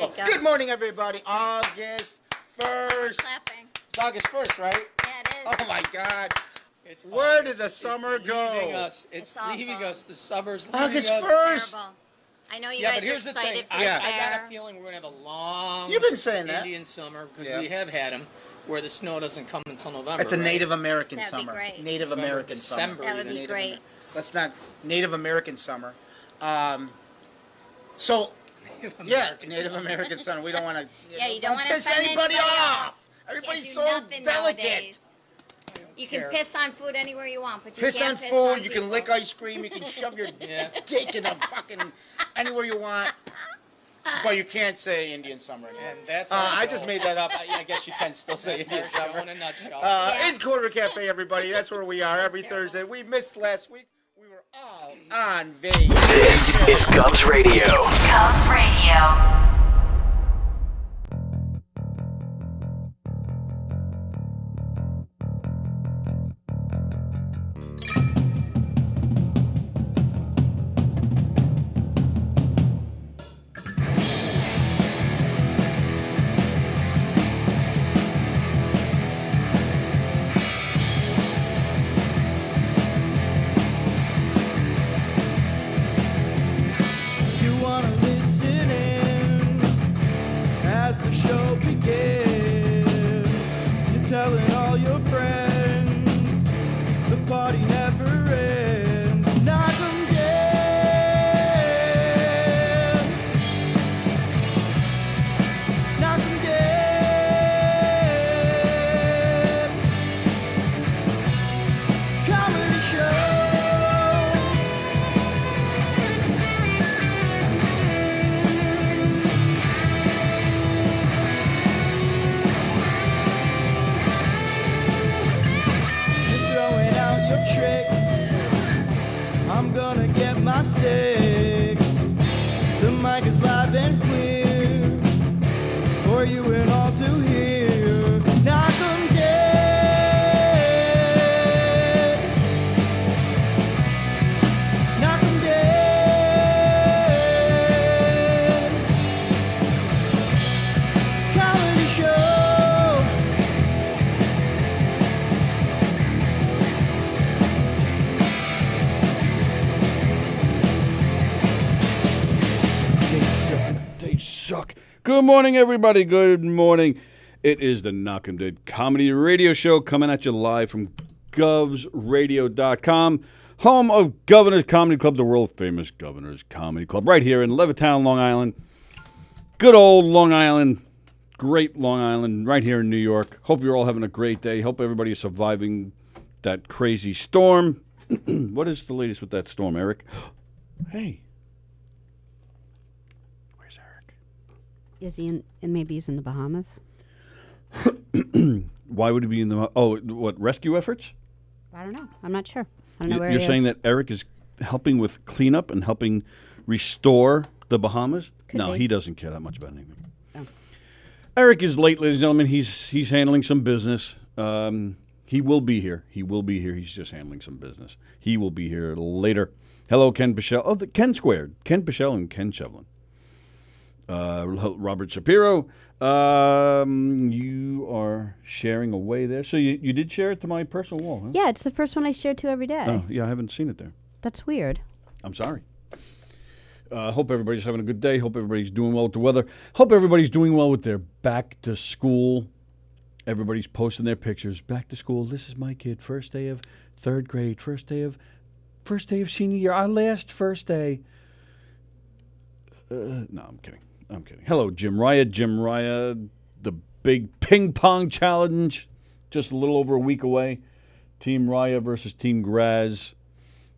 Oh, good morning, everybody. August 1st. Clapping. It's August 1st, right? Yeah, it is. Oh, my God. It's Where August. did the summer go? Leaving us. It's It's leaving awful. us. The summer's leaving August us. 1st. Terrible. I know you Yeah, guys but are here's the thing. excited for I, the Yeah. I got a fair. feeling we're going to have a long You've been saying that. Indian summer because Yeah. we have had them where the snow doesn't come until November. It's a right? Native American That'd be summer. great. Native November, American December summer. That would be even. great. Let's not Native American summer. So, yeah, Native American summer. We don't want to. Yeah, you don't wanna piss offend anybody anybody off. else. Everybody's Can't so do nothing delicate. nowadays. You can care. piss on food anywhere you want, but you Piss can't on piss food. on You people. can lick ice cream. You can shove your Yeah. dick in a fucking anywhere you want. But you can't say Indian summer anymore. And that's our I show. just made that up. I guess you can still say That's Indian our show summer. in a nutshell. Yeah. In Quarter Cafe, everybody. That's where we are every Thursday. We missed last week. We were all on Vegas. This is Cubs Radio. Cubs Radio. You wanna listen in as the show begins. You're telling all your friends the party never ends. Knock 'em dead. Knock 'em dead. Comedy show. You're throwing out your tricks. I'm gonna get my sticks. The mic is live and clear for you and all to hear. Knock 'em dead. Knock 'em dead. Comedy show. They suck. Good morning, everybody. Good morning. It is the Knock 'em Dead Comedy Radio Show coming at you live from govsradio.com, home of Governor's Comedy Club, the world-famous Governor's Comedy Club, right here in Levittown, Long Island. Good old Long Island. Great Long Island, right here in New York. Hope you're all having a great day. Hope everybody is surviving that crazy storm. What is the latest with that storm, Eric? Hey. Where's Eric? Is he in? And maybe he's in the Bahamas. Why would he be in the... Oh, what, rescue efforts? I don't know. I'm not sure. I don't know where You're he saying is. that Eric is helping with cleanup and helping restore the Bahamas? Could No, be. he doesn't care that much about anything. Oh. Eric is late, ladies and gentlemen. He's handling some business. He will be here. He will be here. He's just handling some business. He will be here later. Hello, Ken Pichel. Oh, the Ken Squared. Ken Pichel and Ken Shevlin. Robert Shapiro. You are sharing away there. So you did share it to my personal wall, huh? Yeah, it's the first one I share to every day. Oh, yeah, I haven't seen it there. That's weird. I'm sorry. Hope everybody's having a good day. Hope everybody's doing well with the weather. Hope everybody's doing well with their back to school. Everybody's posting their pictures. Back to school. This is my kid. First day of third grade. First day of senior year. Our last first day. No, I'm kidding. Hello, Jim Raya. Jim Raya, the big ping pong challenge, just a little over a week away. Team Raya versus Team Graz.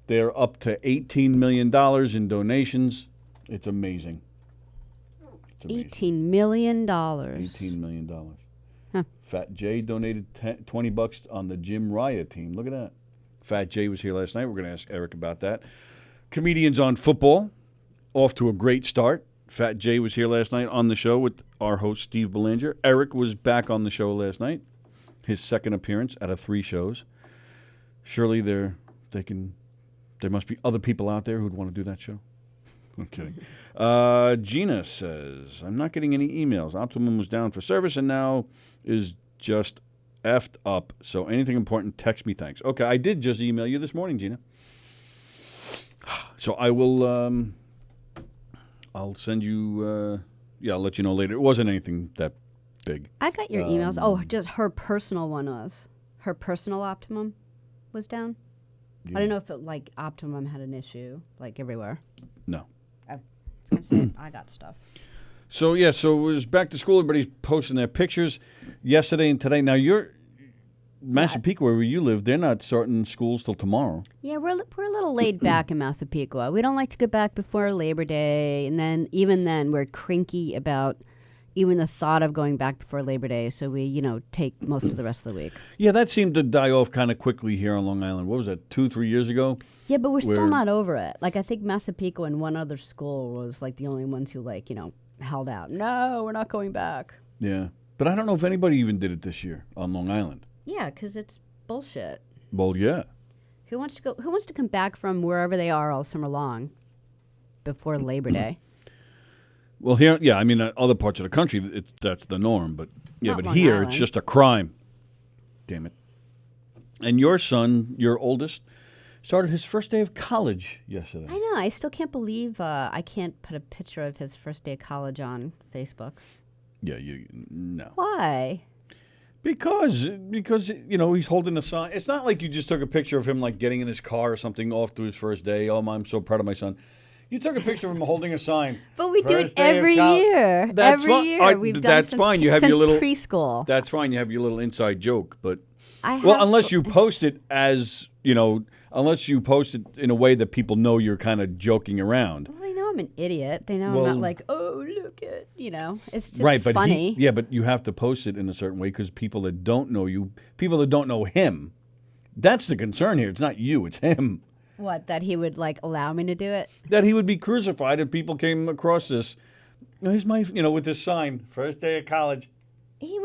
They're up to $18 million in donations. It's amazing. It's amazing. $18 million. $18 million. Huh. Fat Jay donated $20 on the Jim Raya team. Look at that. Fat Jay was here last night. We're going to ask Eric about that. Comedians on Football, off to a great start. Fat Jay was here last night on the show with our host, Steve Belanger. Eric was back on the show last night, his second appearance out of 3 shows. Surely there must be other people out there who'd want to do that show. I'm kidding. Gina says, I'm not getting any emails. Optimum was down for service and now is just effed up. So anything important, text me, thanks. Okay, I did just email you this morning, Gina. So I will, I'll send you, I'll let you know later. It wasn't anything that big. I got your emails. Oh, just her personal one was. Her personal Optimum was down. Yeah. I don't know if it, like, Optimum had an issue, like, everywhere. No. I was going to say, I got stuff. So, so it was back to school. Everybody's posting their pictures yesterday and today. Now, you're Massapequa, where you live, they're not starting schools till tomorrow. Yeah, we're a little laid back in Massapequa. We don't like to go back before Labor Day, and then even then we're cranky about even the thought of going back before Labor Day, so we, take most of the rest of the week. Yeah, that seemed to die off kind of quickly here on Long Island. What was that, 2-3 years ago? Yeah, but we're still not over it. Like, I think Massapequa and one other school was, like, the only ones who, like, held out. No, we're not going back. Yeah. But I don't know if anybody even did it this year on Long Island. Yeah, because it's bullshit. Well, yeah. Who wants to come back from wherever they are all summer long before Labor Day? Well, here, I mean, other parts of the country, that's the norm. But yeah, Not but Long here Island. it's just a crime. Damn it. And your son, your oldest, started his first day of college yesterday. I know. I still can't believe I can't put a picture of his first day of college on Facebook. Yeah, no. Why? Because he's holding a sign. It's not like you just took a picture of him like getting in his car or something off to his first day. Oh, I'm so proud of my son. You took a picture of him holding a sign. But we do it First day of every college. year. That's every fine. year. We've done That's since, fine. You have since your little preschool. That's fine. You have your little inside joke, but Well, unless you post it as unless you post it in a way that people know you're kind of joking around. Well, they know I'm an idiot. They know I'm not like, oh, look at, it's just Right, but funny. but you have to post it in a certain way because people that don't know you, people that don't know him, that's the concern here. It's not you, it's him. What, that he would, like, allow me to do it? That he would be crucified if people came across this. Here's my, with this sign, first day of college. He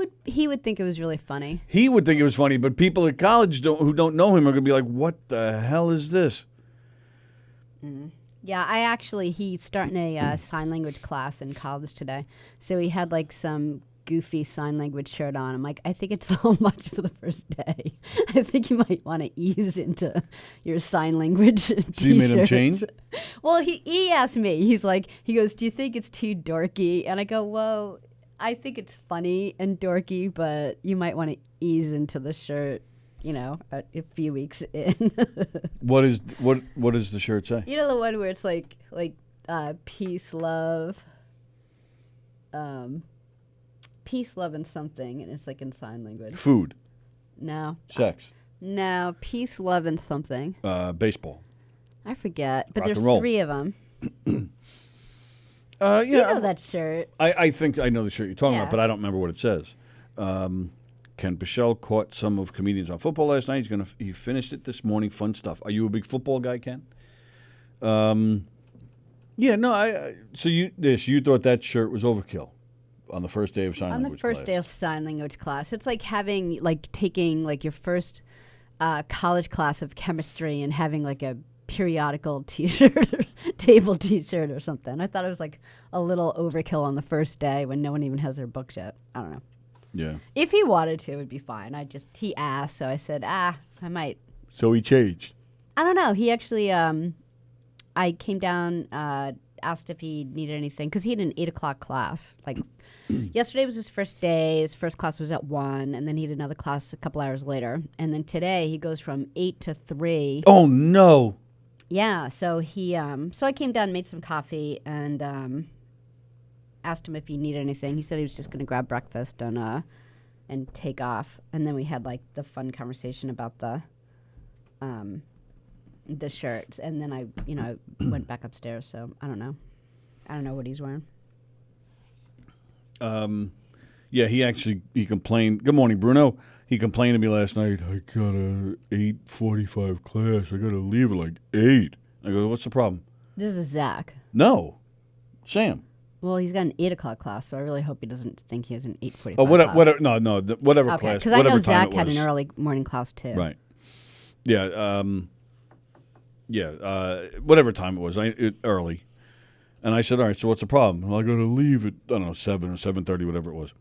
would think it was really funny. He would think it was funny, but people at college who don't know him are going to be like, what the hell is this? Yeah, he's starting a sign language class in college today. So he had, like, some goofy sign language shirt on. I'm like, I think it's a little much for the first day. I think you might want to ease into your sign language t-shirts. So you made him change? Well, he asked me. He goes, do you think it's too dorky? And I go, well, I think it's funny and dorky, but you might want to ease into the shirt, a few weeks in. What does the shirt say? You know the one where it's like peace, love, peace, love, and something, and it's like in sign language. Food. No. Sex. No, peace, love, and something. Baseball. I forget, but Rock there's and roll. 3 of them. Yeah. You know that shirt. I think I know the shirt you're talking Yeah. about, but I don't remember what it says. Ken Pichel caught some of comedians on football last night. He finished it this morning. Fun stuff. Are you a big football guy, Ken? Yeah. No. So you thought that shirt was overkill on the first day of sign language class? On the first day of sign language class. It's like taking your first college class of chemistry and having like a periodical t-shirt or table t-shirt or something. I thought it was like a little overkill on the first day when no one even has their books yet. I don't know. Yeah. If he wanted to, it would be fine. He asked, so I said, I might. So he changed. I don't know. He actually, I came down, asked if he needed anything, because he had an 8 o'clock class. Like, yesterday was his first day. His first class was at 1, and then he had another class a couple hours later. And then today, he goes from 8 to 3. Oh, no. Yeah, so so I came down, made some coffee, and asked him if he needed anything. He said he was just going to grab breakfast and take off. And then we had like the fun conversation about the shirts. And then I went back upstairs. So I don't know what he's wearing. Yeah, he complained. Good morning, Bruno. He complained to me last night. I got a 8:45 class. I got to leave at like 8. I go, what's the problem? This is Zach. No, Sam. Well, he's got an 8 o'clock class, so I really hope he doesn't think he has an 8:45 Oh, class. whatever Okay, class. because I know whatever time Zach it had was. an early morning class too. Right. Yeah. Whatever time it was. Early. And I said, all right, so what's the problem? Well, I got to leave at, I don't know, 7 or 7:30, whatever it was.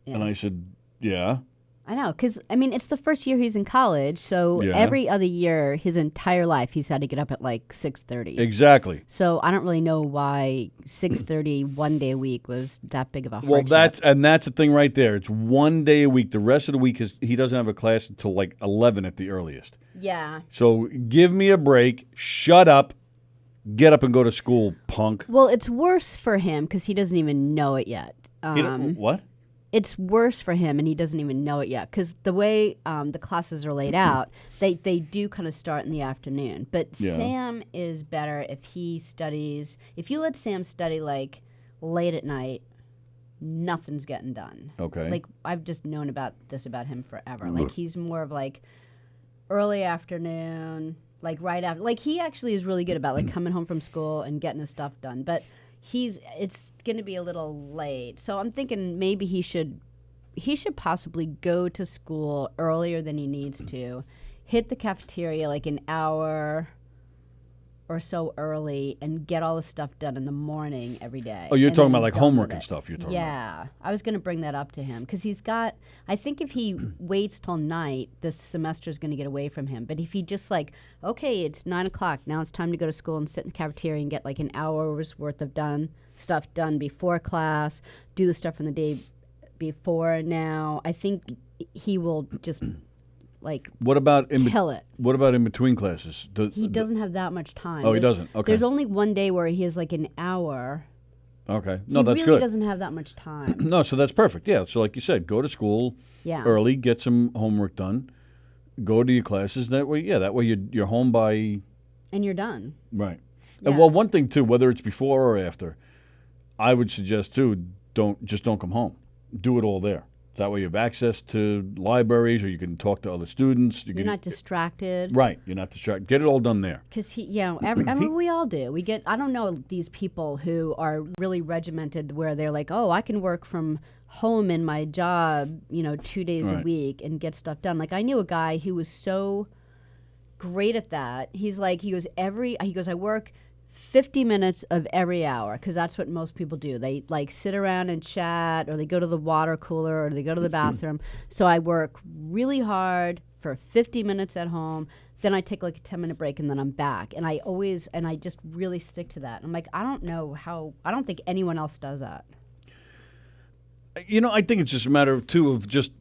And I said, yeah. I know, because, I mean, it's the first year he's in college, so Yeah. every other year, his entire life, he's had to get up at like 6:30. Exactly. So I don't really know why 6:30 one day a week was that big of a Well, hardship. that's the thing right there. It's one day a week. The rest of the week he doesn't have a class until like 11 at the earliest. Yeah. So give me a break. Shut up. Get up and go to school, punk. Well, it's worse for him because he doesn't even know it yet. He don't- what? It's worse for him, and he doesn't even know it yet. Because the way the classes are laid out, they do kind of start in the afternoon. But Yeah. Sam is better if he studies. If you let Sam study like late at night, nothing's getting done. Okay. Like I've just known about him forever. Like he's more of like early afternoon, like right after. Like he actually is really good about like coming home from school and getting his stuff done. But it's going to be a little late. So I'm thinking maybe he should possibly go to school earlier than he needs to, hit the cafeteria like an hour or so early and get all the stuff done in the morning every day. Oh, you're and talking then about like done homework with and it. stuff you're talking about. Yeah. I was going to bring that up to him because I think if he waits till night, this semester is going to get away from him. But if he just like, okay, it's 9 o'clock, now it's time to go to school and sit in the cafeteria and get like an hour's worth of stuff done before class, do the stuff from the day before now, I think he will just like What about kill it. What about in between classes? He doesn't have that much time. Oh, he There's- doesn't? Okay. There's only one day where he has like an hour. Okay. No, he that's really good. doesn't have that much time. No, so that's perfect. Yeah. So like you said, go to school Yeah. early, get some homework done, go to your classes. That way, you're home by And you're done. right. Yeah. And well, one thing too, whether it's before or after, I would suggest too, don't come home. Do it all there. That way you have access to libraries, or you can talk to other students. You're not distracted. Right. You're not distracted. Get it all done there. Because I mean, we all do. We get, I don't know these people who are really regimented where they're like, oh, I can work from home in my job, 2 days a Right. week and get stuff done. Like I knew a guy who was so great at that. He goes, I work 50 minutes of every hour because that's what most people do. They like sit around and chat, or they go to the water cooler, or they go to the bathroom. So I work really hard for 50 minutes at home. Then I take like a 10-minute break and then I'm back. And I just really stick to that. I'm like, I don't think anyone else does that. I think it's just a matter of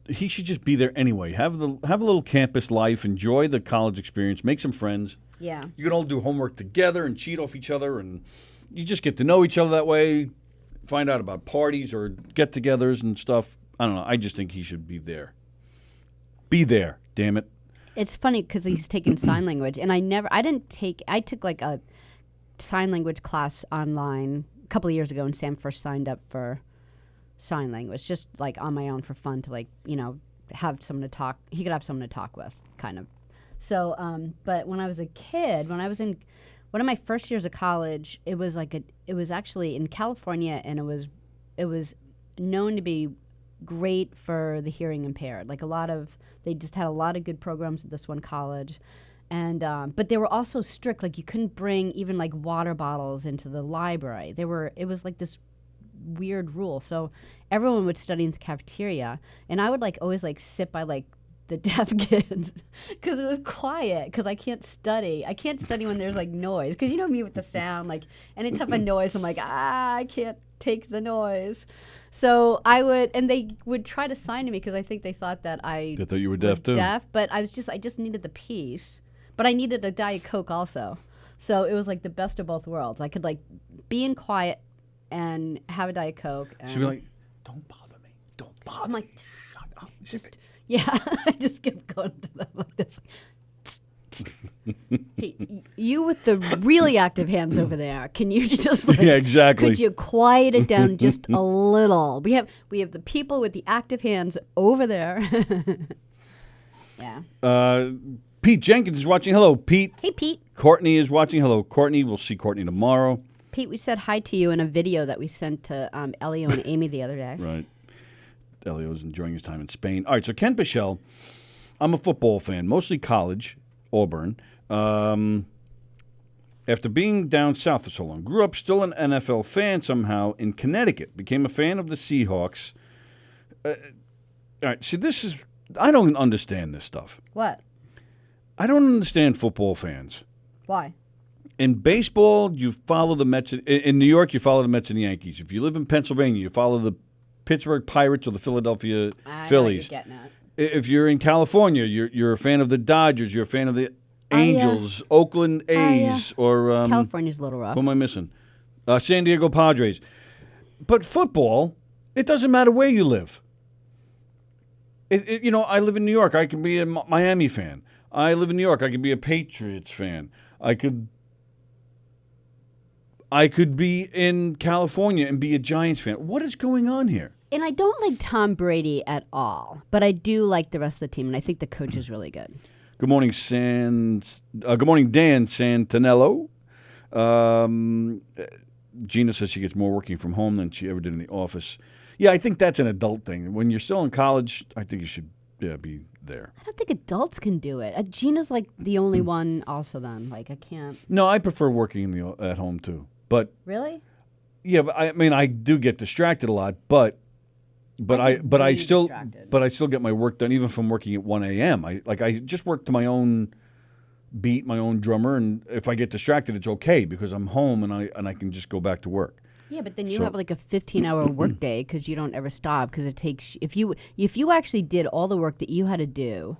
he should just be there anyway. Have a little campus life, enjoy the college experience, make some friends. Yeah. You can all do homework together and cheat off each other, and you just get to know each other that way. Find out about parties or get-togethers and stuff. I don't know. I just think he should be there. Be there, damn it. It's funny because he's taking sign language, and I took like a sign language class online a couple of years ago when Sam first signed up for sign language, just like on my own for fun to have someone to talk. He could have someone to talk with, kind of. So, but when I was a kid, when I was in one of my first years of college, it was actually in California, and it was known to be great for the hearing impaired. Like they just had a lot of good programs at this one college. And but they were also strict. Like you couldn't bring even like water bottles into the library. It was like this weird rule. So everyone would study in the cafeteria, and I would always sit by the deaf kids because it was quiet, because I can't study when there's noise, because me with the sound, any type of noise, I'm like, I can't take the noise. So and they would try to sign to me because I think they thought that They thought you were deaf too. but I just needed the piece, but I needed a Diet Coke also. So it was the best of both worlds. I could be in quiet and have a Diet Coke. And She'd be like, don't bother me. Don't bother I'm like, me. Shut up. Zip yeah, I just kept going to them like this. Hey, you with the really active hands over there, can you just Yeah, exactly. Could you quiet it down just a little? We have the people with the active hands over there. Yeah. Pete Jenkins is watching. Hello, Pete. Hey, Pete. Courtney is watching. Hello, Courtney. We'll see Courtney tomorrow. Pete, we said hi to you in a video that we sent to Elio and Amy the other day. Right. Elio's enjoying his time in Spain. All right, so Ken Pichel, I'm a football fan, mostly college, Auburn. After being down south for so long, grew up still an NFL fan somehow in Connecticut. Became a fan of the Seahawks. All right, see, I don't understand this stuff. What? I don't understand football fans. Why? In baseball, you follow the Mets. In New York, you follow the Mets and the Yankees. If you live in Pennsylvania, you follow the Pittsburgh Pirates or the Philadelphia Phillies. I know what you're getting at. If you're in California, you're a fan of the Dodgers. You're a fan of the Angels, Oakland A's, or California's a little rough. who am I missing? San Diego Padres. But football, it doesn't matter where you live. I live in New York. I can be a Miami fan. I live in New York. I could be a Patriots fan. I could be in California and be a Giants fan. What is going on here? And I don't like Tom Brady at all, but I do like the rest of the team, and I think the coach is really good. Good morning, Good morning, Dan Santanello. Gina says she gets more working from home than she ever did in the office. Yeah, I think that's an adult thing. When you're still in college, I think you should be there. I don't think adults can do it. Gina's like the only one also then. Like, I can't. No, I prefer working at home too. But Really? yeah, but I do get distracted a lot, but I still get my work done even from working at 1 a.m. I just work to my own beat, my own drummer, and if I get distracted, it's okay because I'm home and I can just go back to work. Yeah, but then you have like a 15-hour workday because you don't ever stop because it takes if you actually did all the work that you had to do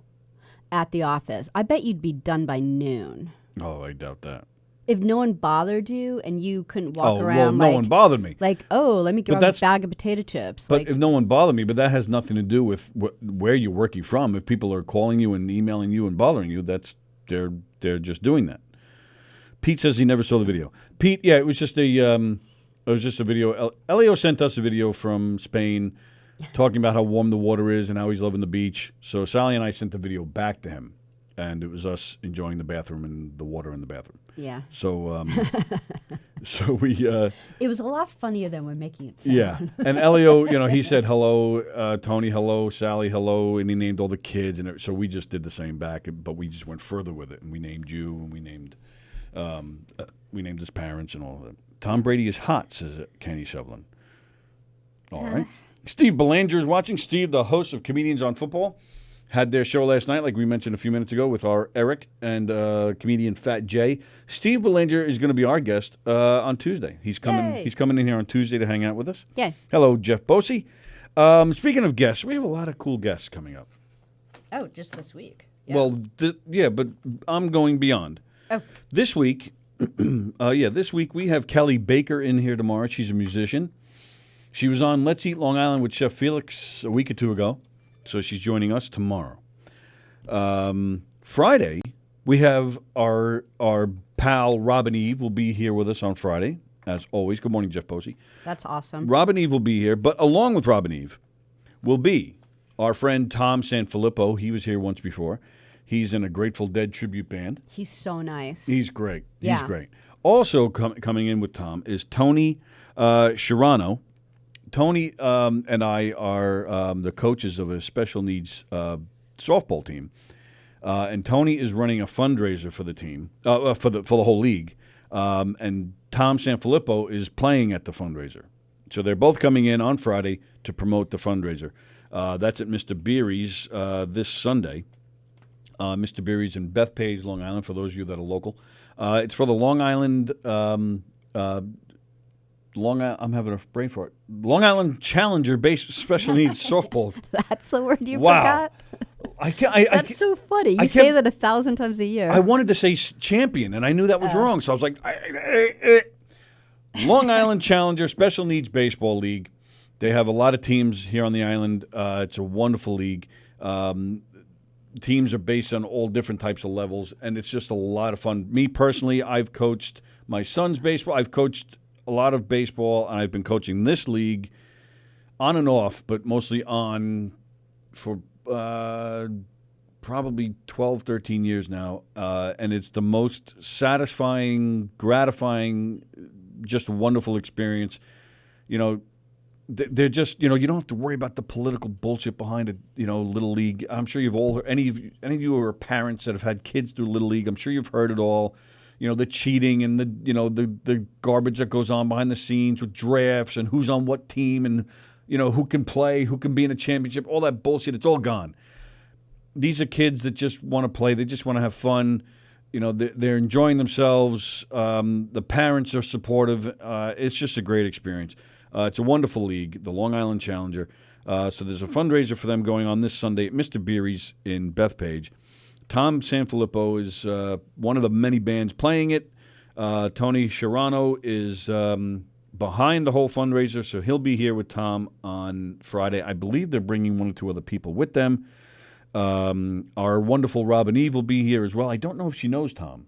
at the office, I bet you'd be done by noon. Oh, I doubt that. If no one bothered you and you couldn't walk around well, no one bothered me. Like, oh, let me get a bag of potato chips. But if no one bothered me, but that has nothing to do with where you're working from. If people are calling you and emailing you and bothering you, they're just doing that. Pete says he never saw the video. Pete, yeah, it was just a video. Elio sent us a video from Spain talking about how warm the water is and how he's loving the beach. So Sally and I sent the video back to him, and it was us enjoying the bathroom and the water in the bathroom. Yeah. So so we it was a lot funnier than we're making it sound. Yeah. And Elio, he said hello, Tony, hello, Sally, hello, and he named all the kids, and so we just did the same back, but we just went further with it, and we named you, and we named his parents and all of that. Tom Brady is hot, says Kenny Shevlin. All right. Steve Belanger is watching. Steve, the host of Comedians on Football, had their show last night, like we mentioned a few minutes ago, with our Eric and comedian Fat Jay. Steve Belanger is going to be our guest on Tuesday. He's coming. Yay. He's coming in here on Tuesday to hang out with us. Yeah. Hello, Jeff Bosey. Speaking of guests, we have a lot of cool guests coming up. Oh, just this week. Yeah. Well, but I'm going beyond. Oh. This week, this week we have Kelly Baker in here tomorrow. She's a musician. She was on Let's Eat Long Island with Chef Felix a week or two ago. So she's joining us tomorrow. Friday, we have our pal Robin Eve will be here with us on Friday, as always. Good morning, Jeff Posey. That's awesome. Robin Eve will be here, but along with Robin Eve will be our friend Tom Sanfilippo. He was here once before. He's in a Grateful Dead tribute band. He's so nice. He's great. Yeah. He's great. Also coming in with Tom is Tony Shirano. Tony and I are the coaches of a special needs softball team, and Tony is running a fundraiser for the team, for the whole league, and Tom Sanfilippo is playing at the fundraiser. So they're both coming in on Friday to promote the fundraiser. That's at Mr. Beery's this Sunday. Mr. Beery's in Bethpage, Long Island, for those of you that are local. It's for the Long Island I'm having a brain fart. Long Island Challenger based special needs softball. That's the word you Wow. forgot? That's so funny. You say that 1,000 times a year. I wanted to say champion, and I knew that was wrong. So I was like, Long Island Challenger Special Needs Baseball League. They have a lot of teams here on the island. It's a wonderful league. Teams are based on all different types of levels, and it's just a lot of fun. Me personally, I've coached my son's baseball. I've coached a lot of baseball, and I've been coaching this league on and off, but mostly on for probably 12, 13 years now. And it's the most satisfying, gratifying, just a wonderful experience. They're just, you don't have to worry about the political bullshit behind it, Little League. I'm sure you've all heard, any of you who are parents that have had kids through Little League, I'm sure you've heard it all. the cheating and the garbage that goes on behind the scenes with drafts and who's on what team and who can play, who can be in a championship, all that bullshit. It's all gone. These are kids that just want to play. They just want to have fun. They're enjoying themselves. The parents are supportive. It's just a great experience. It's a wonderful league, the Long Island Challenger. So there's a fundraiser for them going on this Sunday at Mr. Beery's in Bethpage. Tom Sanfilippo is one of the many bands playing it. Tony Sharano is behind the whole fundraiser, so he'll be here with Tom on Friday. I believe they're bringing one or two other people with them. Our wonderful Robin Eve will be here as well. I don't know if she knows Tom.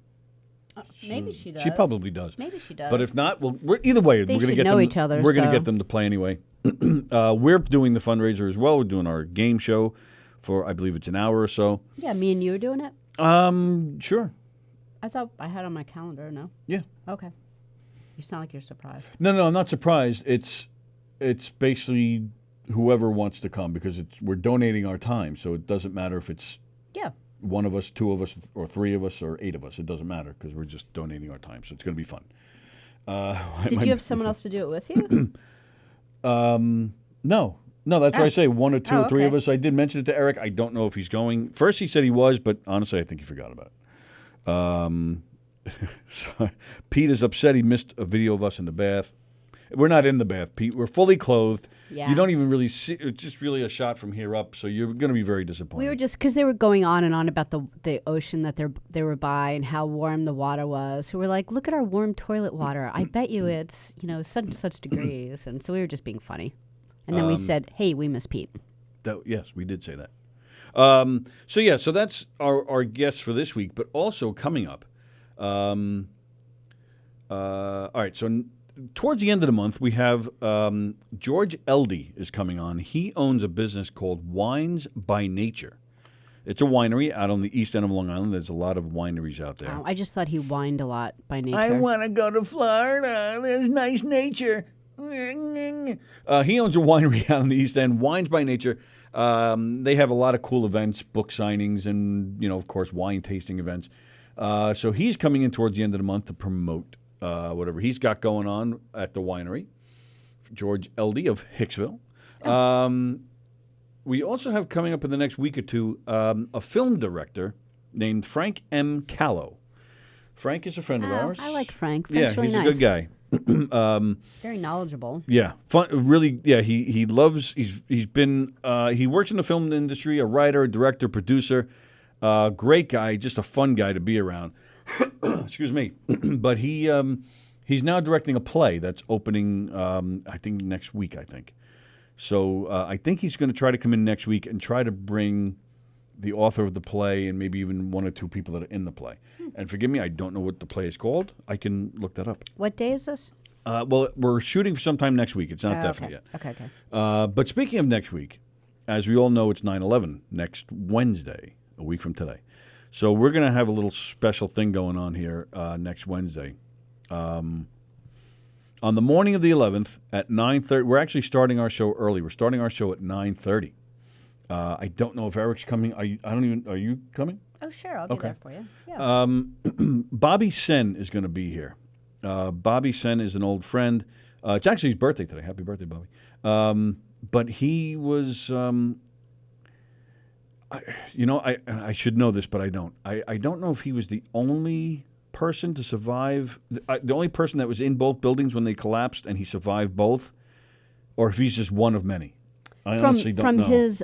Maybe she does. She probably does. Maybe she does. But if not, either way, They we're going to should get know them. each other, We're going to so- get them to play anyway. We're doing the fundraiser as well. We're doing our game show for, I believe it's an hour or so. Yeah, me and you are doing it. Sure. I thought I had it on my calendar. No. Yeah. Okay. You sound like you're surprised. No, I'm not surprised. It's basically whoever wants to come because we're donating our time, so it doesn't matter if it's Yeah. one of us, two of us, or three of us, or eight of us. It doesn't matter because we're just donating our time, so it's going to be fun. Did you have someone else to do it with you? No, that's why I say one or two Oh, or three of okay. us. I did mention it to Eric. I don't know if he's going. First he said he was, but honestly I think he forgot about it. So Pete is upset he missed a video of us in the bath. We're not in the bath, Pete. We're fully clothed. Yeah. You don't even really see. It's just really a shot from here up, so you're going to be very disappointed. We were just because they were going on and on about the ocean that they were by and how warm the water was. So we're like, look at our warm toilet water. I bet you it's such and such degrees. And so we were just being funny. And then we said, hey, we miss Pete. Yes, we did say that. So that's our guests for this week, but also coming up. All right, so towards the end of the month, we have George Eldey is coming on. He owns a business called Wines by Nature. It's a winery out on the east end of Long Island. There's a lot of wineries out there. Oh, I just thought he whined a lot by nature. I want to go to Florida. There's nice nature. He owns a winery out on the east end, Wines by Nature. They have a lot of cool events, book signings, and, of course, wine tasting events. So he's coming in towards the end of the month to promote whatever he's got going on at the winery. George Eldey of Hicksville. We also have coming up in the next week or two a film director named Frank M. Callow. Frank is a friend of ours. I like Frank. Frank's really he's nice. a good guy. Very knowledgeable. Yeah, fun. Really, yeah. He loves. He's been. He works in the film industry. A writer, director, producer. Great guy. Just a fun guy to be around. Excuse me. But he's now directing a play that's opening. I think next week. I think. So I think he's going to try to come in next week and try to bring the author of the play and maybe even one or two people that are in the play. And forgive me, I don't know what the play is called. I can look that up. What day is this? Well, we're shooting for sometime next week. It's not definite okay. yet. But speaking of next week, as we all know, it's 9/11 next Wednesday, a week from today. So we're going to have a little special thing going on here next Wednesday. On the morning of the 11th at 9:30, we're actually starting our show early. We're starting our show at 9:30. I don't know if Eric's coming. Are you coming? Oh, sure. I'll be Okay. there for you. Yeah. Bobby Sen is going to be here. Bobby Sen is an old friend. It's actually his birthday today. Happy birthday, Bobby. But he was, I should know this, but I don't. I don't know if he was the only person to survive, the only person that was in both buildings when they collapsed and he survived both, or if he's just one of many. I honestly don't know. From his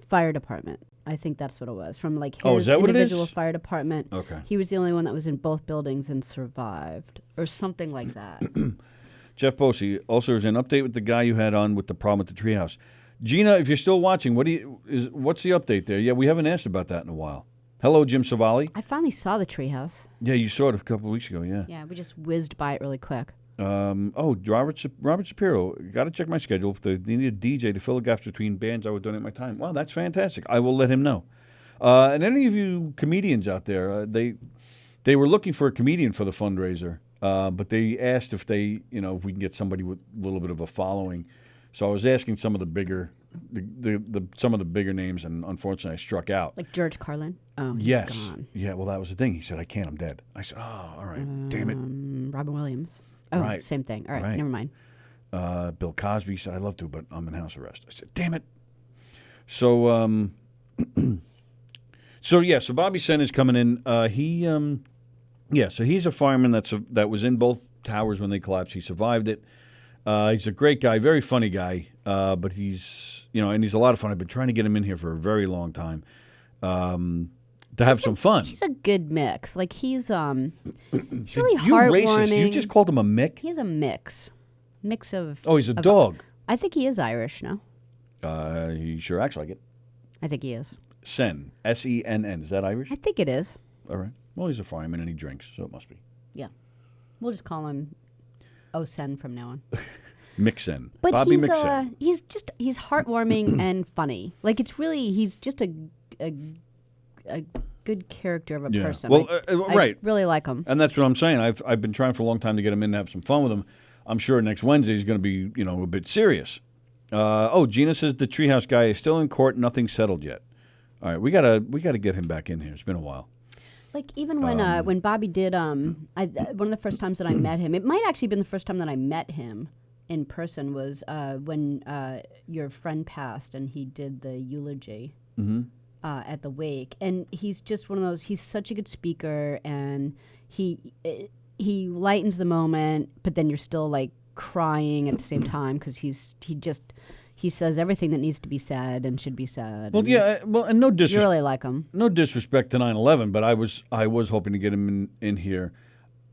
fire department. I think that's what it was. From like his Oh, is that what it individual is? fire department. Okay. He was the only one that was in both buildings and survived, or something like that. Jeff Bosey also is an update with the guy you had on with the problem at the treehouse. Gina, if you're still watching, what's the update there? Yeah, we haven't asked about that in a while. Hello, Jim Savali. I finally saw the treehouse. Yeah, you saw it a couple of weeks ago. Yeah. Yeah, we just whizzed by it really quick. Robert Shapiro. Got to check my schedule. If they need a DJ to fill the gaps between bands, I would donate my time. Wow, that's fantastic. I will let him know. And any of you comedians out there, they were looking for a comedian for the fundraiser, but they asked if we can get somebody with a little bit of a following. So I was asking some of the bigger the some of the bigger names, and unfortunately I struck out. Like George Carlin. Oh, he's Yes. gone. Yeah. Well, that was the thing. He said, "I can't. I'm dead." I said, "Oh, all right. Damn it." Robin Williams. Oh, Right. same thing. All right, Right. never mind. Bill Cosby said, "I'd love to, but I'm in house arrest." I said, "Damn it." So, so Bobby Sen is coming in. So he's a fireman that was in both towers when they collapsed. He survived it. He's a great guy, very funny guy. But he's and he's a lot of fun. I've been trying to get him in here for a very long time to have some fun. He's a good mix. Like he's really You heartwarming. racist? You just called him a Mick? He's a mix of. Oh, he's a dog. I think he is Irish. No, He sure acts like it. I think he is. Sen, Senn. Is that Irish? I think it is. All right. Well, he's a fireman and he drinks, so it must be. Yeah, we'll just call him Osen from now on. Mixen. But Bobby he's Mixen. he's heartwarming and funny. Like he's just a good character of a Yeah. person. Well, I right. really like him. And that's what I'm saying. I've been trying for a long time to get him in and have some fun with him. I'm sure next Wednesday he's going to be, a bit serious. Gina says the Treehouse guy is still in court. Nothing settled yet. All right, we gotta get him back in here. It's been a while. Like even when Bobby did one of the first times that I met him, it might actually been the first time that I met him in person was when your friend passed and he did the eulogy at the wake. And he's just one of those. He's such a good speaker, and he lightens the moment, but then you're still like crying at the same time because he says everything that needs to be said and should be said. Well, and yeah. Well, and no you disrespect. really like him. No disrespect to 9/11, but I was hoping to get him in here.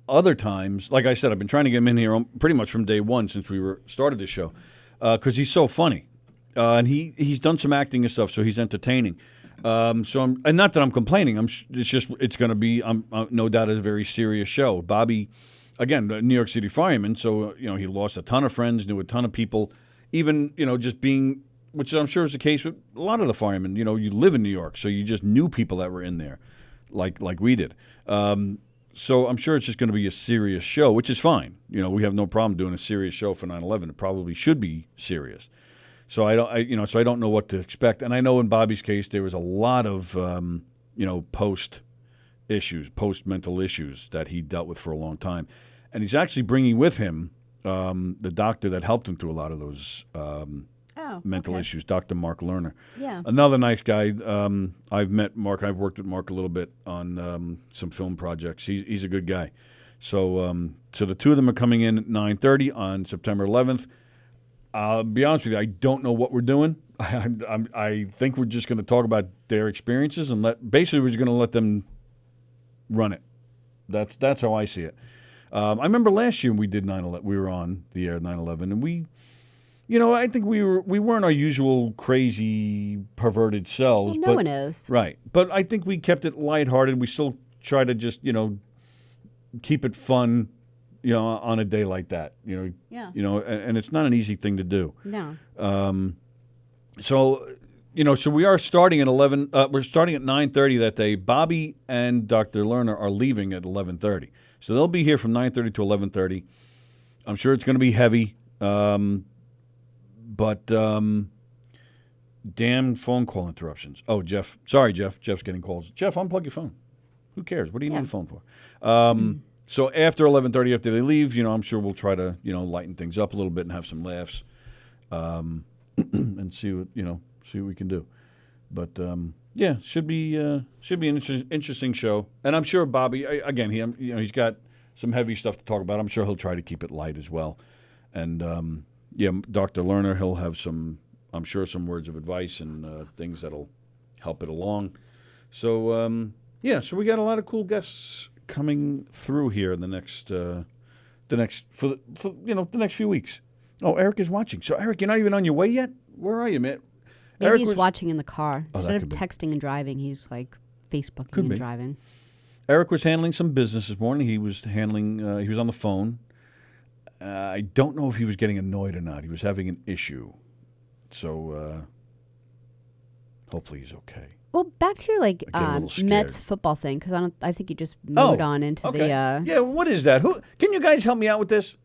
Other times, like I said, I've been trying to get him in here pretty much from day one since we started the show, because he's so funny, and he's done some acting and stuff, so he's entertaining. And not that I'm complaining. It's going to be no doubt a very serious show. Bobby, again, a New York City fireman, so he lost a ton of friends, knew a ton of people, even just being. Which I'm sure is the case with a lot of the firemen. You live in New York, so you just knew people that were in there, like we did. So I'm sure it's just going to be a serious show, which is fine. We have no problem doing a serious show for 9/11. It probably should be serious. So I don't know what to expect. And I know in Bobby's case there was a lot of post mental issues that he dealt with for a long time, and he's actually bringing with him the doctor that helped him through a lot of those. Mental issues, Dr. Mark Lerner. Yeah. Another nice guy. I've met Mark. I've worked with Mark a little bit on some film projects. He's a good guy. So the two of them are coming in at 9:30 on September 11th. I'll be honest with you, I don't know what we're doing. I think we're just going to talk about their experiences and basically we're just going to let them run it. That's how I see it. I remember last year we did 9/11. We were on the air at 9/11, and we. I think we weren't our usual crazy perverted selves. Well, no one is. Right. But I think we kept it lighthearted. We still try to just, keep it fun, on a day like that. Yeah. And it's not an easy thing to do. No. So we are starting at 11. We're starting at 9:30 that day. Bobby and Dr. Lerner are leaving at 11:30. So they'll be here from 9:30 to 11:30. I'm sure it's going to be heavy. But damn phone call interruptions. Oh, Jeff. Sorry, Jeff. Jeff's getting calls. Jeff, unplug your phone. Who cares? What do you need a phone for? So after 11:30, after they leave, I'm sure we'll try to, lighten things up a little bit and have some laughs, and see what we can do. But should be an interesting show. And I'm sure Bobby, again, he's got some heavy stuff to talk about. I'm sure he'll try to keep it light as well. And Dr. Lerner, he'll have some words of advice and things that'll help it along. So so we got a lot of cool guests coming through here in the next few weeks. Oh, Eric is watching. So Eric, you're not even on your way yet? Where are you, man? Maybe Eric he's was watching in the car. Oh, that Instead of could be. texting and driving, he's like Facebooking Could and be. driving. Eric was handling some business this morning. He was handling. He was on the phone. I don't know if he was getting annoyed or not. He was having an issue. So hopefully he's okay. Well, back to your I get a little scared. Mets football thing, because I think you just moved on into okay. the. Yeah, what is that? Can you guys help me out with this?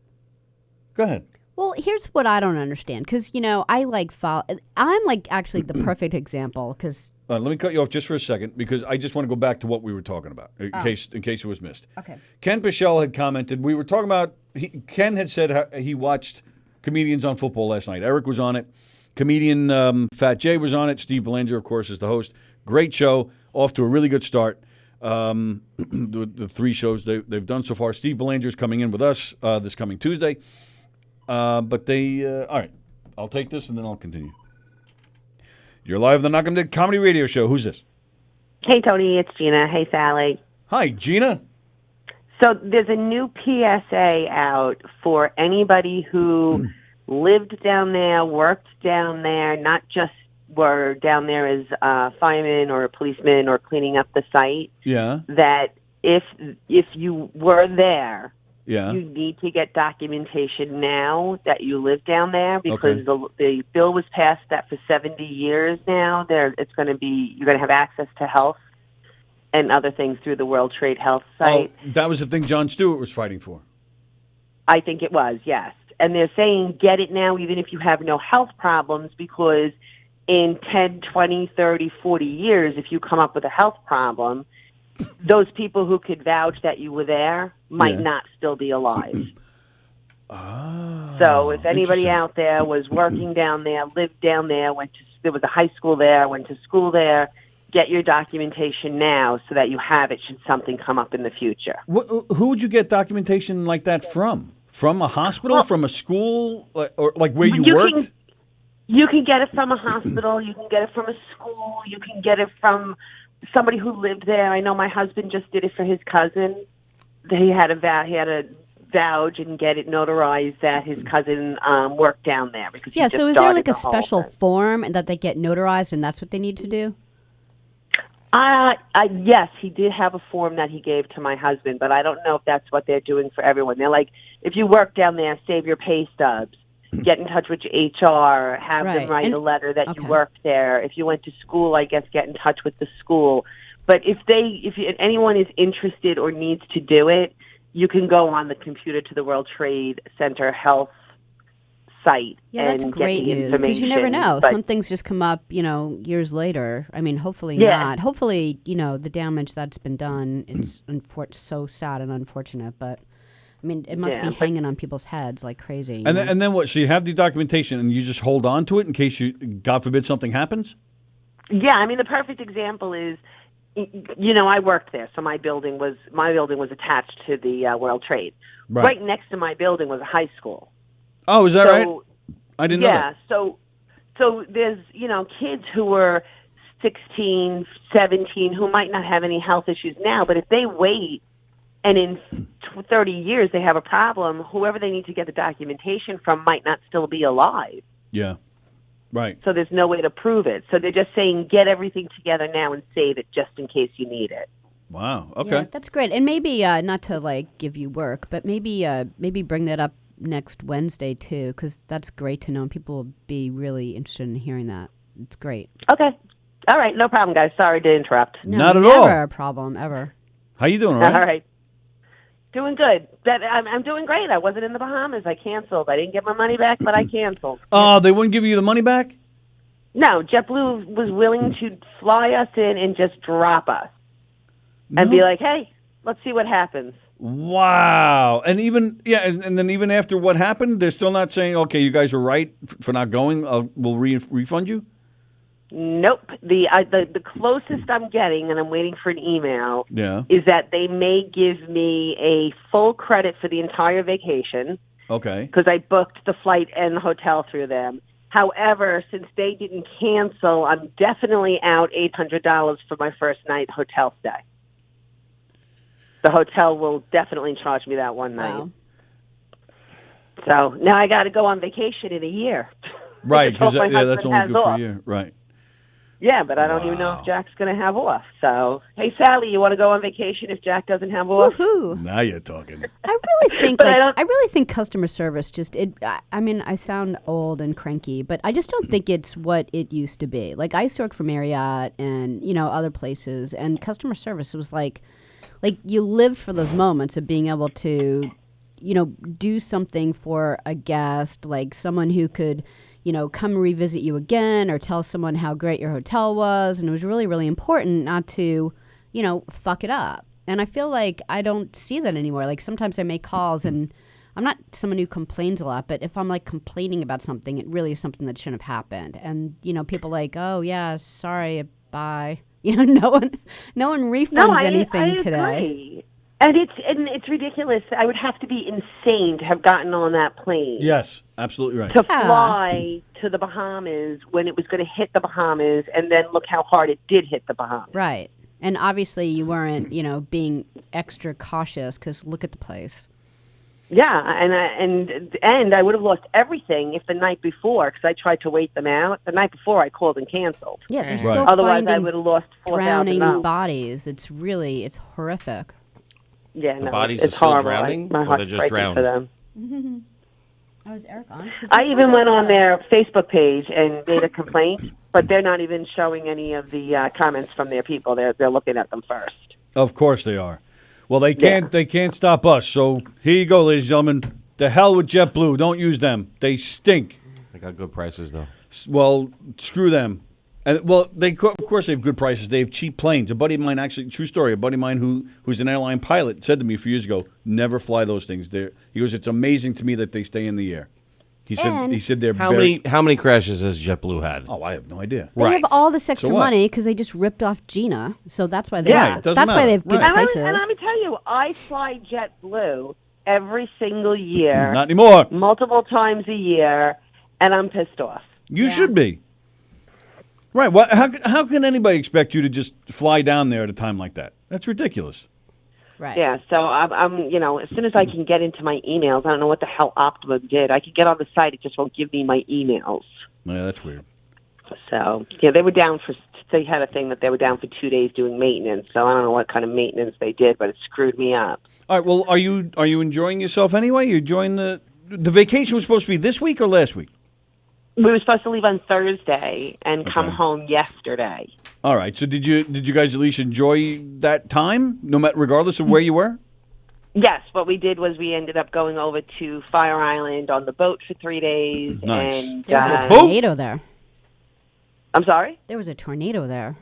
Go ahead. Well, here's what I don't understand, because I I'm like actually the perfect example, because. Let me cut you off just for a second because I just want to go back to what we were talking about in case it was missed. Okay. Ken Pichelle had commented. We were talking about. Ken had said how he watched Comedians on Football last night. Eric was on it. Comedian Fat Jay was on it. Steve Belanger, of course, is the host. Great show. Off to a really good start. The 3 shows they've done so far. Steve Belanger is coming in with us this coming Tuesday. But they all right. I'll take this and then I'll continue. You're live on the Knock 'em Dead Comedy Radio Show. Who's this? Hey, Tony, it's Gina. Hey, Sally. Hi, Gina. So there's a new PSA out for anybody who lived down there, worked down there, not just were down there as a fireman or a policeman or cleaning up the site. Yeah. That if you were there, Yeah. you need to get documentation now that you live down there, because the bill was passed that for 70 years now you're going to have access to health and other things through the World Trade Health site. Oh, that was the thing Jon Stewart was fighting for. I think it was, yes. And they're saying get it now even if you have no health problems, because in 10, 20, 30, 40 years, if you come up with a health problem, those people who could vouch that you were there might not still be alive. So if anybody out there was working down there, lived down there, there was a high school there, went to school there, get your documentation now so that you have it should something come up in the future. Who would you get documentation like that from? From a hospital? From a school? Or like where you worked? You can get it from a hospital. You can get it from a school. You can get it from somebody who lived there. I know my husband just did it for his cousin. He had a vouch and get it notarized that his cousin worked down there. Because so is there like a special form and that they get notarized and that's what they need to do? Yes, he did have a form that he gave to my husband, but I don't know if that's what they're doing for everyone. They're like, if you work down there, save your pay stubs. Get in touch with your HR, have them write a letter that you worked there. If you went to school, I guess get in touch with the school. But if anyone is interested or needs to do it, you can go on the computer to the World Trade Center Health site. Yeah, that's and great get the news, because you never know. But some things just come up, years later. I mean, hopefully not. Hopefully, the damage that's been done, it's so sad and unfortunate, but I mean, it must be hanging on people's heads like crazy. And then what? So you have the documentation and you just hold on to it in case God forbid, something happens? Yeah, I mean, the perfect example is, I worked there, so my building was attached to the World Trade. Right next to my building was a high school. Oh, is that right? I didn't know that. Yeah, so there's, kids who were 16, 17 who might not have any health issues now, but if they wait and in 30 years they have a problem, whoever they need to get the documentation from might not still be alive. Yeah, right. So there's no way to prove it. So they're just saying get everything together now and save it just in case you need it. Wow, okay. Yeah, that's great. And maybe, not to give you work, but maybe bring that up next Wednesday too, because that's great to know, and people will be really interested in hearing that. It's great. Okay. All right, no problem, guys. Sorry to interrupt. No, not at never all. Never a problem, ever. How you doing, all right? All right. Doing good. I'm doing great. I wasn't in the Bahamas. I canceled. I didn't get my money back, but I canceled. Oh, they wouldn't give you the money back? No, JetBlue was willing to fly us in and just drop us and be like, hey, let's see what happens. Wow. And and then even after what happened, they're still not saying, okay, you guys were right for not going. We'll refund you? Nope. The closest I'm getting, and I'm waiting for an email, is that they may give me a full credit for the entire vacation. Okay. Because I booked the flight and the hotel through them. However, since they didn't cancel, I'm definitely out $800 for my first night hotel stay. The hotel will definitely charge me that one night. Wow. So now I got to go on vacation in a year. Right, because that's husband only has good for off. a year. Right. Yeah, but I don't even know if Jack's going to have off. So, hey, Sally, you want to go on vacation if Jack doesn't have off? Woohoo! Now you're talking. I really think, I really think customer service I mean, I sound old and cranky, but I just don't think it's what it used to be. Like, I used to work for Marriott and, other places, and customer service was like you lived for those moments of being able to, do something for a guest, like someone who could, come revisit you again or tell someone how great your hotel was. And it was really, really important not to, fuck it up. And I feel like I don't see that anymore. Like sometimes I make calls and I'm not someone who complains a lot, but if I'm like complaining about something, it really is something that shouldn't have happened. And, people like, oh yeah, sorry, bye. No one refunds anything today. Agree. And it's ridiculous. I would have to be insane to have gotten on that plane. Yes, absolutely right. To fly to the Bahamas when it was going to hit the Bahamas, and then look how hard it did hit the Bahamas. Right. And obviously you weren't, being extra cautious because look at the place. Yeah, and I would have lost everything if the night before, because I tried to wait them out. The night before, I called and canceled. Yeah, they're still Otherwise, I finding would have lost $4,000. drowning bodies. It's horrific. Yeah, the no, bodies it's are still horrible. drowning, My or heart's they're just breaking drowned? for them. Oh, is Eric on? I even went on their Facebook page and made a complaint, but they're not even showing any of the comments from their people. They're looking at them first. Of course they are. Well, they can't stop us. So here you go, ladies and gentlemen. The hell with JetBlue. Don't use them. They stink. They got good prices, though. Well, screw them. And of course they have good prices. They have cheap planes. A buddy of mine, actually, true story. A buddy of mine who's an airline pilot said to me a few years ago, "Never fly those things." He goes, "It's amazing to me that they stay in the air." He said they're how many crashes has JetBlue had? Oh, I have no idea. They have all this extra So money because they just ripped off Gina, so that's why they doesn't that's why matter. they have good Right. prices. And let me tell you, I fly JetBlue every single year. Not anymore. Multiple times a year, and I'm pissed off. You should be. Right. How can anybody expect you to just fly down there at a time like that? That's ridiculous. Right. Yeah, so I'm as soon as I can get into my emails, I don't know what the hell Optimum did. I could get on the site, it just won't give me my emails. Yeah, that's weird. So, they were down they had a thing that they were down for 2 days doing maintenance, so I don't know what kind of maintenance they did, but it screwed me up. All right, well, are you enjoying yourself anyway? You enjoying the vacation was supposed to be this week or last week? We were supposed to leave on Thursday and come home yesterday. All right, so did you guys at least enjoy that time, regardless of where you were? Yes, what we did was we ended up going over to Fire Island on the boat for 3 days. Nice. And, There was a tornado there. I'm sorry? There was a tornado there.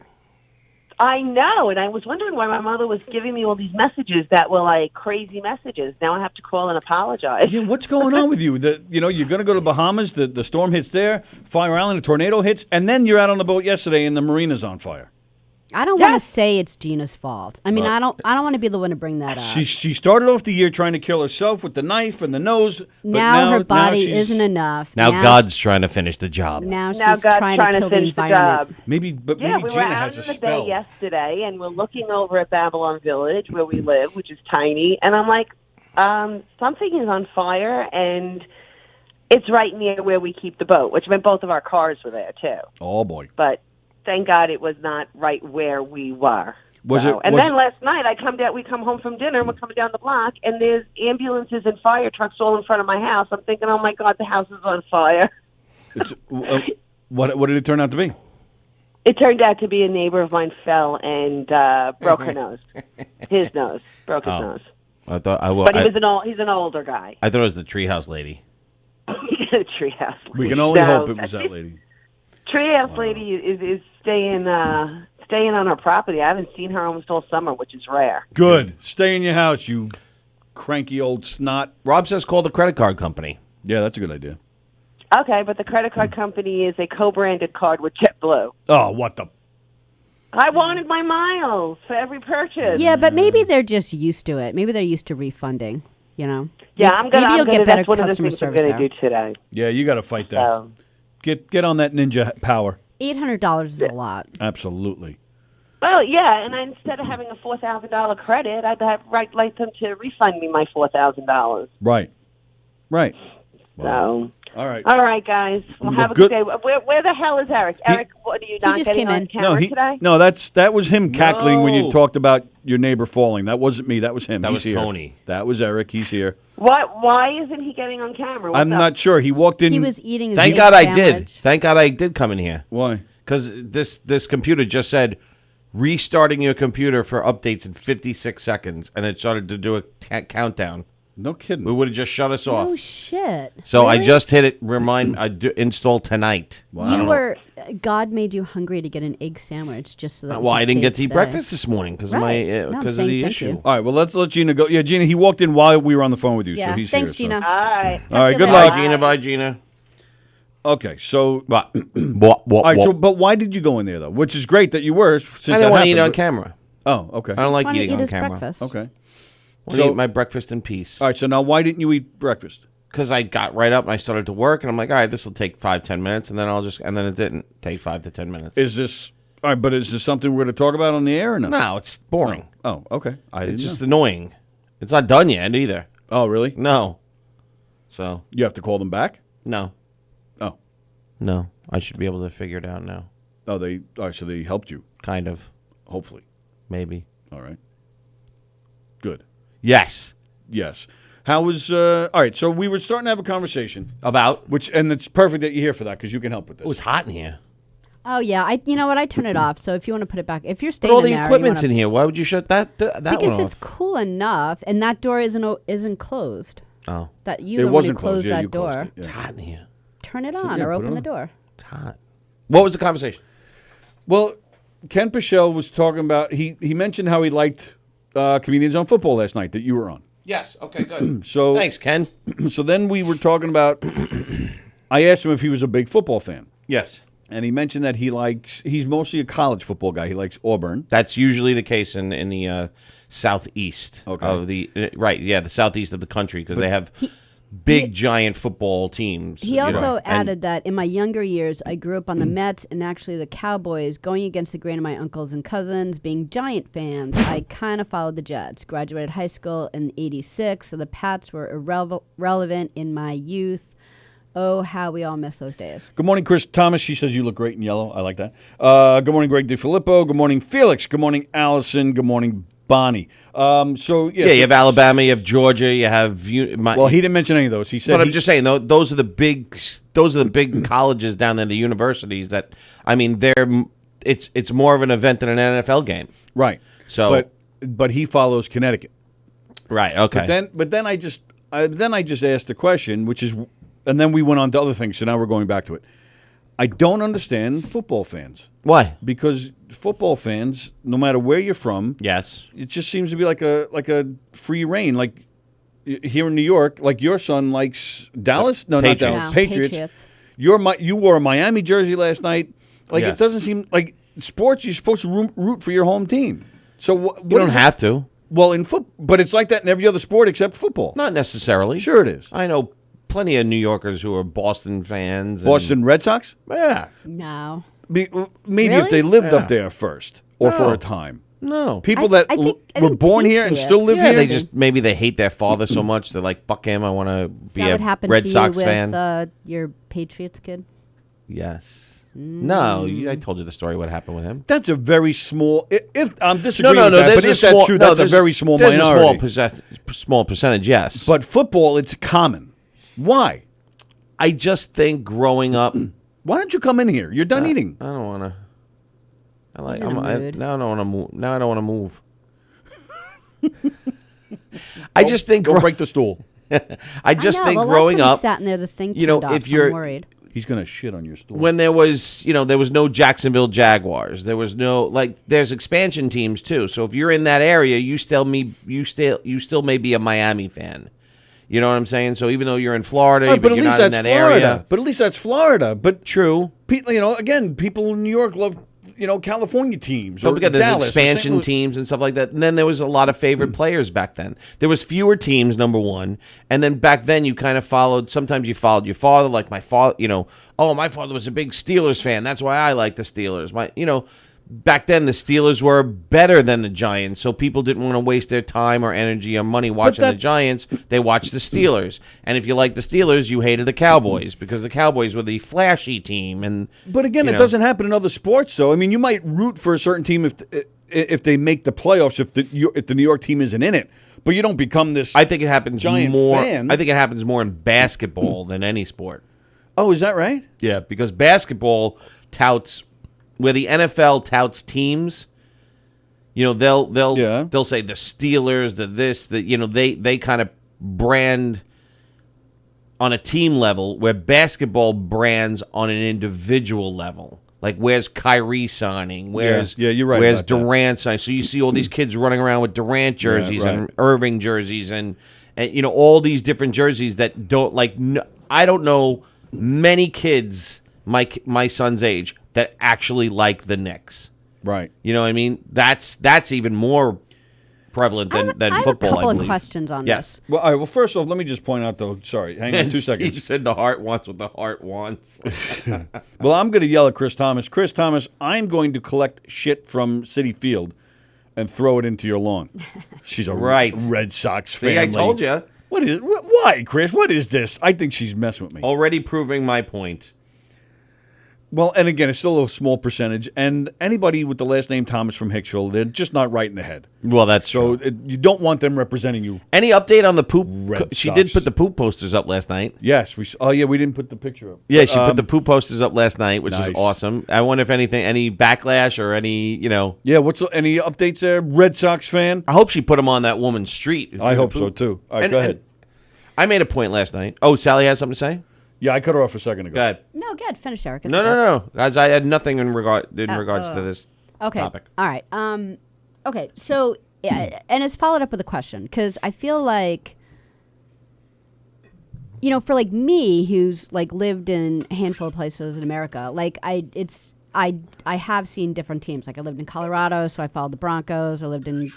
I know, and I was wondering why my mother was giving me all these messages that were like crazy messages. Now I have to call and apologize. Yeah, what's going on with you? You're going to go to Bahamas, the storm hits there, Fire Island, a tornado hits, and then you're out on the boat yesterday and the marina's on fire. I don't want to say it's Gina's fault. I mean, I don't want to be the one to bring that up. She started off the year trying to kill herself with the knife and the nose. But now her body isn't enough. Now God's trying to finish the job. Now she's God's trying to kill the finish the environment. job. Maybe we Gina were out has a in the spell. bay yesterday, and we're looking over at Babylon Village, where we live, which is tiny, and I'm like, something is on fire, and it's right near where we keep the boat, which meant both of our cars were there, too. Oh, boy. But thank God it was not right where we were. Then last night we come home from dinner and we're coming down the block and there's ambulances and fire trucks all in front of my house. I'm thinking, oh my God, the house is on fire. What did it turn out to be? It turned out to be a neighbor of mine fell and broke her nose. His nose. Broke his nose. I thought But he's an older guy. I thought it was the treehouse lady. Treehouse lady. We can only hope it was that lady. Treehouse lady is staying on her property. I haven't seen her almost all summer, which is rare. Good. Stay in your house, you cranky old snot. Rob says call the credit card company. Yeah, that's a good idea. Okay, but the credit card company is a co-branded card with JetBlue. Oh, what the? I wanted my miles for every purchase. Yeah, but maybe they're just used to it. Maybe they're used to refunding, Yeah, Maybe you'll get better that's one of the customer things I'm service going to there. do today. Yeah, you got to fight that. So, Get on that ninja power. $800 is a lot. Absolutely. well, yeah, and instead of having a $4,000 credit, I'd like them to refund me my $4,000. Right. So, All right. all right, guys. Well, have a good day. Where the hell is Eric? Eric, what are you not just getting came on in. camera today? No, that was him cackling when you No. talked about your neighbor falling. That wasn't me. That was him. That He's was here. Tony. That was Eric. He's here. Why isn't he getting on camera? I'm not sure. He walked in. He was eating his Thank egg God I sandwich. did. Thank God I did come in here. Why? Because this computer just said restarting your computer for updates in 56 seconds, and it started to do a countdown. No kidding. We would have just shut us off. Oh shit! So I Really? just hit it. Install tonight. You were. God made you hungry to get an egg sandwich just so that. Well, we I could didn't save get to eat today. breakfast this morning because of Right. my No, I'm because of saying the thank issue. you. All right, well, let's let Gina go. Yeah, Gina, he walked in while we were on the phone with you, so Yeah. he's Thanks, here. Gina. All right. All right, to good you Bye, luck. later. Gina. Bye, Gina. Okay, so What? all right, so but why did you go in there though? Which is great that you were. Since I that didn't want to eat happened, on but- camera. Oh, okay. I don't like Why don't eating you on eat his camera. breakfast? Okay. I want to So- eat my breakfast in peace. All right, so now why didn't you eat breakfast? Because I got right up and I started to work, and I'm like, all right, this will take 5-10 minutes, and then it didn't take 5 to 10 minutes. Is this all right? But is this something we're going to talk about on the air or no? No, it's boring. Oh, okay. I didn't It's just know. annoying. It's not done yet either. Oh, really? No. So You have to call them back. no, Oh, no. I should be able to figure it out now. oh, they. All right, so they helped you. Kind of, Hopefully. maybe. All right. Good. Yes. Yes. How was? All right. So we were starting to have a conversation, About. and it's perfect that you're here for that because you can help with this. Oh, it's hot in here. Oh yeah, you know what? I turn it off. So if you want to put it back, if you're But staying all the in there, equipment's in here. Why would you shut that one because off? it's cool enough, and that door isn't closed. Oh, That you It the one who wasn't closed Yeah, that you closed door. it, yeah. it's hot in here. Turn it So, on yeah, or put it open the on. door. It's hot. What was the conversation? Well, Ken Pichel was talking about. He mentioned how he liked Comedians on Football last night that you were on. Yes. Okay. Good. So Thanks, Ken. So then we were talking about. I asked him if he was a big football fan, Yes. and he mentioned that he's mostly a college football guy. He likes Auburn. That's usually the case in the southeast Okay. of the right. Yeah, the southeast of the country because they have big giant football teams. He you know, also and- added that in my younger years, I grew up on the Mets and actually the Cowboys, going against the grain of my uncles and cousins, being Giant fans. I kind of followed the Jets. Graduated high school in '86, so the Pats were irrelevant in my youth. Oh, how we all miss those days. Good morning, Chris Thomas. She says you look great in yellow. I like that. Good morning, Greg DeFilippo. Good morning, Felix. Good morning, Allison. Good morning, Bonnie. Yeah, you have Alabama, you have Georgia, you have. Well, he didn't mention any of those. He said. But I'm just saying, those are the big colleges down there, the universities. That I mean, it's more of an event than an NFL game. Right. So, but he follows Connecticut. Right. Okay. But then I just asked the question, which is, and then we went on to other things. So now we're going back to it. I don't understand football fans. Why? Because football fans, no matter where you're from, Yes. it just seems to be like a free reign. Like here in New York, like your son likes Dallas. No, Patriots. not Dallas. No, Patriots. Patriots. You wore a Miami jersey last night. Like Yes. it doesn't seem like sports. You're supposed to root for your home team. So what You don't is it? have to. Well, in but it's like that in every other sport except football. Not necessarily. Sure, it is. I know plenty of New Yorkers who are Boston fans. Boston Red Sox. Yeah. No. Maybe Really? if they lived Yeah. up there first or for No. a time. No. People I that think were born here and still live Yeah, here. maybe they hate their father so much they're like, fuck him. I want to Is be that a what happened Red to Sox you with fan. your Patriots kid? Yes. No, I told you the story. What happened with him? That's a very small. If I'm disagreeing with that, there's but a if small- that's true, no, that's a there's very small there's minority. a small percentage. Yes, But football, it's common. Why? I just think growing up, Why don't you come in here? You're done eating. I don't want to. I like. He's in a mood. Now I don't want to move. Now I don't want to move. I just think. Don't break the stool. I just I know, think the last growing time he up, sat in there, the thing you know, turned off, if so you're- I'm worried. He's gonna shit on your stool. when there was no Jacksonville Jaguars, there was no there's expansion teams too. So if you're in that area, you still may be a Miami fan. You know what I'm saying? So even though you're in Florida, Right, but at you're least not in that's that Florida. area. But at least that's Florida. But True. again, people in New York love California teams. Don't or forget, there's Dallas or St. expansion Louis. teams and stuff like that. And then there was a lot of favorite players back then. There was fewer teams, number one. And then back then, you kind of followed. Sometimes you followed your father, like my father. My father was a big Steelers fan. That's why I like the Steelers. Back then the Steelers were better than the Giants, so people didn't want to waste their time or energy or money watching the Giants. They watched the Steelers. And if you liked the Steelers, you hated the Cowboys because the Cowboys were the flashy team. And But again, it doesn't happen in other sports. So I mean, you might root for a certain team if they make the playoffs if the New York team isn't in it, but you don't become this. I think it happens giant more. fan. I think it happens more in basketball than any sport. Oh, is that right? Yeah, because basketball touts where the NFL touts teams. They'll say the Steelers, they kind of brand on a team level where basketball brands on an individual level. Like, where's Kyrie signing? Where's you're right Where's about that. Durant signing? So you see all these kids running around with Durant jerseys right. and Irving jerseys and all these different jerseys that don't I don't know many kids my son's age that actually like the Knicks. Right. You know what I mean? That's even more prevalent than I have football. a couple I of believe. questions on Yes. this. Well, all right. Well, first off, let me just point out, though. Sorry, hang on 2 seconds. Steve said the heart wants what the heart wants. Well, I'm going to yell at Chris Thomas. Chris Thomas, I'm going to collect shit from Citi Field and throw it into your lawn. She's a Right. Red Sox See, family. I told you. Why, Chris? What is this? I think she's messing with me. Already proving my point. Well, and again, it's still a small percentage. And anybody with the last name Thomas from Hicksville, they're just not right in the head. Well, that's So true. you don't want them representing you. Any update on the poop? Red She Sox. did put the poop posters up last night. Yes. We didn't put the picture up. Yeah, But, she put the poop posters up last night, which Nice. is awesome. I wonder if any backlash or any. Yeah, any updates there? Red Sox fan? I hope she put them on that woman's street. I hope so, too. All right, go ahead. I made a point last night. Oh, Sally has something to say? Yeah, I cut her off a second ago. Go ahead. No, good. Finish, Eric. It's No, okay. no, guys. I had nothing in regards to this Okay. topic. All right. Okay. So, yeah, and it's followed up with a question because I feel like, for like me, who's like lived in a handful of places in America, like I have seen different teams. Like I lived in Colorado, so I followed the Broncos. I lived in,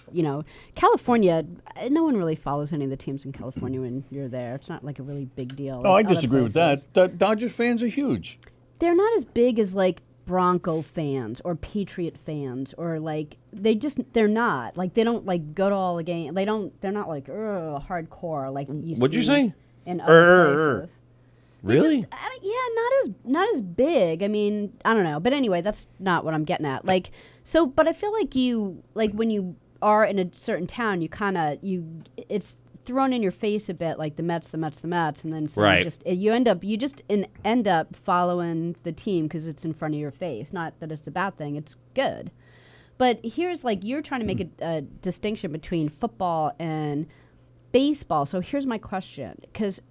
California. No one really follows any of the teams in California when you're there. It's not like a really big deal. No, I like other disagree with places. that. The Dodgers fans are huge. They're not as big as like Bronco fans or Patriot fans or like they're not like they don't like go to all the games. They're not like hardcore like you. What'd you see say? In other places. Really? Not as big. I mean, I don't know. But anyway, that's not what I'm getting at. Like, so, but I feel like when you are in a certain town, it's thrown in your face a bit, like the Mets, and then so Right. you end up following the team because it's in front of your face. Not that it's a bad thing. It's good. But here's like, you're trying to make a distinction between football and baseball. So here's my question, because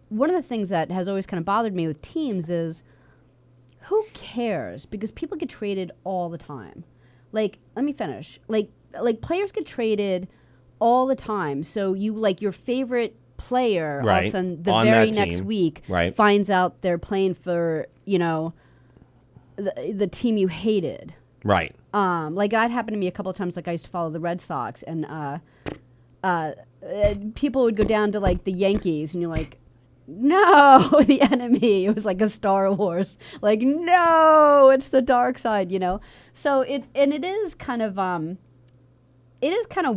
one of the things that has always kind of bothered me with teams is who cares? Because people get traded all the time. Like, let me finish. Like players get traded all the time. So you like your favorite player all of Right. a sudden the On very that next team. week Right. finds out they're playing for, the team you hated. Right. Like that happened to me a couple of times. Like I used to follow the Red Sox, and people would go down to like the Yankees, and you're like, no, the enemy. It was like a Star Wars. Like, no, it's the dark side, So it is kind of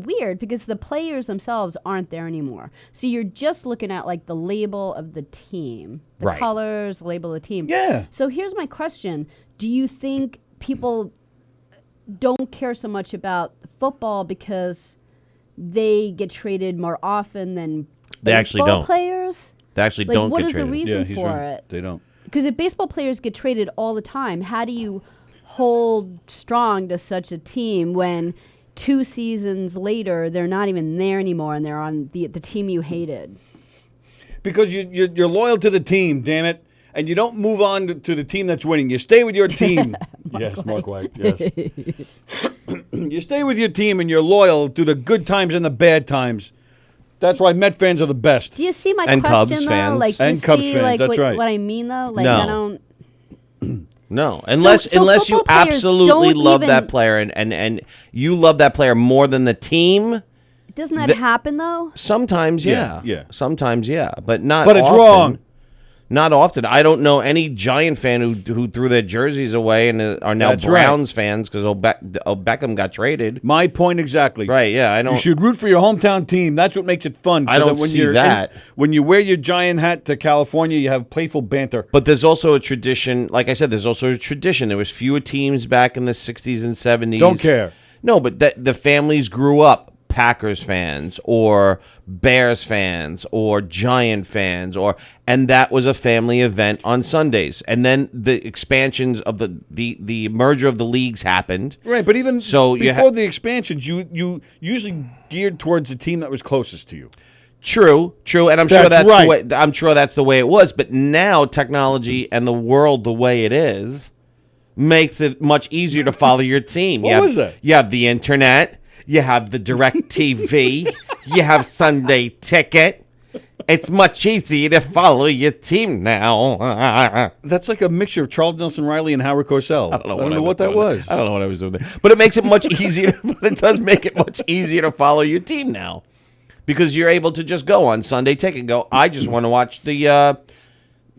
weird because the players themselves aren't there anymore. So you're just looking at like the label of the team, the Right. colors, the label of the team. Yeah. So here's my question: do you think people don't care so much about football because they get traded more often than They actually baseball don't. players? They actually Like, don't what get is the traded. reason Yeah, he's for right. it? They don't. Because if baseball players get traded all the time, how do you hold strong to such a team when 2 seasons later they're not even there anymore and they're on the team you hated? Because you're loyal to the team, damn it. And you don't move on to the team that's winning. You stay with your team. Yes, Mark White. Yes. You stay with your team and you're loyal through the good times and the bad times. That's why Met fans are the best. Do you see my And question Cubs though? fans. Like, And you Cubs see, fans, like, that's right. what I mean though? Like, No. I don't. No, unless so unless you football players absolutely don't love even- that player and you love that player more than the team. Doesn't that happen though? Sometimes, Yeah, yeah, yeah. Sometimes, yeah, but not. But it's often. wrong. Not often. I don't know any Giant fan who threw their jerseys away and are now That's right. Browns fans because Beckham got traded. My point exactly. Right? Yeah, I don't. You should root for your hometown team. That's what makes it fun. I don't that when see you're that. when you wear your Giant hat to California, you have playful banter. But there's also a tradition. Like I said, there's also a tradition. There was fewer teams back in the 60s and 70s. Don't care. No, but the families grew up Packers fans or Bears fans or Giant fans and that was a family event on Sundays. And then the expansions of the merger of the leagues happened. Right, but even So you before the expansions, you usually geared towards the team that was closest to you. True, and I'm sure That's that's right. the way, I'm sure that's the way it was. But now technology and the world the way it is makes it much easier to follow your team. What was that? You have the internet, you have the direct TV, you have Sunday Ticket. It's much easier to follow your team now. That's like a mixture of Charles Nelson Riley and Howard Cosell. I don't know what that doing was. there. I don't know what I was doing there. But it makes it much easier. But it does make it much easier to follow your team now, because you're able to just go on Sunday Ticket and go, I just want to watch the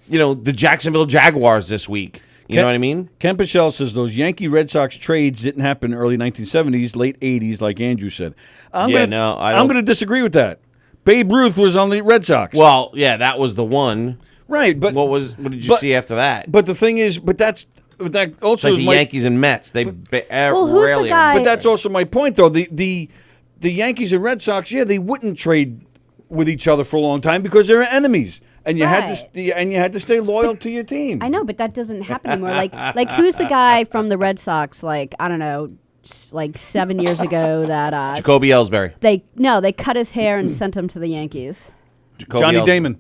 Jacksonville Jaguars this week. You know what I mean? Ken Pichel says those Yankee Red Sox trades didn't happen early 1970s, late 80s, like Andrew said. I'm going to disagree with that. Babe Ruth was on the Red Sox. Well, yeah, that was the one. Right, but what did you see after that? But the thing is, that also It's like is the Yankees and Mets. They who's rarely. the guy? But that's also my point, though. The Yankees and Red Sox, they wouldn't trade with each other for a long time because they're enemies, and you had to stay loyal to your team. I know, but that doesn't happen anymore. Like who's the guy from the Red Sox? Like, I don't know, like 7 years ago that Jacoby Ellsbury. They cut his hair and sent him to the Yankees. Johnny Damon.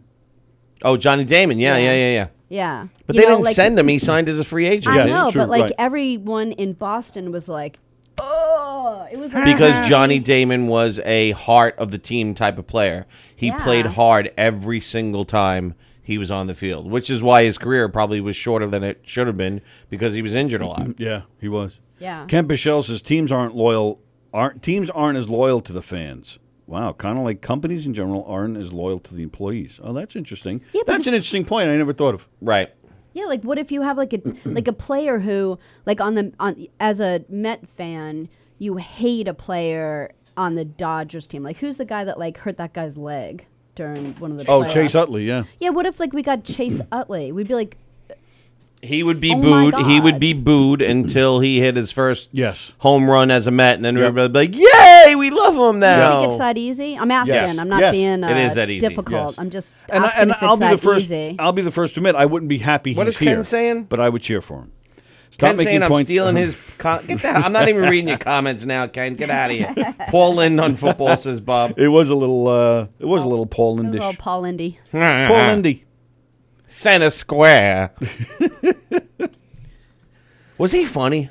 Oh, Johnny Damon. Yeah. Yeah, But they didn't send him. He signed as a free agent. I Yes, know, true, but like right. everyone in Boston was like, oh, it was like, Because Johnny Damon was a heart of the team type of player. He played hard every single time he was on the field, which is why his career probably was shorter than it should have been, because he was injured a lot. Yeah, he was. Yeah. Ken Pichel says teams aren't as loyal to the fans. Wow, kind of like companies in general aren't as loyal to the employees. Oh, that's interesting. Yeah, but that's an interesting point I never thought of. Right. Yeah, like what if you have like a player who like as a Met fan, you hate a player on the Dodgers team. Like who's the guy that like hurt that guy's leg during one of the playoffs? Chase Utley, yeah. Yeah, what if like we got Chase Utley? We'd be like, He would be Oh my booed. He God. would be booed until he hit his first Yes. home run as a Met, and then Yep. everybody would be like, "Yay, we love him you now." think it's that easy? I'm asking. Yes. I'm not Yes. being It is that easy, difficult. yes. I'm just And asking if it's I'll be that the first. easy. I'll be the first to admit I wouldn't be happy What he's is Ken here, saying? but I would cheer for him. Stop Ken making saying I'm points. stealing his. Get the hell. I'm not even reading your comments now, Ken. Get out of here. Paul Lind on football says Bob. It was a little. It was a little Paul It was all Lindish. Paul Indy. Paul Lindy. Center Square. Was he funny?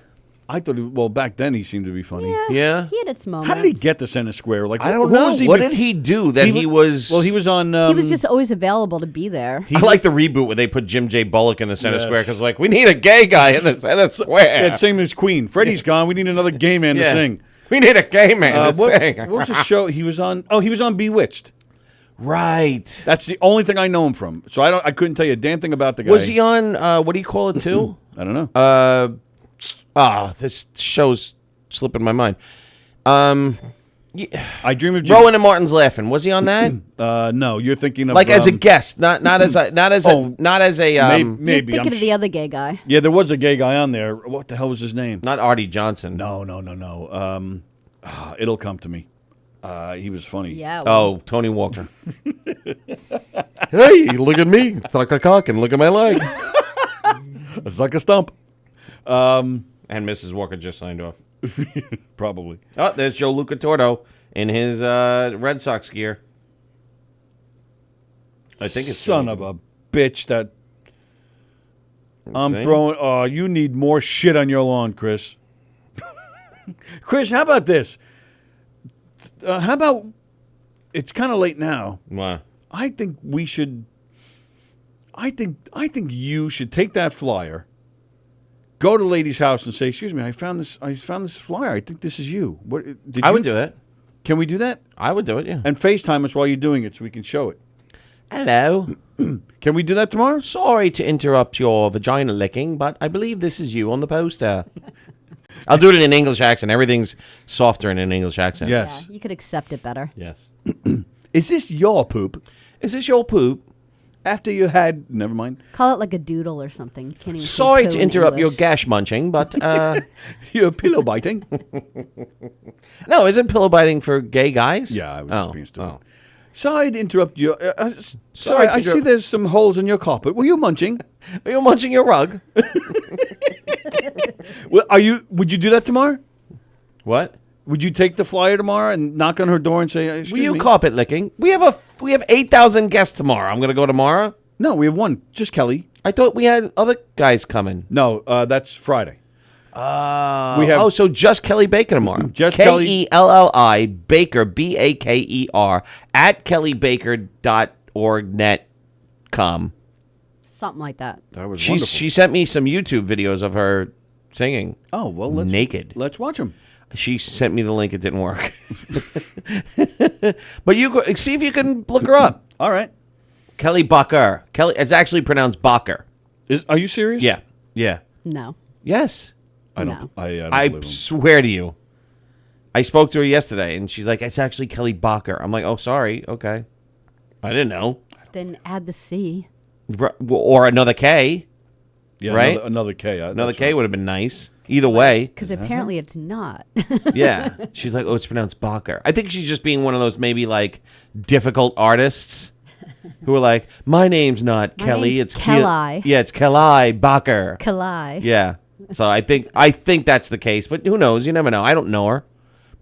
I thought. Well, back then he seemed to be funny. Yeah. He had its moments. How did he get to center square? Like I don't who know. was he What bef- did he do that he was? Well, he was on. He was just always available to be there. I like the reboot where they put Jim J. Bullock in the center Yes. square because like we need a gay guy in the center square. Yeah, same as Queen. Freddie's gone. We need another gay man to sing. We need a gay man to sing. What was the show he was on? Oh, he was on Bewitched. Right. That's the only thing I know him from. So I couldn't tell you a damn thing about the guy. Was he on? What do you call it too? I don't know. This show's slipping my mind. I Dream of Jim. Rowan and Martin's Laughing. Was he on that? No, you're thinking of Like as a guest, not as a maybe. You're I'm thinking of the other gay guy. Yeah, there was a gay guy on there. What the hell was his name? not Artie Johnson. No. It'll come to me. He was funny. Yeah. well, Oh, Tony Walker. Hey, look at me. Suck a cock and look at my leg. It's like a stump. And Mrs. Walker just signed off. Probably. Oh, there's Joe Lucatordo in his Red Sox gear. I think it's Son Joe of a bitch that I'm See? throwing. Oh, you need more shit on your lawn, Chris. Chris, how about this? How about it's kind of late now. Wow. I think we should. I think you should take that flyer, go to the lady's house, and say, "Excuse me, I found this flyer. I think this is you." What did I you would do it. Can we do that? I would do it, yeah. And FaceTime us while you're doing it, so we can show it. Hello. Can we do that tomorrow? Sorry to interrupt your vagina licking, but I believe this is you on the poster. I'll do it in an English accent. Everything's softer in an English accent. yeah, Yes. you could accept it better. Yes. Is this your poop? Is this your poop? After you had, never mind. Call it like a doodle or something. Can't even say Sorry poo to in interrupt your English. gash munching, but You're pillow biting. no, isn't pillow biting for gay guys? Yeah, I was just being stupid. Oh. Sorry to interrupt you. Sorry Sorry, to I see interrupt- there's some holes in your carpet. Were you munching? Are you munching your rug? Well, are you? Would you do that tomorrow? What? Would you take the flyer tomorrow and knock on her door and say, Will "Excuse you me"? carpet licking? We have 8,000 guests tomorrow. I'm going to go tomorrow. No, we have one. Just Kelly. I thought we had other guys coming. No, that's Friday. We have so just Kelly Baker tomorrow. Just Kelly- Kelli Baker Baker at kellybaker.orgnet.com. Something like that. That was wonderful. She sent me some YouTube videos of her singing. Oh well, naked. Let's watch them. She sent me the link. It didn't work. But you go, see if you can look her up. All right. Kelly Bacher. Kelly. It's actually pronounced Bacher. Are you serious? Yeah. Yeah. No. Yes. I don't. No. I don't I believe him. swear to you. I spoke to her yesterday, and she's like, "It's actually Kelly Bacher." I'm like, "Oh, sorry. Okay, I didn't know." Then add the C. Or another K. Yeah, right? Another K. Another K would have been nice. Either way. Because apparently it's not. Yeah. She's like, "Oh, it's pronounced Bacher." I think she's just being one of those maybe like difficult artists who are like, "My name's not Kelly. name's It's Kelly." Yeah, it's Kelly Bacher. Kalai. Yeah. So I think that's the case, but who knows? You never know. I don't know her.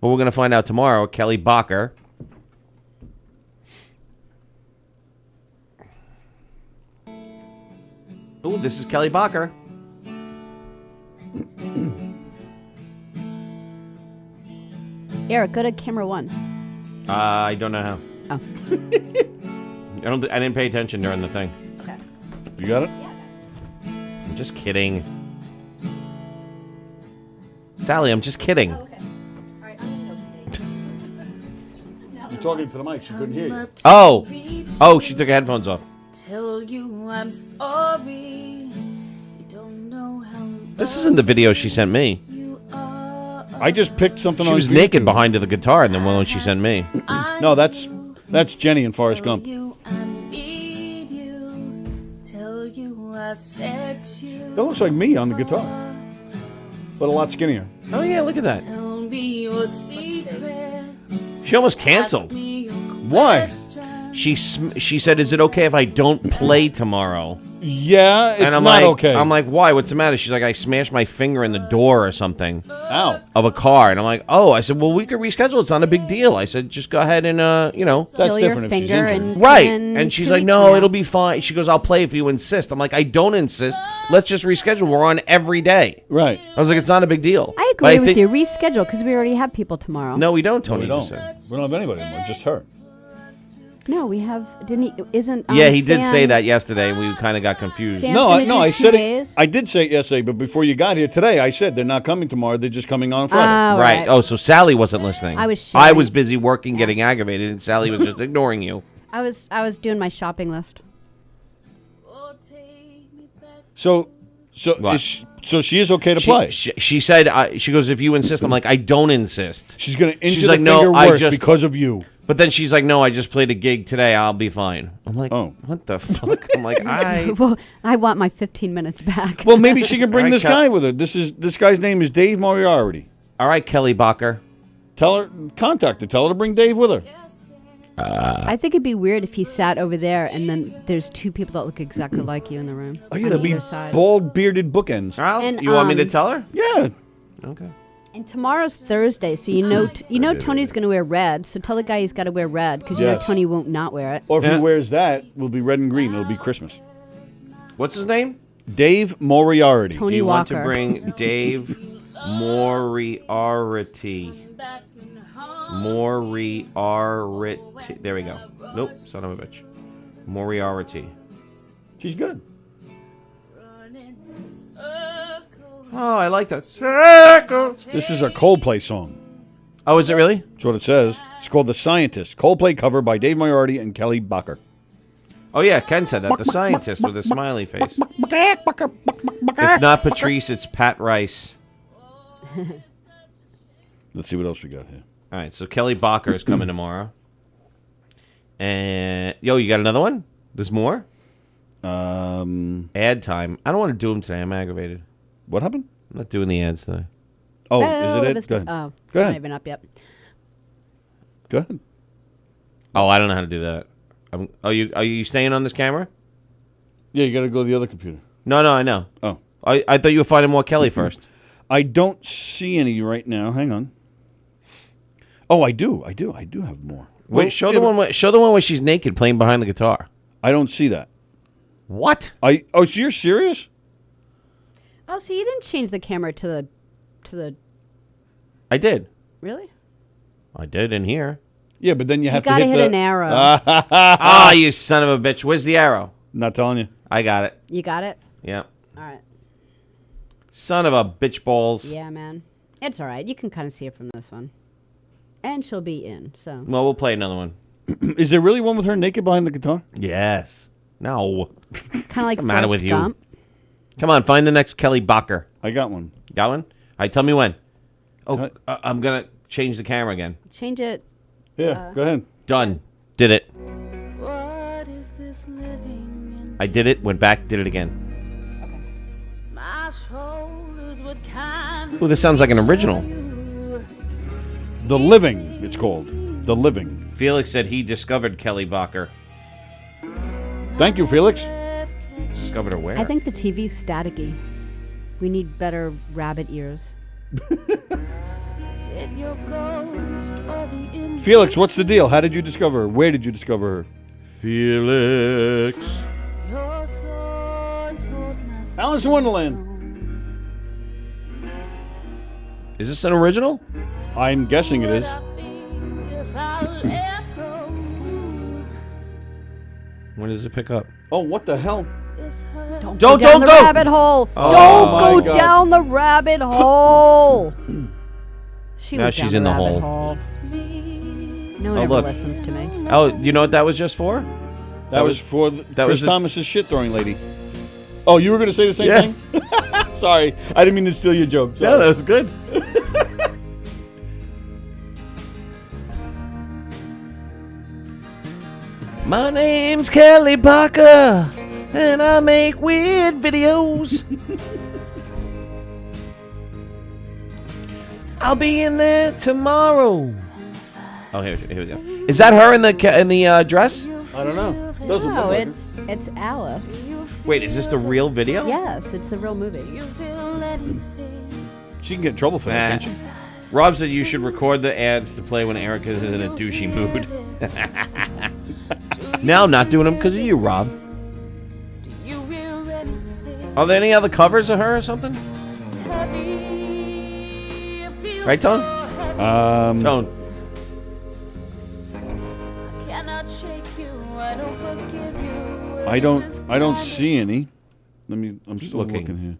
But we're going to find out tomorrow. Kelly Bacher. Oh, this is Kelly Bacher. Eric, go to camera 1. I don't know how. Oh. I didn't pay attention during the thing. Okay. You got it? I'm just kidding. Sally, I'm just kidding. Okay. All right, I'm going to go. You're talking to the mic. She couldn't hear you. Oh, she took her headphones off. Tell you I'm sorry. You don't know how This isn't the video she sent me. you are. I just picked something She on was YouTube. naked behind the guitar, and then one she sent me. No, that's Jenny and Forrest Gump. You, I need you. Tell you I said you. That looks like me on the guitar, but a lot skinnier. Oh yeah, look at that. Tell me your secrets. She almost canceled. Ask me your Why? questions. She said, "Is it okay if I don't play tomorrow?" Yeah, it's and I'm not like, okay. I'm like, "Why? What's the matter?" She's like, "I smashed my finger in the door or something Ow. of a car." And I'm like, "Oh," I said, "Well, we could reschedule. It's not a big deal." I said, "Just go ahead and That's Feel your different if she's finger injured. and right." come in And she's 2 like, weeks "No, from now. it'll be fine." She goes, "I'll play if you insist." I'm like, "I don't insist. Let's just reschedule. We're on every day." Right. I was like, "It's not a big deal." I But agree with think- you. Reschedule because we already have people tomorrow. No, we don't, Tony. We just don't. said. We don't have anybody anymore. Just her. No, we have. Didn't he? Isn't? Yeah, he did Sam- say that yesterday. We kind of got confused. Sam- No, gonna do I 2 said days? it. I did say it yesterday, but before you got here today, I said they're not coming tomorrow. They're just coming on Friday. Oh, Right. Oh, so Sally wasn't listening. I was I sharing. was busy working, getting aggravated, and Sally was just ignoring you. I was doing my shopping list. Oh, take me back. So What? so she is okay to play. She said, she goes, "If you insist." I'm like, "I don't insist." She's going to injure She's the like, "No, finger I worse just- because of you. But then she's like, "No, I just played a gig today. I'll be fine." I'm like, Oh. "What the fuck?" I'm like, Well, I want my 15 minutes back. Well, maybe she can bring All right, this Kel- guy with her. This guy's name is Dave Moriarty. All right, Kelly Bacher. Tell her, contact her. Tell her to bring Dave with her. I think it'd be weird if he sat over there and then there's 2 people that look exactly like you in the room. Oh yeah, on they'll be either side. bald bearded bookends. Al, And, you want me to um, tell her? Yeah. Okay. And tomorrow's Thursday, so you know Tony's going to wear red. So tell the guy he's got to wear red because you know Yes. Tony won't not wear it. Or if Yeah. he wears that, we'll be red and green. It'll be Christmas. What's his name? Dave Moriarty. Tony Do you want Walker. to bring Dave Moriarty? Moriarty. There we go. Nope, son of a bitch. Moriarty. She's good. Oh, I like that. This is a Coldplay song. Oh, is it really? That's what it says. It's called The Scientist. Coldplay cover by Dave Moriarty and Kelly Bacher. Oh, yeah, Ken said that. The scientist with a smiley face. It's not Patrice, it's Pat Rice. Let's see what else we got here. All right, so Kelly Bacher is coming tomorrow. And, yo, you got another one? There's more? Ad time. I don't want to do them today. I'm aggravated. What happened? I'm not doing the ads today. Oh, Oh, is it? it's Go ahead. Oh, it's Go not ahead. even up yet. Go ahead. Oh, I don't know how to do that. Are you staying on this camera? Yeah, you got to go to the other computer. No, I know. Oh. I thought you were finding more Kelly first. I don't see any right now. Hang on. Oh, I do have more. Wait, show the one. Show the one where she's naked playing behind the guitar. I don't see that. What? So you're serious? Oh, so you didn't change the camera to the. I did. Really? I did in here. Yeah, but then you have to gotta hit hit an arrow. Ah, you son of a bitch! Where's the arrow? Not telling you. I got it. You got it. Yeah. All right. Son of a bitch balls. Yeah, man. It's all right. You can kind of see it from this one. And she'll be in. So. Well, we'll play another one. Is there really one with her naked behind the guitar? Yes. No. Kind of like What's the matter with Forrest you? Gump. Come on, find the next Kelly Bacher. I got one. Got one? All right, tell me when. Oh, I'm gonna change the camera again. Change it. Yeah, go ahead. Done. Did it. What is this living I did it. Went back. Did it again. in my shoulders? What kind Ooh, this sounds like an original. The Living, it's called. The Living. Felix said he discovered Kelly Bacher. Thank you, Felix. Discovered her where? I think the TV's staticky. We need better rabbit ears. said your ghost or the image Felix, what's the deal? How did you discover her? Where did you discover her? Felix. your soul told my Alice in Wonderland. Is this an original? I'm guessing it is. if I let go. When does it pick up? Oh, what the hell? This hurt Don't Don't- go down don't the go! rabbit hole. Oh, Don't my go God. down the rabbit hole. She Now went she's down in the rabbit hole. me. No one Oh, ever look. listens to me. Oh, you know what that was just for? That was for that Chris was the- Thomas's shit throwing lady. Oh, you were going to say the same Yeah. thing? Sorry, I didn't mean to steal your joke. Yeah, Sorry. that's good. My name's Kelly Bacher, and I make weird videos. I'll be in there tomorrow. Oh, here we go. Is that her in the dress? I don't know. Doesn't No, look like it's Alice. Wait, is this the real video? Yes, it's the real movie. You feel anything. She can get in trouble for that, Nah. can't she? Rob said you should record the ads to play when Erica is in a douchey mood. Now I'm not doing them because of you, Rob. Do you hear anything? Are there any other covers of her or something? Heavy, feel Right, Tone? so heavy. Tone. Cannot shake you. I don't forgive you. I Is don't this kind see any. I'm still looking. looking here.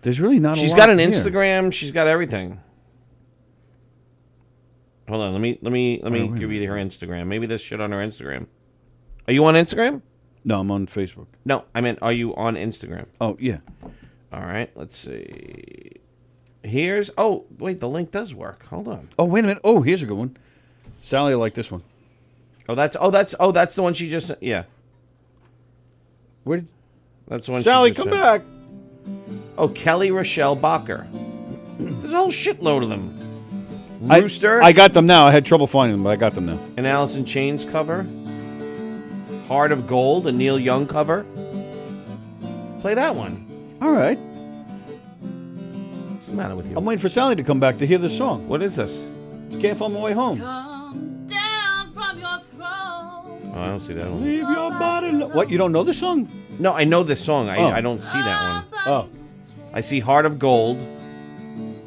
There's really not a She's lot got an here. Instagram. She's got everything. Hold on. Let me wait a give you her Instagram. Maybe this shit on her Instagram. Are you on Instagram? No, I'm on Facebook. No, I meant are you on Instagram? Oh, yeah. All right. Let's see. Here's. Oh, wait. The link does work. Hold on. Oh, wait a minute. Oh, here's a good one. Sally, I like this one. That's the one she just. Yeah. Where did That's the one. Sally, she just come sent. back. Oh, Kelly Rochelle Bacher. There's a whole shitload of them. I- Rooster. I got them now. I had trouble finding them, but I got them now. An Alice in Chains cover. Heart of Gold, a Neil Young cover. Play that one. All right. What's the matter with you? I'm waiting for Sally to come back to hear this song. What is this? Can't find my way home. Come down from your throne. Oh, I don't see that one. Leave your body. What? You don't know this song? No, I know this song. Oh. I don't see that one. Oh, I see Heart of Gold,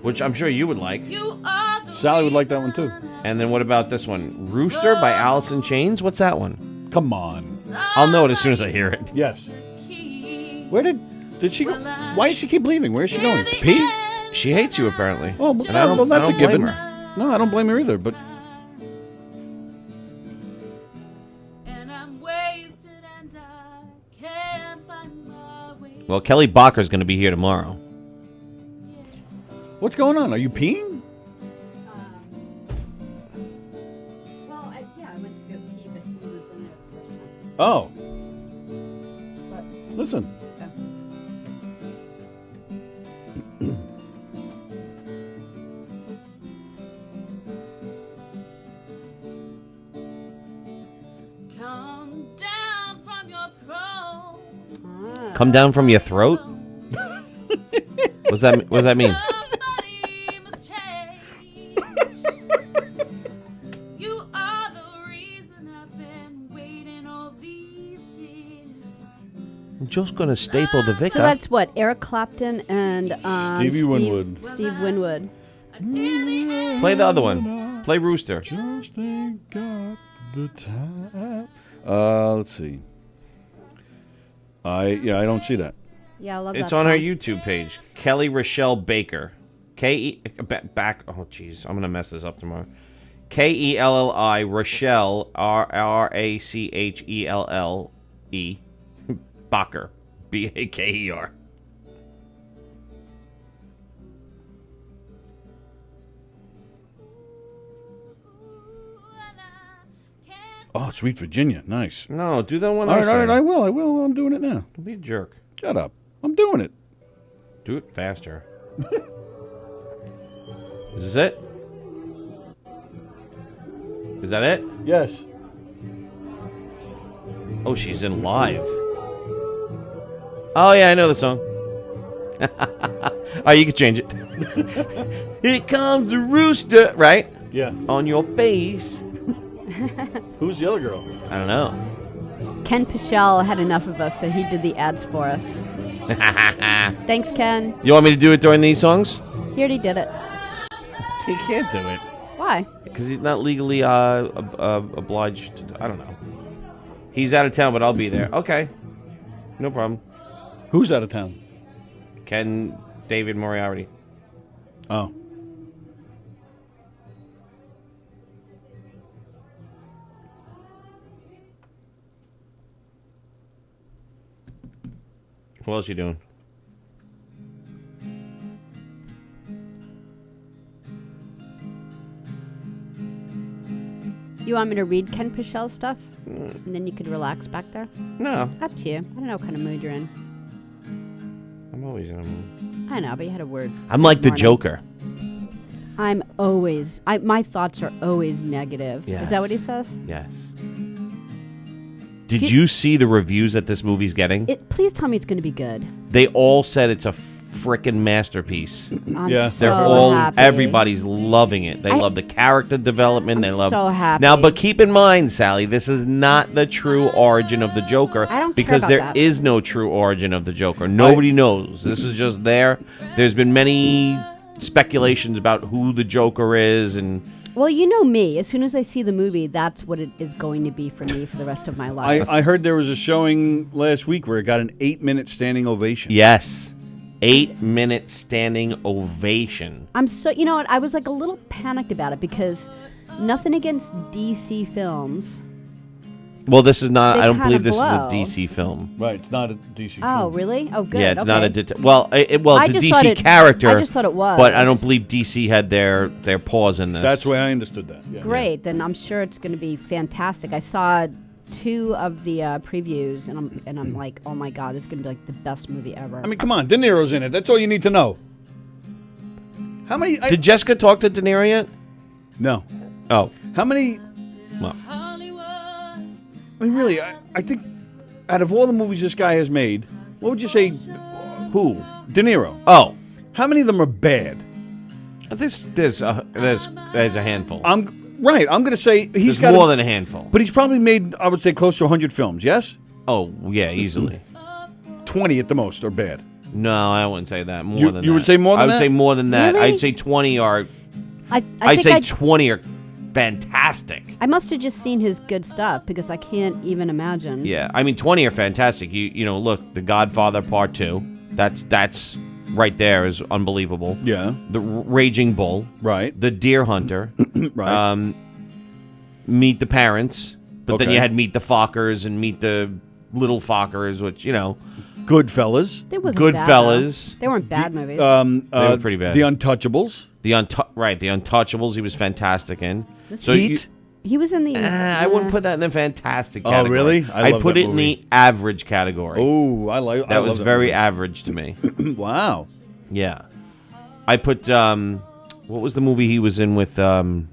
which I'm sure you would like. You are the Sally would like that one too. And then what about this one? Rooster by Alice in Chains? What's that one? Come on. I'll know it as soon as I hear it. Yes. key. Where did she go? Why did she keep leaving? Where is she going? To pee? She hates you, apparently. Oh, And I don't- well, that's I a don't given. blame her. No, I don't blame her either. But And I'm wasted and I can't find my way. Well, Kelly Bacher's going to be here tomorrow. what's going on? Are you peeing? Well, yeah, I went to go pee, but someone was in there the first time. Oh. Listen. Come down from your throne. Come down from your throat? What does that mean? Somebody must change. just gonna staple the Vicar. So that's what Eric Clapton and Stevie Winwood. Steve Winwood. Play the other one. Play Rooster. Just ain't got the time. Let's see. I don't see that. Yeah, I love It's that on her song. YouTube page. Kelly Rochelle Baker. Back. Oh, jeez. I'm going to mess this up tomorrow. Kelli Rochelle, Rachelle Baker. Baker. Oh, Sweet Virginia. Nice. No, do that one. All right, I will. I'm doing it now. Don't be a jerk. Shut up. I'm doing it. Do it faster. Is this it? Is that it? Yes. Oh, she's in live. Oh, yeah, I know the song. Oh, you can change it. Here comes the rooster, right? Yeah. On your face. Who's the other girl? I don't know. Ken Pichel had enough of us, so he did the ads for us. Thanks, Ken. You want me to do it during these songs? He already did it. He can't do it. Why? Because he's not legally obliged to. I don't know. He's out of town, but I'll be there. Okay. No problem. Who's out of town? Ken David Moriarty. Oh. What else you doing? You want me to read Ken Pichel's stuff? And then you could relax back there? No. Up to you. I don't know what kind of mood you're in. I'm always in a mood. I know, but you had a word. I'm like the Morning. Joker. I'm always... my thoughts are always negative. Yes. Is that what he says? Yes. Did you see the reviews that this movie's getting? Please tell me it's going to be good. They all said it's a frickin' masterpiece. I'm They're so all happy. everybody's loving it. They love the character development. They I'm love so happy. Now, but keep in mind, Sally, this is not the true origin of the Joker. I don't care because about there that. is no true origin of the Joker. Nobody knows. This is just there. There's been many speculations about who the Joker is and Well, you know me. As soon as I see the movie, that's what it is going to be for me for the rest of my life. I heard there was a showing last week where it got an 8-minute standing ovation. Yes. 8-minute standing ovation. I'm so, you know what? I was like a little panicked about it because nothing against DC films. Well, this is not. They I don't kinda believe this blow. is a DC film. Right, it's not a DC film. Oh, really? Oh, good. Yeah, it's okay. not a. Well, I it's a just thought DC it- character. I just thought it was. But I don't believe DC had their paws in this. That's the way I understood that. Yeah. Great. Then I'm sure it's going to be fantastic. I saw 2 of the previews, and I'm like, oh my god, this is going to be like the best movie ever. I mean, come on, De Niro's in it. That's all you need to know. How many? Did Jessica talk to De Niro yet? No. Oh. How many? Well, I mean, really, I think out of all the movies this guy has made, what would you say? Who? De Niro. Oh. How many of them are bad? There's a handful. I'm going to say he's There's got more than a handful. But he's probably made, I would say, close to 100 films. Yes. Oh yeah, easily. 20 at the most are bad. No, I wouldn't say that. More You- than you that. would say more than I would that? say more than that. Really? I'd say 20 are. I I'd think say I'd- 20 are fantastic. I must have just seen his good stuff because I can't even imagine. Yeah, I mean 20 are fantastic. You know, look, The Godfather Part 2. That's right there is unbelievable. Yeah. The Raging Bull. Right. The Deer Hunter. Right. Meet the Parents. But then Okay. you had Meet the Fockers and Meet the Little Fockers, which, you know. Goodfellas. They wasn't bad, Goodfellas. though. They weren't bad movies. They were pretty bad. The Untouchables. The Untouchables he was fantastic in. Heat. He was in the... I wouldn't put that in the fantastic Oh, category. really? I I'd love put that it in movie. the average category. Oh, I That was love very movie. average to me. Wow. Yeah. I put what was the movie he was in with The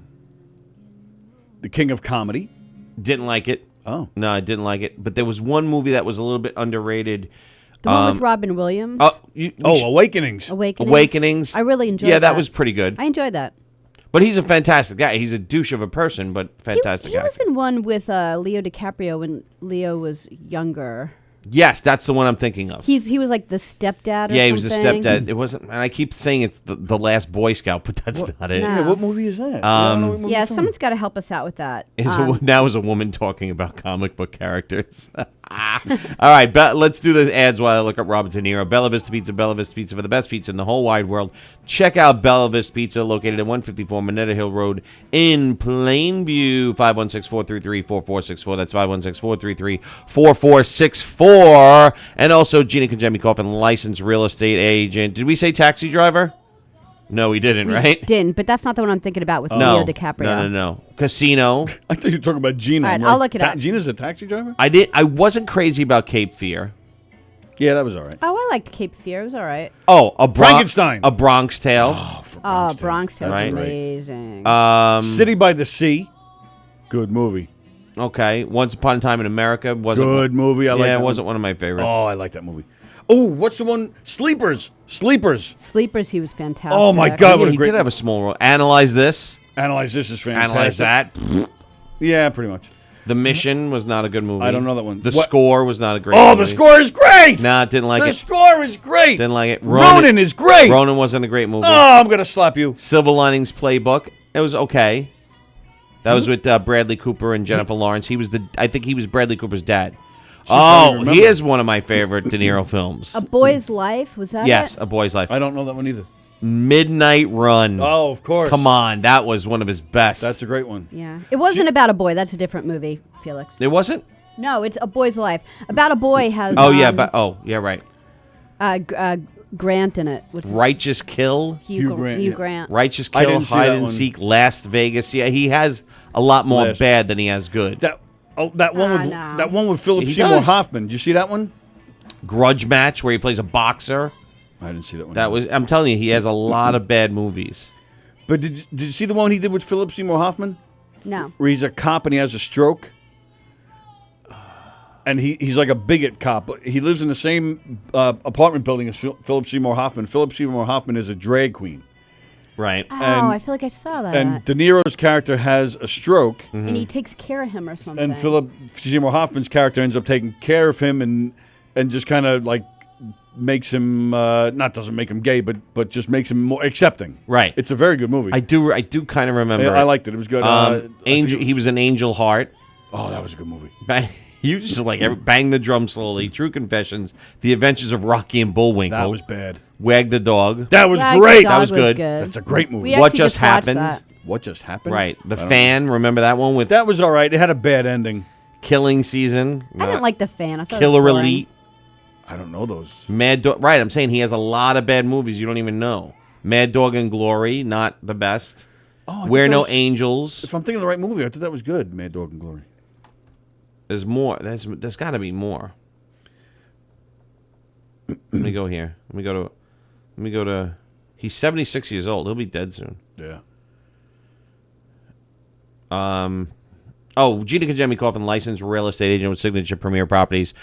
King of Comedy. Didn't like it. Oh. No, I didn't like it. But there was one movie that was a little bit underrated. The one with Robin Williams? Awakenings. Awakenings. I really enjoyed that. that. Was pretty good. I enjoyed that. But he's a fantastic guy. He's a douche of a person, but fantastic He guy. was in one with Leo DiCaprio when Leo was younger. Yes, that's the one I'm thinking of. He was like the stepdad or Yeah, he was the something. stepdad. It wasn't, and I keep saying it's the last Boy Scout, but that's not it. No. Yeah, what movie is that? I don't know what movie Yeah, you're talking someone's got to help us out with that. Now is a woman talking about comic book characters. All right, let's do the ads while I look up Robert De Niro. Bella Vista Pizza for the best pizza in the whole wide world. Check out Bella Vista Pizza, located at 154 Minetta Hill Road in Plainview. 516-433-4464. That's 516-433-4464. And also Gina Kajemi Coffin, licensed real estate agent. Did we say taxi driver? No, we didn't, We right? didn't, but that's not the one I'm thinking about with No. Leo DiCaprio. No. Casino. I thought you were talking about Gina. All right, I'm I'll like, look it up. Gina's a taxi driver? I wasn't crazy about Cape Fear. Yeah, that was all right. Oh, I liked Cape Fear. It was all right. Oh, Frankenstein. A Bronx Tale. Oh, Bronx Tale was Right. amazing. City by the Sea. Good movie. Okay. Once Upon a Time in America wasn't Good movie. I like yeah, that it wasn't one. one of my favorites. Oh, I like that movie. Oh, what's the one? Sleepers. Sleepers. He was fantastic. Oh, my God. Yeah, what a he great did have a small role. Analyze This. Analyze This is fantastic. Analyze That. Yeah, pretty much. The Mission was not a good movie. I don't know that one. The What? Score was not a great Oh, movie. the score is great. Nah, didn't like The it. score is great. Didn't like it. Ronin is great. Ronin wasn't a great movie. Oh, I'm going to slap you. Silver Linings Playbook. It was okay. That was with Bradley Cooper and Jennifer Lawrence. I think he was Bradley Cooper's dad. I Oh, remember. he is one of my favorite De Niro films. A Boy's Life, was that Yes, it? A Boy's Life. I don't know that one either. Midnight Run. Oh, of course. Come on, that was one of his best. That's a great one. Yeah. It wasn't about a boy. That's a different movie, Felix. It wasn't? No, it's A Boy's Life. About a boy has Oh, yeah, right. Grant in it. What's his- Righteous Kill. Hugh Grant, Hugh yeah. Grant. Righteous I Kill, didn't see Hide that and one. Seek, Last Vegas. Yeah, he has a lot more Last- bad than he has good. That one with no. that one with Philip He Seymour does. Hoffman. Did you see that one? Grudge Match, where he plays a boxer. I didn't see that one. That was. I'm telling you, he has a lot of bad movies. But did you see the one he did with Philip Seymour Hoffman? No. Where he's a cop and he has a stroke. And he's like a bigot cop. He lives in the same apartment building as Philip Seymour Hoffman. Philip Seymour Hoffman is a drag queen. Right. Oh, And- I feel like I saw that. And De Niro's character has a stroke. And he takes care of him or something. And Philip Seymour Hoffman's character ends up taking care of him and just kind of like makes him doesn't make him gay, but just makes him more accepting. Right. It's a very good movie. I do kind of remember. I liked it. It was good. Angel. He was an Angel Heart. Oh, that was a good movie. You just Bang the Drum Slowly, True Confessions, The Adventures of Rocky and Bullwinkle. That was bad. Wag the Dog. That was Wag the great. Dog That was good. That's a great movie. We What actually Just watched Happened? that. What just happened? Right. The I don't Fan. Remember that one with That was all right. It had a bad ending. Killing Season. I didn't like The Fan. I thought Killer it was boring. Elite. I don't know those. Mad Dog. Right. I'm saying he has a lot of bad movies you don't even know. Mad Dog and Glory. Not the best. Oh, I thought We're that No was- Angels. If I'm thinking of the right movie, I thought that was good. Mad Dog and Glory. There's more. There's got to be more. Let me go here. Let me go to. He's 76 years old. He'll be dead soon. Yeah. Oh, Gina Kajemi Coffin, licensed real estate agent with Signature Premier Properties.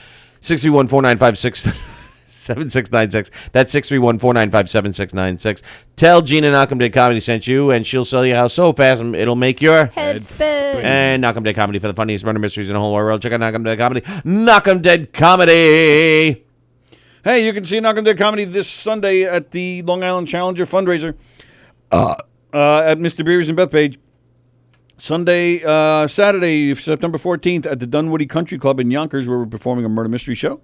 631-495-7696. That's 631-495-7696. Tell Gina Knockham Dead Comedy sent you, and she'll sell you a house so fast it'll make your Head spin. And Knockham Dead Comedy for the funniest murder mysteries in the whole wide world. Check out Knockham Dead Comedy. Knockham Dead Comedy. Hey, you can see Knockham Dead Comedy this Sunday at the Long Island Challenger fundraiser at Mr. Beers in Bethpage. Saturday, September 14th at the Dunwoody Country Club in Yonkers, where we're performing a murder mystery show.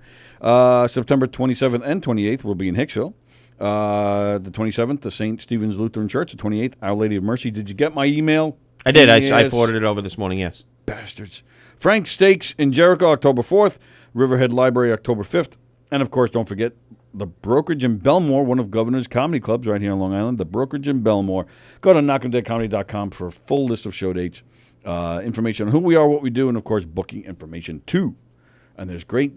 September 27th and 28th, we'll be in Hicksville. The 27th, the St. Stephen's Lutheran Church. The 28th, Our Lady of Mercy. Did you get my email? I did. I Yes. forwarded it over this morning, yes. Bastards. Frank Steaks in Jericho, October 4th. Riverhead Library, October 5th. And, of course, don't forget the Brokerage in Belmore, one of Governor's comedy clubs right here on Long Island. The Brokerage in Belmore. Go to knockemdeadcomedy.com for a full list of show dates, information on who we are, what we do, and, of course, booking information, too. And there's great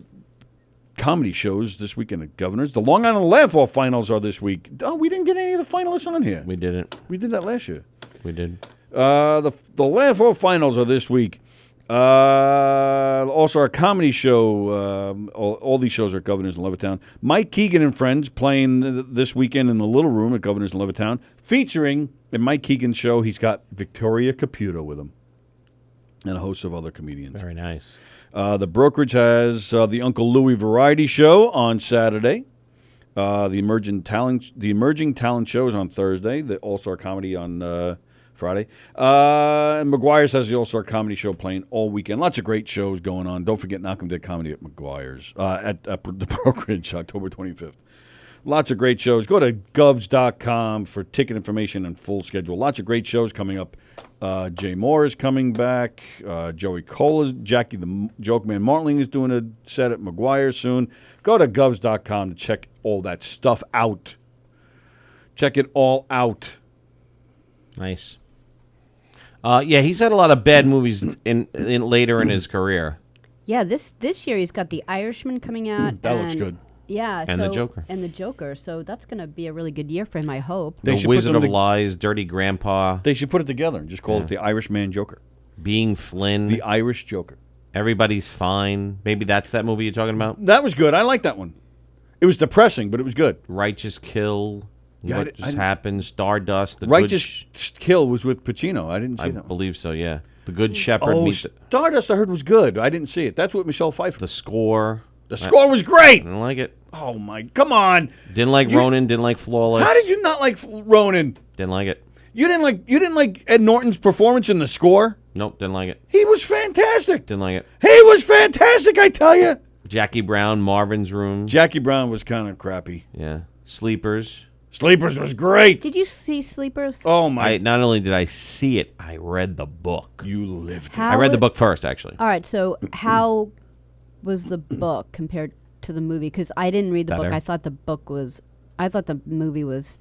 comedy shows this weekend at Governor's. The Long Island Laugh-Off finals are this week. Oh, we didn't get any of the finalists on here. We didn't. We did that last year. We did. The Laugh-Off finals are this week. Also, our comedy show, all these shows are at Governor's in Levittown. Mike Keegan and Friends playing this weekend in the Little Room at Governor's in Levittown, featuring, in Mike Keegan's show, he's got Victoria Caputo with him. and a host of other comedians. Very nice. The brokerage has the Uncle Louie Variety Show on Saturday. The Emerging Talent Show is on Thursday. The All-Star Comedy on Friday. And McGuire's has the All-Star Comedy Show playing all weekend. Lots of great shows going on. Don't forget Malcolm did comedy at McGuire's at the brokerage October 25th. Lots of great shows. Go to govs.com for ticket information and full schedule. Lots of great shows coming up. Jay Moore is coming back. Joey Cole Jackie the Joke Man Martling is doing a set at McGuire soon. Go to govs.com to check all that stuff out. Check it all out. Nice. Yeah, he's had a lot of bad movies in later in his career. Yeah, this year he's got The Irishman coming out. That looks good. Yeah, And The Joker. And The Joker. So that's going to be a really good year for him, I hope. The Wizard of Lies, Dirty Grandpa. They should put it together and just call it The Irishman Joker. Being Flynn. The Irish Joker. Everybody's Fine. Maybe that's that movie you're talking about? That was good. I like that one. It was depressing, but it was good. Righteous Kill. Yeah, What Just Happened. Stardust. The Righteous Kill was with Pacino. I didn't see that one. I believe so, yeah. The Good Shepherd. Oh, Stardust I heard was good. I didn't see it. That's with Michelle Pfeiffer. The Score. The Score was great. I didn't like it. Oh, my. Come on. Didn't like Ronan. Didn't like Flawless. How did you not like Ronan? Didn't like it. You didn't like Ed Norton's performance in The Score? Nope, didn't like it. He was fantastic. Didn't like it. He was fantastic, I tell you. Jackie Brown, Marvin's Room. Jackie Brown was kind of crappy. Yeah. Sleepers. Sleepers was great. Did you see Sleepers? Oh, my. Not only did I see it, I read the book. You lived it. I read the book first, actually. All right, so how was the book compared to the movie? Because I didn't read the book. I thought the movie was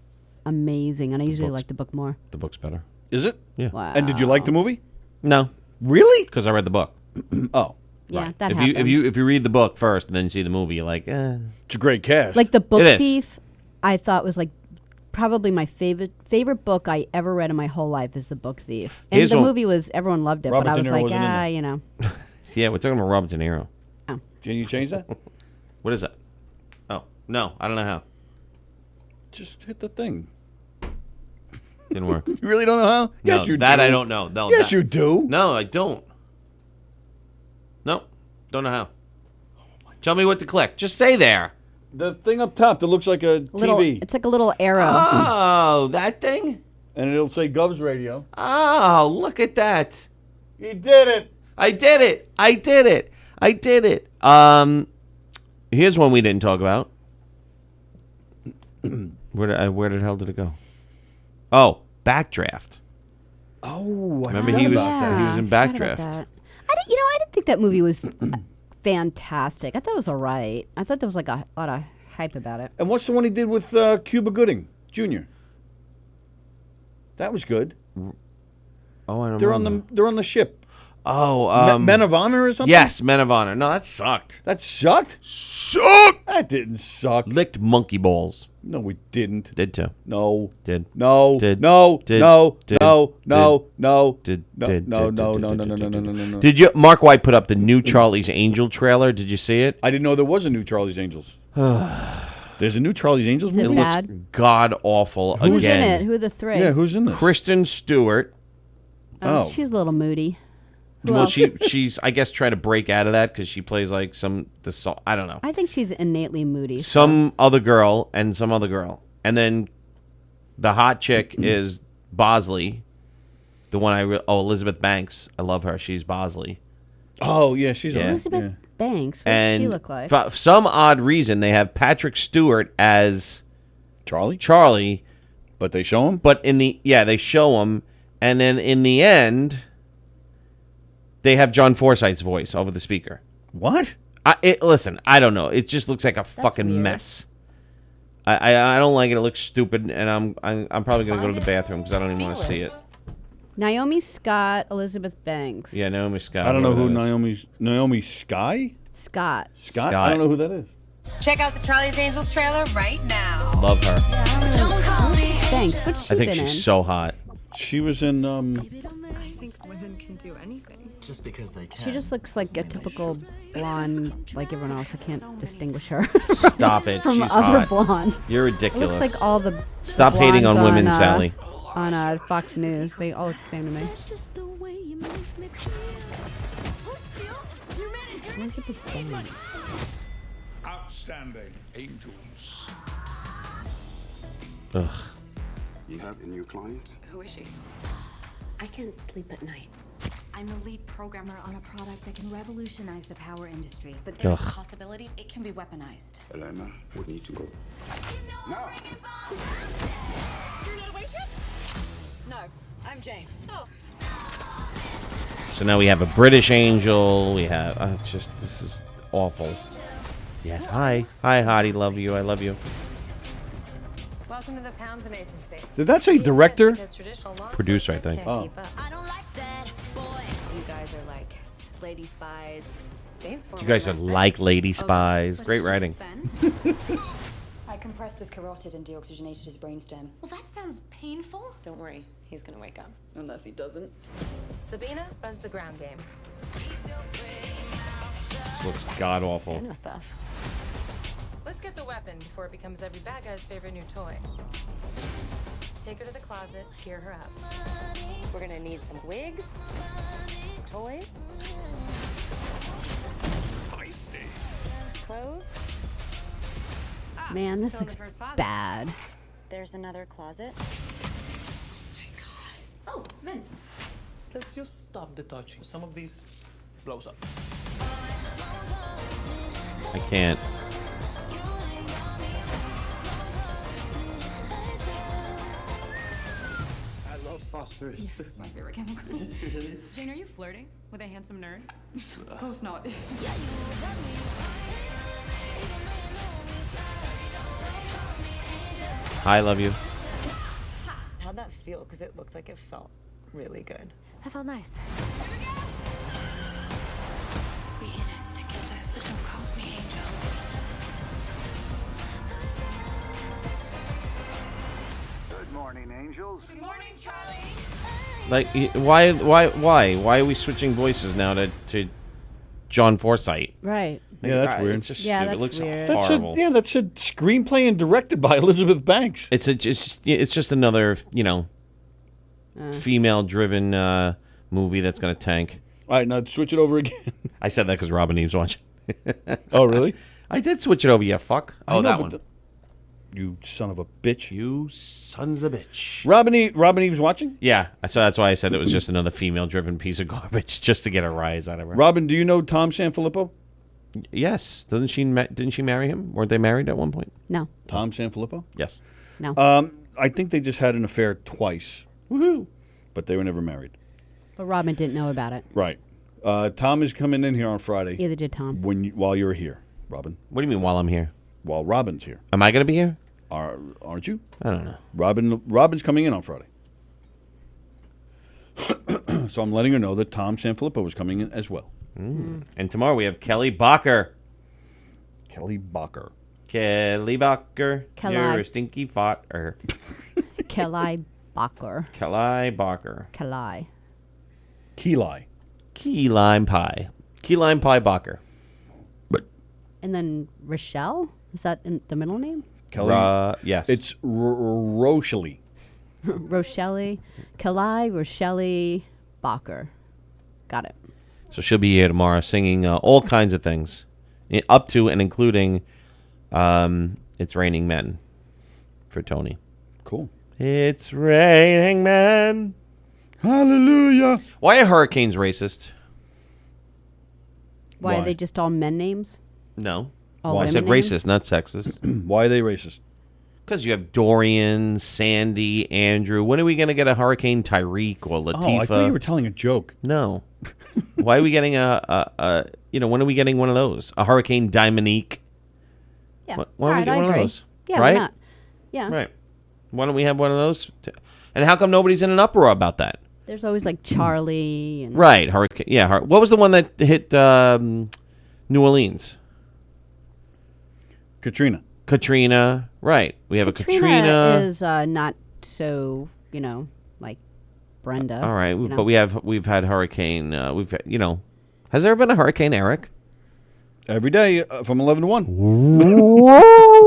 amazing, and I usually like the book more. The book's better. Is it? Yeah. Wow. And did you like the movie? No. Really? Because I read the book. Oh. Yeah, right. that if happens. you read the book first and then you see the movie, you're like, It's a great cast. Like The Book It is. Thief, I thought was like probably my favorite book I ever read in my whole life is The Book Thief. And Here's the one- movie was, everyone loved it, Robert but I De was Niro like, wasn't in there. you know. Yeah, we're talking about Robert De Niro. Oh. Can you change that? What is that? Oh, no, I don't know how. Just hit the thing. Didn't work. You really don't know how? Yes, No, you that do. I don't know. No, Yes, that- you do. No, I don't. No, don't know how. Tell me what to click. Just say there. The thing up top that looks like a TV. It's like a little arrow. Oh, that thing? And it'll say Govs Radio. Oh, look at that. He did it. I did it. I did it. I did it. Here's one we didn't talk about. Where the hell did it go? Oh, Backdraft. Oh, I Remember forgot he was about that. he was in I forgot about Backdraft. that. I didn't think that movie was fantastic. I thought it was all right. I thought there was like a lot of hype about it. And what's the one he did with Cuba Gooding Jr.? That was good. Oh, I don't They're remember. on the ship. Oh, Men of Honor or something? yes, Men of Honor. No, that sucked. That sucked? Sucked. That didn't suck. Licked monkey balls. No, we didn't. Did too. No. Did. No. Did. No. Did. No. Did. No. Did. No. No. Did. No. Did. No. Did. No. Did. No. Did. No. No. Did. No. Did. No. No. No. Did you? Mark White put up the new Charlie's Angel trailer. Did you see it? I didn't know there was a new Charlie's Angels. There's a new Charlie's Angels Is it movie? bad? God awful again. Who's in it? Who are the three? Yeah, who's in this? Kristen Stewart. Oh. She's a little moody. Who Well, else? she's I guess trying to break out of that because she plays like I don't know, I think she's innately moody. some other girl and some other girl, and then the hot chick is Bosley, the one Elizabeth Banks. I love her. She's Bosley. Oh, yeah, she's Yeah. on it. Elizabeth Banks. What And does she look like? for some odd reason, they have Patrick Stewart as Charlie, but they show him. But they show him, and then in the end, they have John Forsythe's voice over the speaker. What? Listen, I don't know. It just looks like a fucking mess. I don't like it. It looks stupid, and I'm probably gonna go to the bathroom because I don't even want to see it. Naomi Scott, Elizabeth Banks. Yeah, Naomi Scott. I don't know who whoever that is. Naomi Sky? Scott. Scott? I don't know who that is. Check out the Charlie's Angels trailer right now. Love her. Thanks. What's she I think been she's in? so hot. She was in. I think women can do anything. Just because they can. She just looks like a typical blonde, like everyone else. I can't distinguish her. Stop it. From She's other hot. blondes. You're It ridiculous. looks like all the. Stop hating on women, Sally. On Fox News, they all look the same to me. Elizabeth Banks. Outstanding angels. Ugh. You have a new client? Who is she? I can't sleep at night. I'm the lead programmer on a product that can revolutionize the power industry, but there's a possibility it can be weaponized. Elena, we need to go. Now! You're not a waitress? No, I'm Jane. Oh. So now we have a British angel. We have this is awful. Yes, hi, Hottie, love you. I love you. Welcome to the Townsend Agency. Did that say director? Producer, I think. Oh. I don't like that, boy. You guys are like lady spies. You guys are like lady spies. Great writing. I compressed his carotid and deoxygenated his brainstem. Well, that sounds painful. Don't worry, he's gonna wake up. Unless he doesn't. Sabina runs the ground game. This looks god awful. I know stuff. Let's get the weapon before it becomes every bad guy's favorite new toy. Take her to the closet, gear her up. We're gonna need some wigs, toys, clothes. Man, this looks bad. There's another closet. Oh, mints. Let's just stop the touching. Some of these blows up. I can't. I love phosphorus. It's my favorite chemical. Jane, are you flirting with a handsome nerd? Of course not. I love you. How'd that feel? Because it looked like it felt really good. That felt nice. We in it together, but don't call me angel. Good morning, angels. Good morning, Charlie. Like, why are we switching voices now to John Forsythe? Right. Yeah, that's weird. It's just Yeah, stupid. that's It looks weird. horrible. That's a screenplay and directed by Elizabeth Banks. It's just another female-driven movie that's gonna tank. All right, now switch it over again. I said that because Robin Eve's watching. Oh, really? I did switch it over. You fuck. I Oh, know, that but one. You son of a bitch. You sons of bitch. Robin Eve's watching? Yeah, so that's why I said it was just another female-driven piece of garbage, just to get a rise out of her. Robin, do you know Tom Sanfilippo? Yes. Didn't she marry him? Weren't they married at one point? No. Tom Sanfilippo? Yes. No. I think they just had an affair twice. Woohoo! But they were never married. But Robin didn't know about it. Right. Tom is coming in here on Friday. Either did Tom. While you're here, Robin. What do you mean while I'm here? While Robin's here. Am I going to be here? Aren't you? I don't know. Robin's coming in on Friday. So I'm letting her know that Tom Sanfilippo is coming in as well. And tomorrow we have Kelly Bacher. Kelly Bacher. Kelly Bacher. Kelly. You're a stinky farter. Kelly Bacher. Kelly Bacher. Kelly. Key lime pie. Key lime pie Bacher. And then Rochelle? Is that in the middle name? Kelly. Yes. It's Rochelle. Rochelle. Kelly, Rochelle Bacher. Got it. So she'll be here tomorrow singing all kinds of things, up to and including It's Raining Men for Tony. Cool. It's raining men. Hallelujah. Why are hurricanes racist? Why are they just all men names? No. All I said women names? racist, not sexist. Why are they racist? Because you have Dorian, Sandy, Andrew. When are we going to get a Hurricane Tyreek or Latifah? Oh, I thought you were telling a joke. No. Why are we getting when are we getting one of those? A Hurricane Dominique? Yeah. Why don't we get one of those? Yeah, right? why not? Yeah. Right. Why don't we have one of those? And how come nobody's in an uproar about that? There's always like Charlie and Right. Hurricane. Yeah. What was the one that hit New Orleans? Katrina. Right. We have a Katrina. is not so, like Brenda. All right. But we've had Hurricane. Has there been a Hurricane Eric? Every day from 11 to 1. Whoa.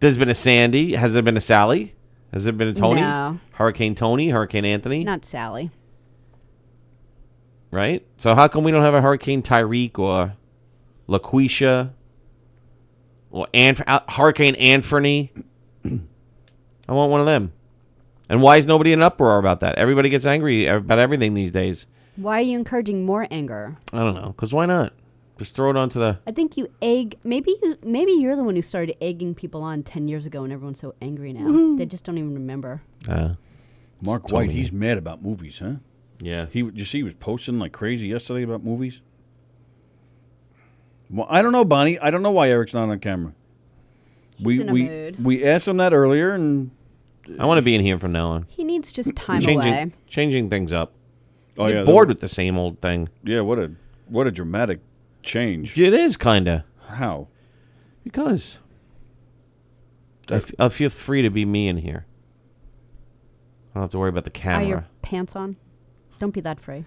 There's been a Sandy. Has there been a Sally? Has there been a Tony? No. Hurricane Tony? Hurricane Anthony? Not Sally. right? So how come we don't have a Hurricane Tyreek or LaQuisha or Hurricane Anthony? I want one of them. And why is nobody in an uproar about that? Everybody gets angry about everything these days. Why are you encouraging more anger? I don't know. Because why not? Just throw it onto the... I think you egg... Maybe you're the one who started egging people on 10 years ago and everyone's so angry now. Woo-hoo. They just don't even remember. Mark White, he's mad about movies, huh? Yeah. Did you see he was posting like crazy yesterday about movies? Well, I don't know, Bonnie. I don't know why Eric's not on camera. He's in a mood. We asked him that earlier, and... I want to be in here from now on. He needs just time away. Changing things up. Oh, Get yeah, bored with the same old thing. Yeah, what a dramatic change. It is, kind of. How? Because I feel free to be me in here. I don't have to worry about the camera. Are your pants on? Don't be that free.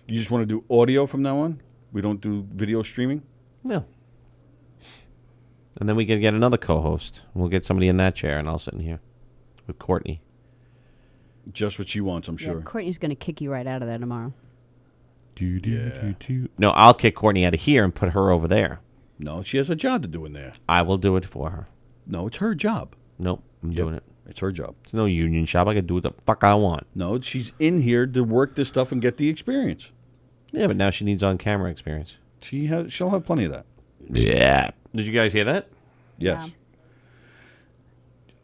You just want to do audio from now on? We don't do video streaming? No. And then we can get another co-host. We'll get somebody in that chair, and I'll sit in here with Courtney. Just what she wants, I'm sure. Yeah, Courtney's going to kick you right out of there tomorrow. No, I'll kick Courtney out of here and put her over there. No, she has a job to do in there. I will do it for her. No, it's her job. Nope, I'm doing it. It's her job. It's no union shop. I can do what the fuck I want. No, she's in here to work this stuff and get the experience. Yeah, but now she needs on-camera experience. She'll have plenty of that. Yeah. Did you guys hear that? Yes. Yeah.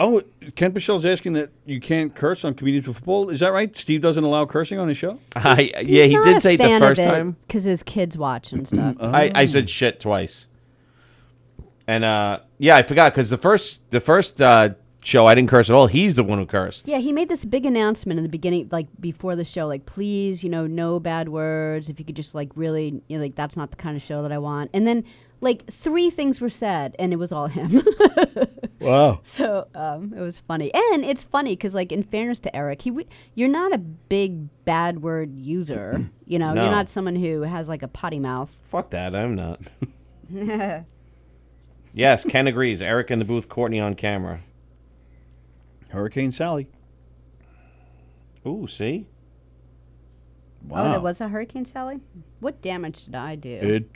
Oh, Ken Pichel's asking that you can't curse on Comedians for Football. Is that right? Steve doesn't allow cursing on his show? Yeah, he did say it the first time. Because his kids watch and stuff. I said shit twice. And, yeah, I forgot because the first show I didn't curse at all. He's the one who cursed. Yeah, he made this big announcement in the beginning, like before the show, like, please, no bad words. If you could just, like, really, like, that's not the kind of show that I want. And then, like, 3 things were said, and it was all him. Wow. So it was funny. And it's funny because, like, in fairness to Eric, you're not a big bad word user. No. You're not someone who has, like, a potty mouth. Fuck that. I'm not. Yes, Ken agrees. Eric in the booth, Courtney on camera. Hurricane Sally. Ooh, see? Wow. Oh, there was a Hurricane Sally? What damage did I do?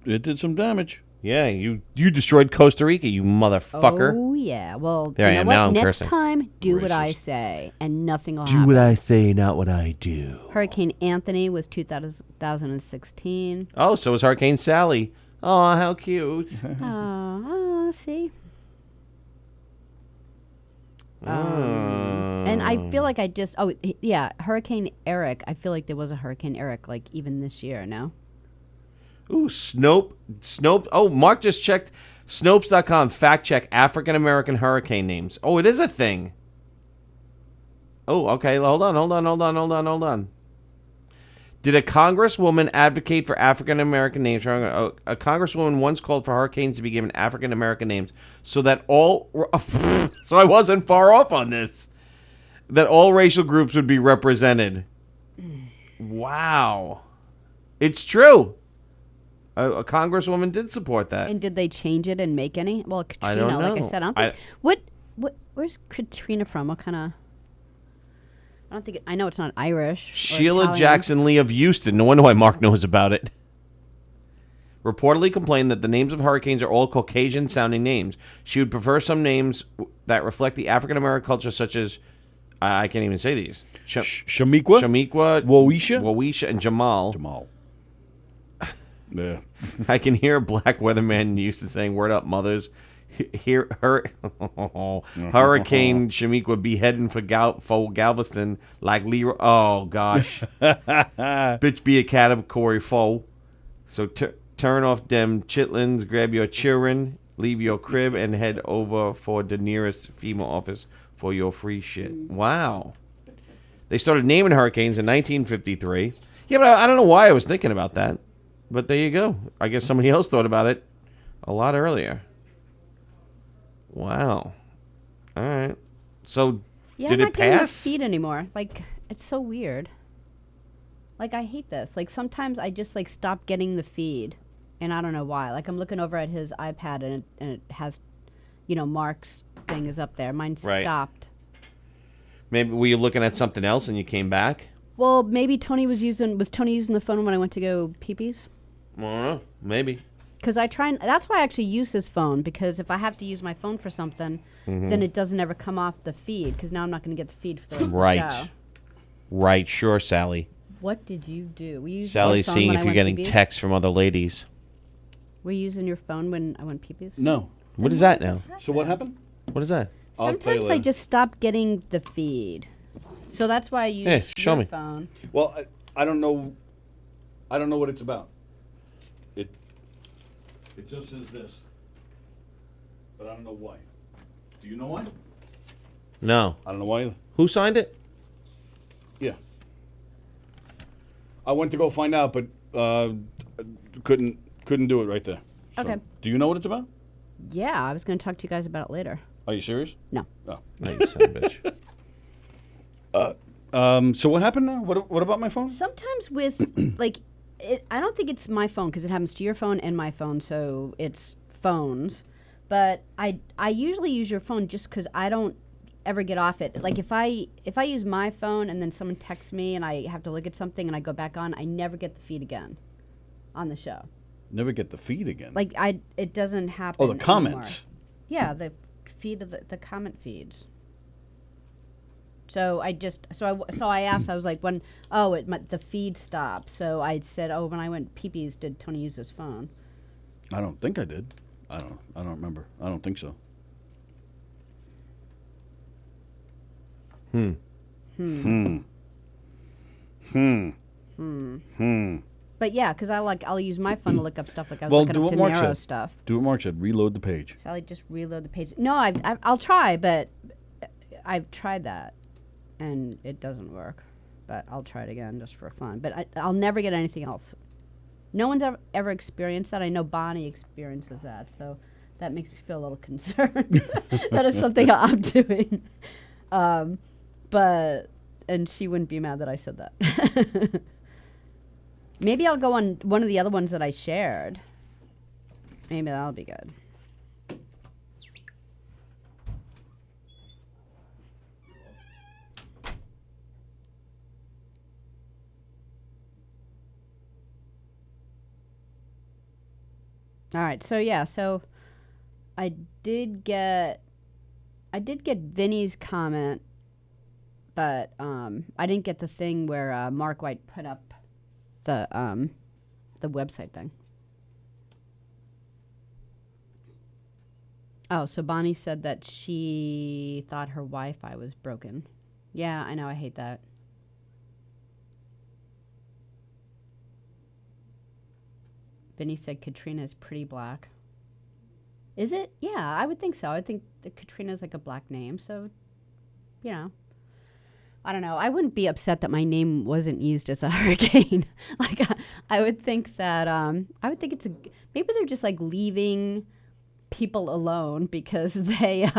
It did some damage. Yeah, you destroyed Costa Rica, you motherfucker. Oh, yeah. Well, there I am. Now I'm Next cursing. time, do what I Racist. say, and nothing will happen. Do what I say, not what I do. Hurricane Anthony was 2016. Oh, so was Hurricane Sally. Oh, how cute. See? And I feel like Hurricane Eric. I feel like there was a Hurricane Eric, like, even this year, no? Ooh, Snopes. Oh, Mark just checked Snopes.com. Fact check African-American hurricane names. Oh, it is a thing. Oh, okay. Hold on. Did a congresswoman advocate for African-American names? A congresswoman once called for hurricanes to be given African-American names so that all... So I wasn't far off on this. That all racial groups would be represented. Wow. It's true. A congresswoman did support that. And did they change it and make any? Well, Katrina, I don't know. like I said, I don't think... Where's Katrina from? What kind of... I don't think... I know it's not Irish. Sheila Italian. Jackson Lee of Houston. No wonder why Mark knows about it. Reportedly complained that the names of hurricanes are all Caucasian-sounding names. She would prefer some names that reflect the African-American culture, such as... I can't even say these. Shamiqua? Wawisha, and Jamal. Yeah. I can hear a black weatherman used to saying, "Word up, mothers." Hurricane Shamiqua be heading for Galveston like Leroy. Oh, gosh. Bitch be a category foe. So turn off them chitlins, grab your children, leave your crib, and head over for the nearest FEMA office for your free shit. Wow. They started naming hurricanes in 1953. Yeah, but I don't know why I was thinking about that. But there you go. I guess somebody else thought about it a lot earlier. Wow. All right. So, did it I'm not getting the pass? feed anymore. Like, it's so weird. Like, I hate this. Like, sometimes I just, like, stop getting the feed. And I don't know why. Like, I'm looking over at his iPad and it has, Mark's thing is up there. Mine Right. stopped. Maybe were you looking at something else and you came back? Well, maybe Tony was using the phone when I went to go pee-pees? I don't know. Maybe. Because that's why I actually use his phone, because if I have to use my phone for something, then it doesn't ever come off the feed, because now I'm not going to get the feed for the rest of the show. Right. Sure, Sally. What did you do? Were you using Sally's your phone seeing when if I you're went getting pee-pees? texts from other ladies. Were you using your phone when I went pee-pees? No. What is that now? So what happened? What is that? Sometimes I just stopped getting the feed. So that's why I use show your me. phone. Well, I don't know. I don't know what it's about. It just says this, but I don't know why. Do you know why? No. I don't know why either. Who signed it? Yeah. I went to go find out, but couldn't do it right there. So, Okay. do you know what it's about? Yeah, I was going to talk to you guys about it later. Are you serious? No. Oh. No, you son of a bitch. So what happened now? What about my phone? Sometimes with I don't think it's my phone because it happens to your phone and my phone, so it's phones. But I usually use your phone just because I don't ever get off it. Like if I use my phone and then someone texts me and I have to look at something and I go back on, I never get the feed again on the show. Never get the feed again. Like it doesn't happen. Oh, the comments. Anymore. Yeah, the feed of the comment feeds. So I asked. I was like, the feed stopped. So I said, when I went pee-pees, did Tony use his phone? I don't think I did. I don't remember. I don't think so. But yeah, because I'll use my phone to look up stuff. Like I was looking up De Niro stuff. Do what Mark said. Reload the page. Sally, just reload the page. No, I'll try, but I've tried that, and it doesn't work. But I'll try it again just for fun. But I'll never get anything else. No one's ever experienced that. I know Bonnie experiences that, so that makes me feel a little concerned. That is something I'm doing. And she wouldn't be mad that I said that. Maybe I'll go on one of the other ones that I shared. Maybe that'll be good. All right, so I did get Vinny's comment, but I didn't get the thing where Mark White put up the website thing. Oh, so Bonnie said that she thought her Wi-Fi was broken. Yeah, I know, I hate that. Vinny said Katrina is pretty black. Is it? Yeah, I would think so. I think that Katrina's like a black name, so, you know. I don't know. I wouldn't be upset that my name wasn't used as a hurricane. I would think that, it's maybe they're just like leaving people alone because they,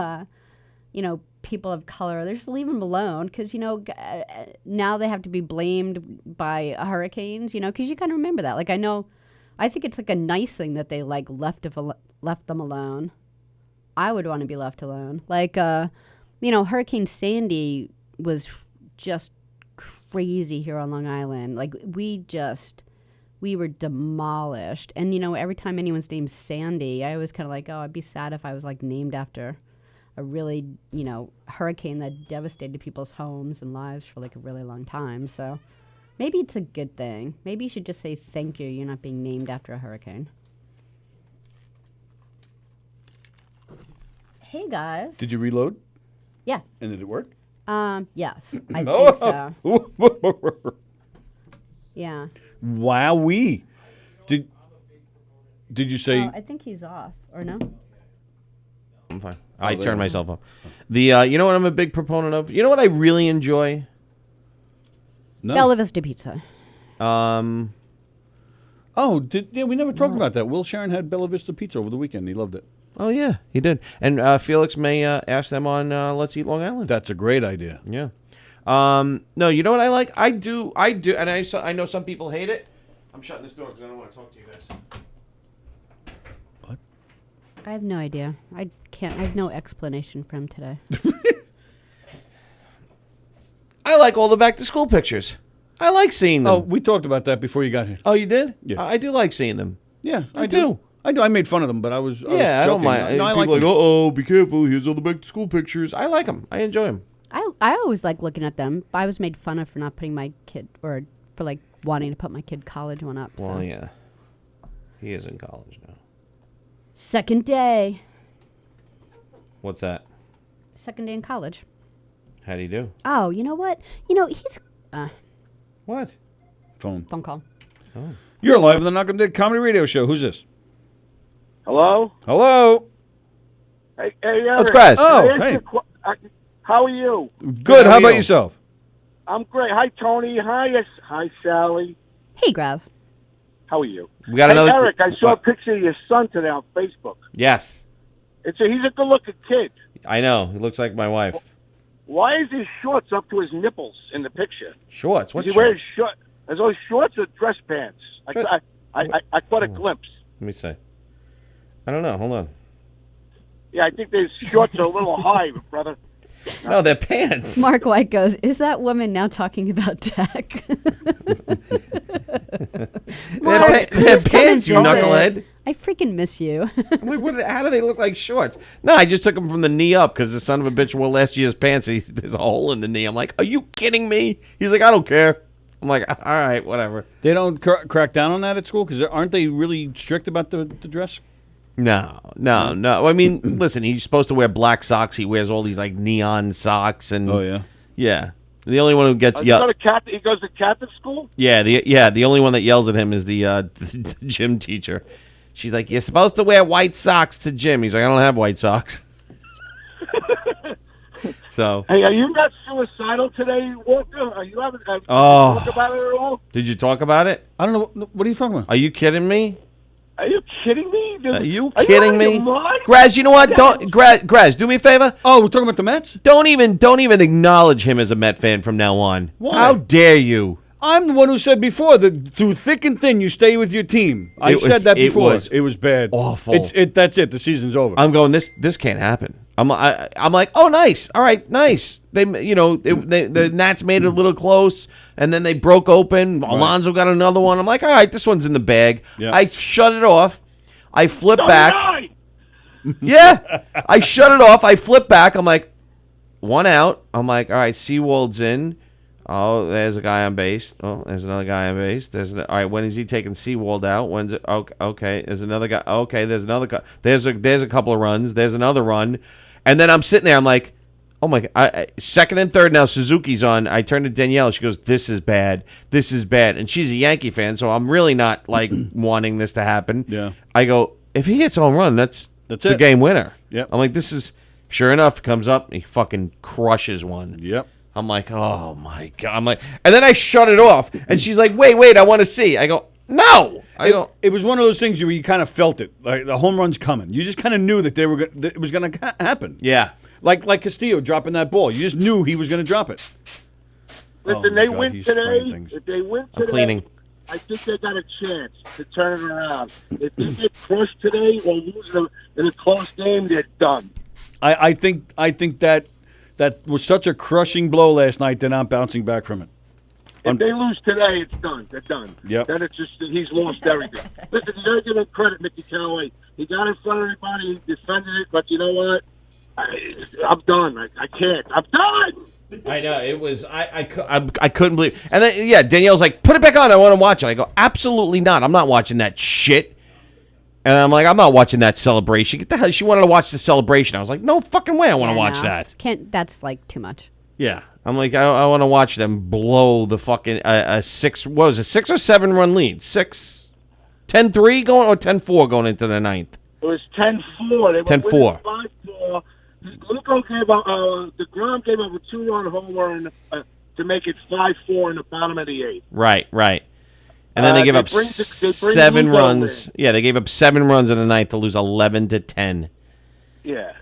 people of color, they're just leaving them alone because, now they have to be blamed by hurricanes, because you kind of remember that. I think it's like a nice thing that they left them alone. I would want to be left alone. Hurricane Sandy was just crazy here on Long Island. We were demolished. And, every time anyone's named Sandy, I was kind of like, I'd be sad if I was named after a really, hurricane that devastated people's homes and lives for a really long time. So maybe it's a good thing. Maybe you should just say thank you. You're not being named after a hurricane. Hey, guys. Did you reload? Yeah. And did it work? Yes. I think so. Yeah. Wowee. Did you say... I think he's off. Or no? I'm fine. I turned myself off. You know what I'm a big proponent of? You know what I really enjoy? No. Bella Vista Pizza. We never talked about that. Will Sharon had Bella Vista Pizza over the weekend. He loved it. Oh, yeah, he did. And Felix may ask them on Let's Eat Long Island. That's a great idea. Yeah. No, you know what I like? I do, and I know some people hate it. I'm shutting this door because I don't want to talk to you guys. What? I have no idea. I have no explanation for him today. I like all the back-to-school pictures. I like seeing them. Oh, we talked about that before you got here. Oh, you did? Yeah. I do like seeing them. Yeah, I do. I do. I made fun of them, but I was I don't joking. mind. No, I People like them. oh, be careful. Here's all the back to school pictures. I like them. I enjoy them. I always like looking at them. I was made fun of for not putting my kid, or for like wanting to put my kid college one up. So. Well, yeah. He is in college now. Second day. What's that? Second day in college. How'd he do? Oh, you know what? He's... What? Phone call. Oh. You're live on the Knock 'em Dead Comedy Radio Show. Who's this? Hello? Hello. Hey, Eric. It's Chris. Oh, hey. How are you? Good. How about yourself? I'm great. Hi, Tony. Hi, Sally. Hey, Graz. How are you? We got another. Eric, I saw a picture of your son today on Facebook. Yes. He's a good-looking kid. I know. He looks like my wife. Why is his shorts up to his nipples in the picture? Shorts? What Does he shorts? wear short? Are those shorts or dress pants? I caught a glimpse. Let me see. I don't know. Hold on. Yeah, I think these shorts are a little high, brother. No, they're pants. Mark White goes, is that woman now talking about tech? They're pants, you knucklehead. I freaking miss you. I'm like, how do they look like shorts? No, I just took them from the knee up because the son of a bitch wore last year's pants. There's a hole in the knee. I'm like, are you kidding me? He's like, I don't care. I'm like, all right, whatever. They don't crack down on that at school because aren't they really strict about the dress? No. I mean, listen, he's supposed to wear black socks. He wears all these like neon socks and yeah. The only one who gets He goes to Catholic school. The only one that yells at him is the gym teacher. She's like, you're supposed to wear white socks to gym. He's like, I don't have white socks. So. Hey, are you not suicidal today, Walker? Are you having? Oh. Talk about it at all? Did you talk about it? I don't know. What are you talking about? Are you kidding me? Are you kidding me? Are you kidding me? Mind? Graz, you know what? Graz, do me a favor. Oh, we're talking about the Mets? Don't even acknowledge him as a Met fan from now on. Why? How dare you? I'm the one who said before that through thick and thin you stay with your team. I said that before. It was bad. Awful. That's it. The season's over. I'm going. This can't happen. I'm like, oh, nice. All right, nice. The Nats made it a little close, and then they broke open. Right. Alonso got another one. I'm like, all right, this one's in the bag. Yep. I shut it off. I flip back. Yeah, I shut it off. I flip back. I'm like, one out. I'm like, all right, Seawald's in. Oh, there's a guy on base. Oh, there's another guy on base. All right, when is he taking Seawald out? When's it? Okay, there's another guy. Okay, there's another guy. There's a couple of runs. There's another run, and then I'm sitting there. I'm like, oh my God. Second and third now. Suzuki's on. I turn to Danielle. She goes, "This is bad. This is bad." And she's a Yankee fan, so I'm really not like wanting this to happen. Yeah. I go, if he hits a home run, that's the it. game winner. Yep. I'm like, this is sure enough. Comes up, and he fucking crushes one. Yep. I'm like, oh my God. I'm like, and then I shut it off, and she's like, wait, I want to see. I go, no. It was one of those things where you kind of felt it, like the home run's coming. You just kind of knew that it was going to happen. Yeah. Like Castillo dropping that ball. You just knew he was going to drop it. Listen, they win today. If they win today, I'm cleaning. I think they got a chance to turn it around. If they get crushed today or lose in a close game, they're done. I think that was such a crushing blow last night. They're not bouncing back from it. If they lose today, it's done. They're done. Yep. Then it's just he's lost everything. Listen, you got to give him credit, Mickey Callaway. He got in front of everybody. He defended it, but you know what? I'm done. I can't. I'm done. I know it was. I couldn't believe. And then Danielle's like, put it back on. I want to watch it. I go, absolutely not. I'm not watching that shit. And I'm like, I'm not watching that celebration. Get the hell. She wanted to watch the celebration. I was like, no fucking way. I want to watch that. That's like too much. Yeah. I'm like, I want to watch them blow the fucking a 6 or 7 run lead. 10-3 going or 10-4 going into the ninth. It was 10-4. 10-4. 5-4. Lugo gave up. DeGrom gave up a 2-run home run to make it 5-4 in the bottom of the 8th. Right. And then they give up 7 runs. Yeah, they gave up 7 runs in the ninth to lose 11-10. Yeah.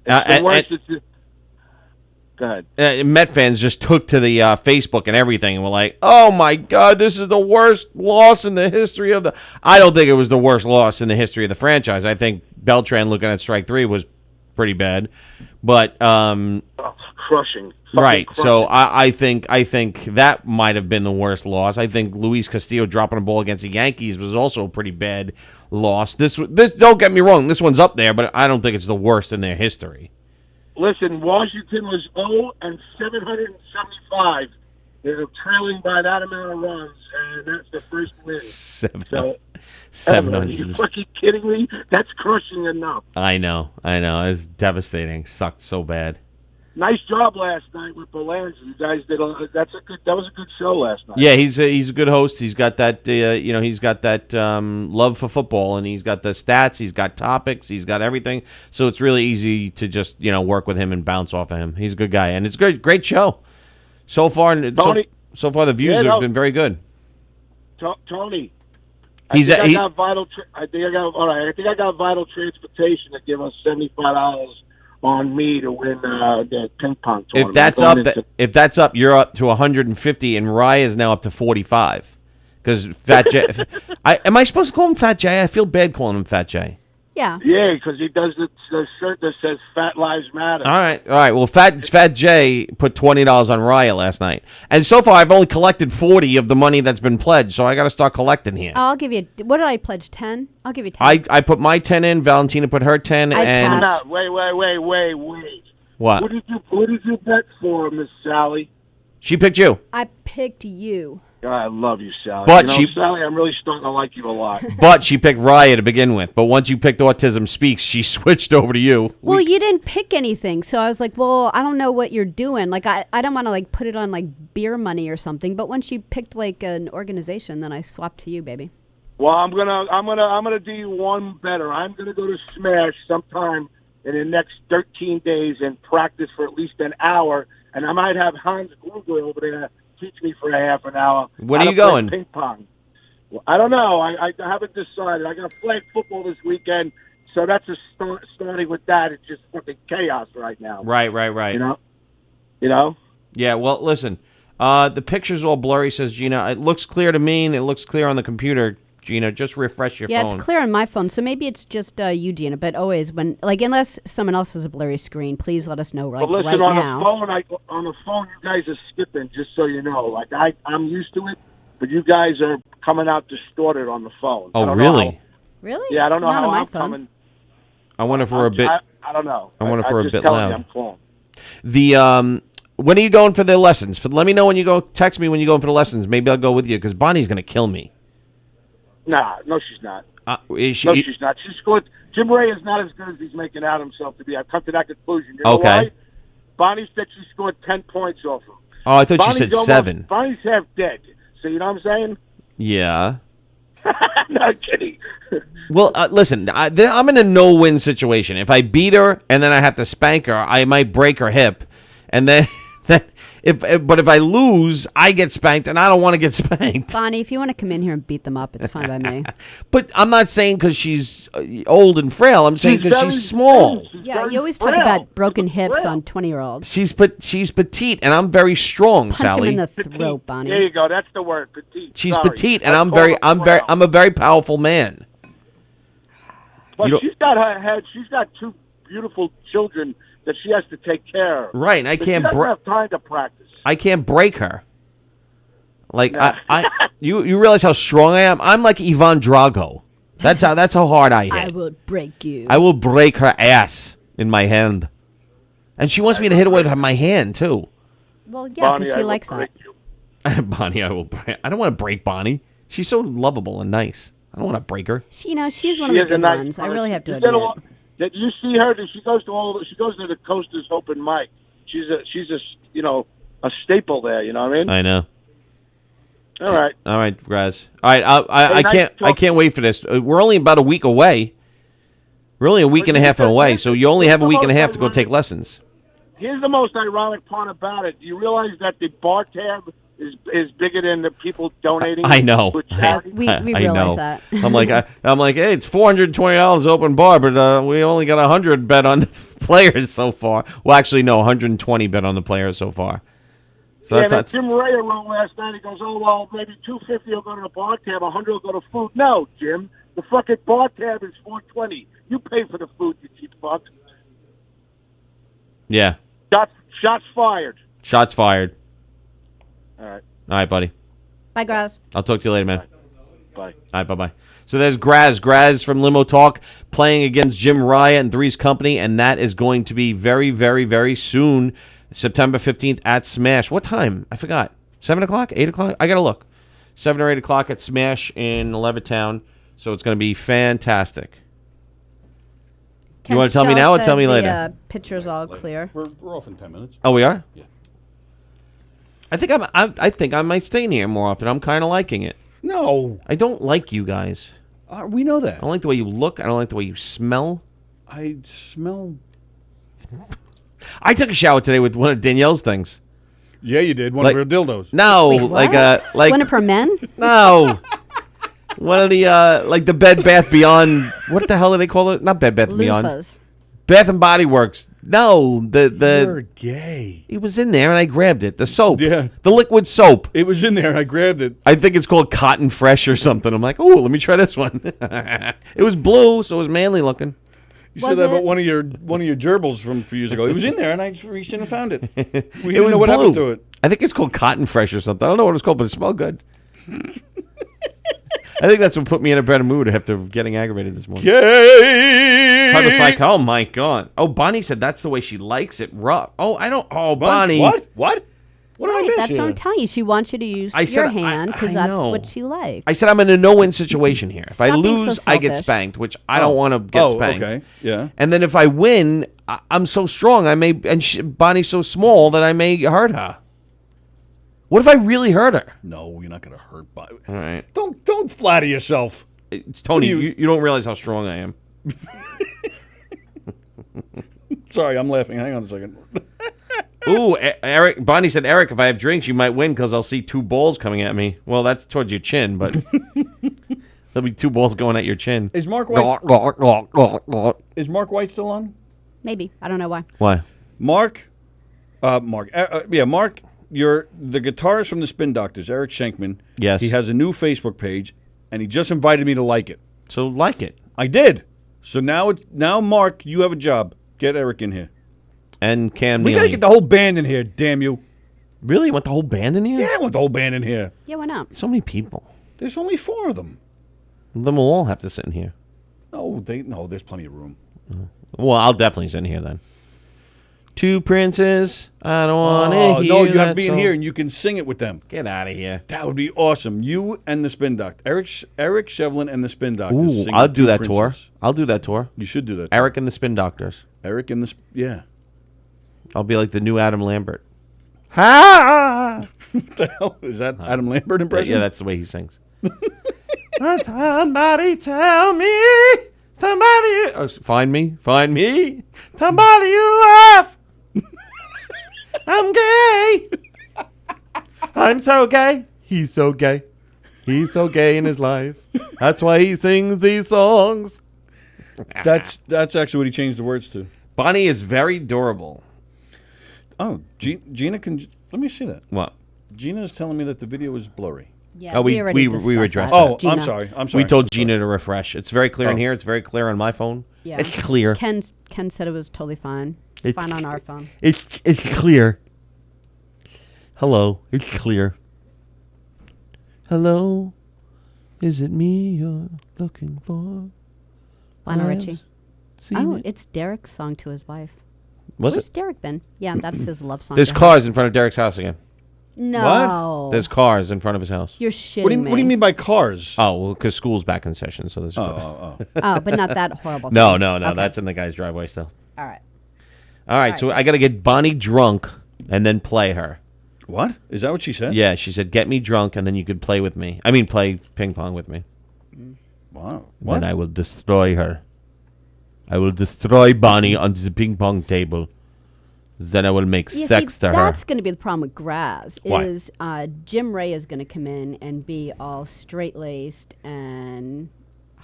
Go ahead. Met fans just took to the Facebook and everything and were like, oh, my God, this is the worst loss in the history of the... I don't think it was the worst loss in the history of the franchise. I think Beltran looking at strike 3 was pretty bad. But crushing. Right. Crushing. So I think that might have been the worst loss. I think Luis Castillo dropping a ball against the Yankees was also a pretty bad loss. This don't get me wrong, this one's up there, but I don't think it's the worst in their history. Listen, Washington was 0-775. They're trailing by that amount of runs, and that's the first win. 700. Are you fucking kidding me? That's crushing enough. I know. It's devastating. Sucked so bad. Nice job last night with Belanza. You guys did. That was a good show last night. Yeah, he's a good host. He's got that. He's got that love for football, and he's got the stats. He's got topics. He's got everything. So it's really easy to just work with him and bounce off of him. He's a good guy, and it's a great show so far. Tony, so far the views have been very good. Tony, I think I got vital transportation to give us $75 on me to win the ping pong tournament. If that's up, you're up to 150, and Rye is now up to 45. Because Fat J, am I supposed to call him Fat J? I feel bad calling him Fat J. Yeah. Yeah, because he does the shirt that says "Fat Lives Matter." All right. Well, Fat J put $20 on Raya last night, and so far I've only collected 40 of the money that's been pledged. So I got to start collecting here. I'll give you. What did I pledge? 10. I'll give you 10. I put my 10 in. Valentina put her 10, and No, wait. What? Who did you bet for, Miss Sally? She picked you. I picked you. I love you, Sally. But Sally, I'm really starting to like you a lot. But she picked Raya to begin with. But once you picked Autism Speaks, she switched over to you. Well, you didn't pick anything, so I was like, well, I don't know what you're doing. Like, I don't want to put it on beer money or something. But once you picked an organization, then I swapped to you, baby. Well, I'm gonna do you one better. I'm gonna go to Smash sometime in the next 13 days and practice for at least an hour, and I might have Hans Gruber over there teach me for a half an hour. When are you going? Ping pong. Well, I don't know. I haven't decided. I got flag football this weekend, so that's starting with that. It's just fucking chaos right now. Right. You know. Yeah. Well, listen. The picture's all blurry, says Gina. It looks clear to me, and it looks clear on the computer. Gina, just refresh your phone. Yeah, it's clear on my phone, so maybe it's just you, Gina. But always, unless someone else has a blurry screen, please let us know right now. On the phone, you guys are skipping. Just so you know, I'm used to it, but you guys are coming out distorted on the phone. Oh, really? Really? Yeah, I don't know Not how on my I'm phone. coming. I wonder if we're a bit. I don't know. I wonder if we're a bit loud. I'm calling. When are you going for the lessons? Let me know when you go. Text me when you're going for the lessons. Maybe I'll go with you because Bonnie's going to kill me. Nah, no, she's not. Is she? No, she's not. She's good. Jim Ray is not as good as he's making out himself to be. I've come to that conclusion. You know why? Bonnie said she scored 10 points off him. Oh, I thought you said 7. Bonnie's half dead. So you know what I'm saying? Yeah. Not kidding. Well, listen, I'm in a no-win situation. If I beat her and then I have to spank her, I might break her hip, and then if I lose, I get spanked, and I don't want to get spanked. Bonnie, if you want to come in here and beat them up, it's fine by me. But I'm not saying because she's old and frail. I'm saying because she's small. Yeah, you always talk about broken hips on 20-year-olds. She's petite, and I'm very strong, Punch Sally. him in the throat, Bonnie. There you go. That's the word, petite. She's Sorry. petite, and I'm a very powerful man. But she's got her head. She's got 2 beautiful children that she has to take care of. Right, and I can't. She doesn't have time to practice. I can't break her. You realize how strong I am? I'm like Ivan Drago. That's how hard I hit. I will break you. I will break her ass in my hand, and she wants me to hit her with my hand too. Well, yeah, because she likes that. Bonnie, I will break. I don't want to break Bonnie. She's so lovable and nice. I don't want to break her. She's one of the good ones. I really have to admit. Did you see her? She goes to the Coasters open mic. She's a staple there. You know what I mean? I know. All right, Graz. All right, I can't wait for this. We're only about a week away. We're only a week and a half away, so you only have a week and a half to go take lessons. Here's the most ironic part about it. Do you realize that the bar tab is bigger than the people donating? I know. We realize that. I'm like, hey, it's $420 open bar, but we only got 100 bet on the players so far. Well, actually, no, 120 bet on the players so far. So that's Jim Ray wrote last night. He goes, oh well, maybe 250 will go to the bar tab, 100 will go to food. No, Jim, the fucking bar tab is $420. You pay for the food, you cheap fuck. Yeah. Shots fired. Shots fired. All right. All right, buddy. Bye, Graz. I'll talk to you later, man. Bye. All right, bye-bye. So there's Graz from Limo Talk playing against Jim Raya and Three's Company, and that is going to be very, very, very soon, September 15th at Smash. What time? I forgot. 7 o'clock? 8 o'clock? I got to look. 7 or 8 o'clock at Smash in Levittown, so it's going to be fantastic. You want to tell me now or tell me later? The picture's all clear. We're off in 10 minutes. Oh, we are? Yeah. I think I might stay in here more often. I'm kind of liking it. No. I don't like you guys. We know that. I don't like the way you look. I don't like the way you smell. I smell. I took a shower today with one of Danielle's things. Yeah, you did. One of her dildos. No, Wait, like what? One of her men? No. One of the like the Bed Bath Beyond. What the hell do they call it? Not Bed Bath Beyond. Loofahs. Bath and Body Works. No, the You're gay. It was in there and I grabbed it. The soap. Yeah. The liquid soap. It was in there and I grabbed it. I think it's called Cotton Fresh or something. I'm like, oh, let me try this one. It was blue, so it was manly looking. You said that about one of your gerbils from a few years ago. It was in there and I just reached in and found it. We didn't know what happened to it. I think it's called Cotton Fresh or something. I don't know what it's called, but it smelled good. I think that's what put me in a better mood after getting aggravated this morning. Yay! Like, oh my God. Oh, Bonnie said that's the way she likes it rough. Oh, I don't. Oh, Bonnie. What? What did I miss? That's here? what I'm telling you. She wants you to use I said- your hand because I that's know. what she likes. I said I'm in a no-win situation here. If I Stop being so lose, I get selfish. spanked, which I don't want to get spanked. Okay. Yeah. And then if I win, I'm so strong. I may, and Bonnie's so small that I may hurt her. What if I really hurt her? No, you're not going to hurt Bonnie. All right. Don't flatter yourself. Tony, What do you don't realize how strong I am. Sorry, I'm laughing. Hang on a second. Ooh, Eric. Bonnie said, Eric, if I have drinks, you might win because I'll see two balls coming at me. Well, that's towards your chin, but there'll be two balls going at your chin. Is Mark White? Is Mark White still on? Maybe. I don't know why. Why? Mark. Mark. You're the guitarist from the Spin Doctors, Eric Schenkman. Yes. He has a new Facebook page, and he just invited me to like it. So like it. I did. So now, Mark, you have a job. Get Eric in here. And Cam We got to get the whole band in here, damn you. Really? You want the whole band in here? Yeah, I want the whole band in here. Yeah, why not? So many people. There's only 4 of them. Then we'll all have to sit in here. No, there's plenty of room. Well, I'll definitely sit in here then. Two princes. I don't want to hear no, you have to that be in song. here and you can sing it with them. Get out of here. That would be awesome. You and the Spin Doctor. Eric Shevlin and the Spin Doctors. Ooh, singing I'll do Two that Princes. tour. I'll do that tour. You should do that. Eric and the Spin Doctors. Eric and the yeah. I'll be like the new Adam Lambert. Ha! What the hell is that? Adam Lambert impression? Yeah, that's the way he sings. Somebody tell me. Somebody. Oh, find me. Somebody you love. I'm gay. I'm so gay. He's so gay. He's so gay in his life. That's why he sings these songs. That's actually what he changed the words to. Bonnie is very durable. Oh, Gina can. Let me see that. What? Gina is telling me that the video is blurry. Yeah, we already addressed Oh, that. I'm sorry. We told Gina to refresh. It's very clear in Oh. here. It's very clear on my phone. Yeah. It's clear. Ken said it was totally fine. It's fine on our phone. It's clear. Hello. It's clear. Hello. Is it me you're looking for? Lionel I've Richie. seen Oh, it. it's Derek's song to his wife. Was Where's it? Derek been? Yeah, that's his love song. There's to her. cars in front of Derek's house again. No. There's cars in front of his house. You're shitting What do you me. mean by cars? Oh, well, because school's back in session, so there's Oh. Oh, but not that horrible No, thing. no. Okay. That's in the guy's driveway still. All right. All right, so I got to get Bonnie drunk and then play her. What? Is that what she said? Yeah, she said, get me drunk and then you could play with me. I mean, play ping pong with me. Wow. Then I will destroy her. I will destroy Bonnie on the ping pong table. Then I will make You sex see, to her. that's going to be the problem with Graz. Why? Is Jim Ray is going to come in and be all straight-laced and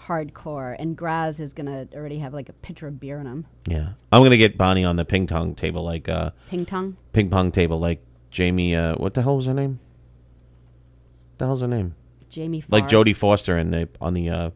hardcore, and Graz is going to already have like a pitcher of beer in him. Yeah. I'm going to get Bonnie on the ping pong table like... Ping pong? Ping pong table like Jamie... what the hell was her name? What the hell's her name? Jamie Like Farr. Jodie Foster on the...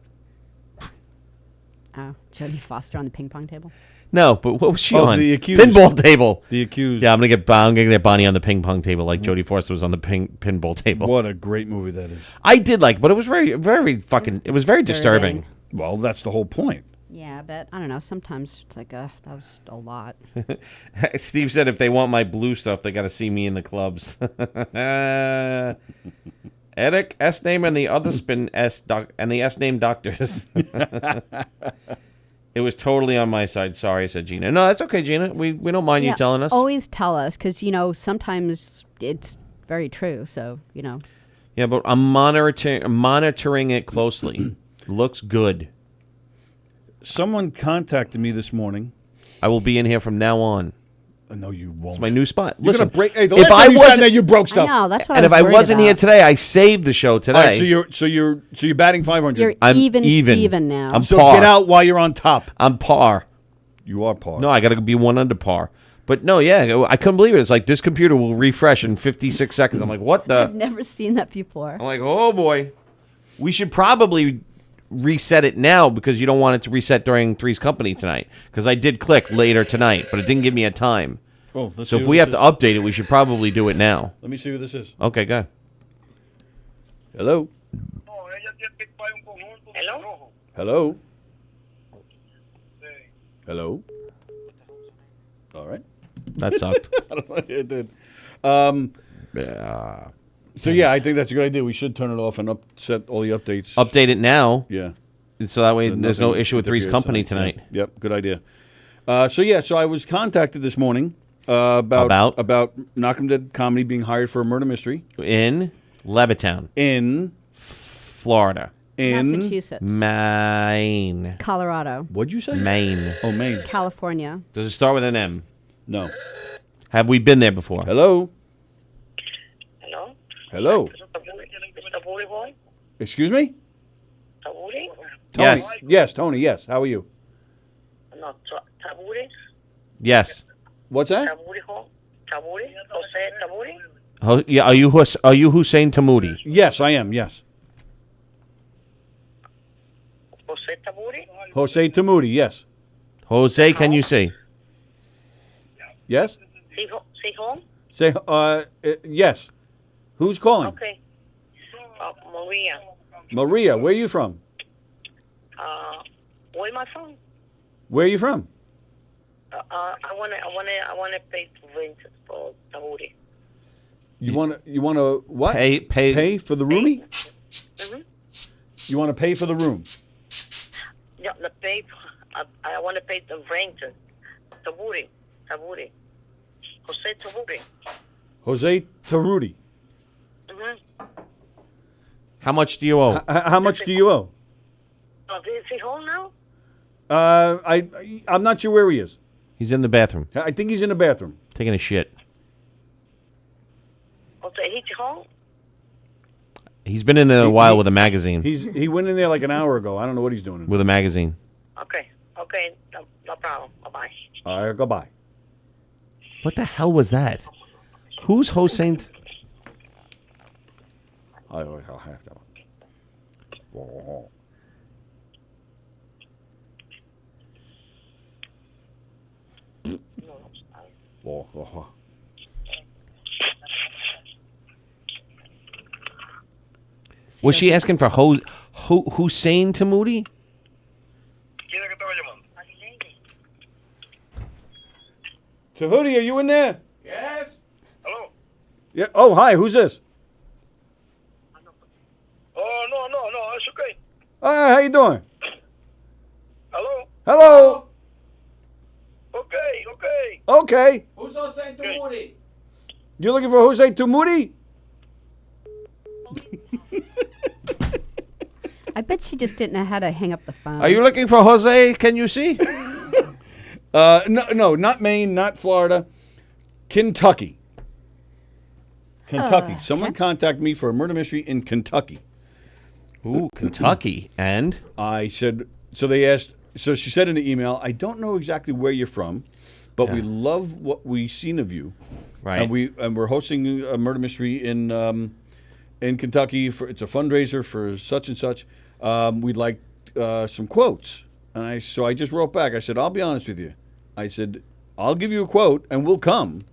Oh, Jodie Foster on the ping pong table? No, but what was she Oh, on? The Accused. Pinball table. The Accused. Yeah, I'm gonna get Bonnie on the ping pong table like Jodie Foster was on the pinball table. What a great movie that is. I did like, but it was very, very fucking. It was very disturbing. Well, that's the whole point. Yeah, but I don't know. Sometimes it's like, that was a lot. Steve said if they want my blue stuff, they got to see me in the clubs. Eric S name and the other spin and the S name doctors. It was totally on my side. Sorry, said Gina. No, that's okay, Gina. We don't mind you telling us. Always tell us, because sometimes it's very true. So Yeah, but I'm monitoring it closely. Looks good. Someone contacted me this morning. I will be in here from now on. No, you won't. It's my new spot. You're Listen, gonna break. Hey, the last time you was there, you broke stuff. I know, that's what and I if was I worried wasn't about. here today, I saved the show today. All right, so you're batting 500. You're I'm even even. Steven now. I'm so par. get out while you're on top. I'm par. You are par. No, I got to be one under par. But no, yeah, I couldn't believe it. It's like this computer will refresh in 56 seconds. I'm like, what the? I've never seen that before. I'm like, oh boy. We should probably reset it now because you don't want it to reset during Three's Company tonight. Because I did click later tonight, but it didn't give me a time. Oh, let's so see if what we this have to is. update it, we should probably do it now. Let me see who this is. Okay, go ahead. Hello. Hello? Hello. Hello. All right. That sucked. I don't know. It did. Yeah. So yeah, I think that's a good idea. We should turn it off and set all the updates. Update it now. Yeah. So that way So there's no nothing issue with Three's interferes Company tonight. Yep. Good idea. So I was contacted this morning about Knock'em Dead Comedy being hired for a murder mystery In Levittown. in Florida. Massachusetts. Maine. Colorado. What'd you say? Maine. Oh, Maine. California. Does it start with an M? No. Have we been there before? Hello. Hello? Hello. Taburi boy? Excuse me. Taburi? Tony. Yes. Yes, Tony. Yes. How are you? No, Taburi? Yes. What's that? Taburi home? Taburi? Jose Taburi? Oh, yeah. Are you Hussein Tamoudi? Yes, I am. Yes. Jose Taburi? Jose Tamuti. Yes. Jose, can you see? Yes. See home? Say. Yes. Who's calling? Okay. Maria. Maria. Where are you from? Where am I from? Where are you from? I wanna pay rent for Taburi. You want to what? Pay for the roomie? Mm-hmm. You want to pay for the room? Yeah, the pay. I want to pay the rent. Taburi. Jose Taburi. Jose Taruti. Mm-hmm. How much do you owe? How much do you owe? Is he home now? I'm not sure where he is. He's in the bathroom. I think he's in the bathroom. Taking a shit. Okay, he's home? He's been in there a while with a magazine. He went in there like an hour ago. I don't know what he's doing. With a magazine. Okay, no problem. Bye-bye. All right, goodbye. What the hell was that? Who's Hossein? I'll have that one. Was she asking for Hussein Tamoudi? Tahuti, are you in there? Yes. Hello. Yeah. Oh, hi. Who's this? Oh, no, it's okay. Hi, how you doing? Hello. Hello. Okay. Okay. Who's Hossein Tamoudi? You're looking for Jose Tamuti? I bet she just didn't know how to hang up the phone. Are you looking for Jose? Can you see? No, not Maine, not Florida. Kentucky. Someone contacted me for a murder mystery in Kentucky. Ooh, Kentucky. And? I said, so she said in the email, I don't know exactly where you're from, but we love what we've seen of you. Right. And we're hosting a murder mystery in Kentucky. It's a fundraiser for such and such. We'd like some quotes. And I just wrote back. I said, I'll be honest with you. I said, I'll give you a quote and we'll come.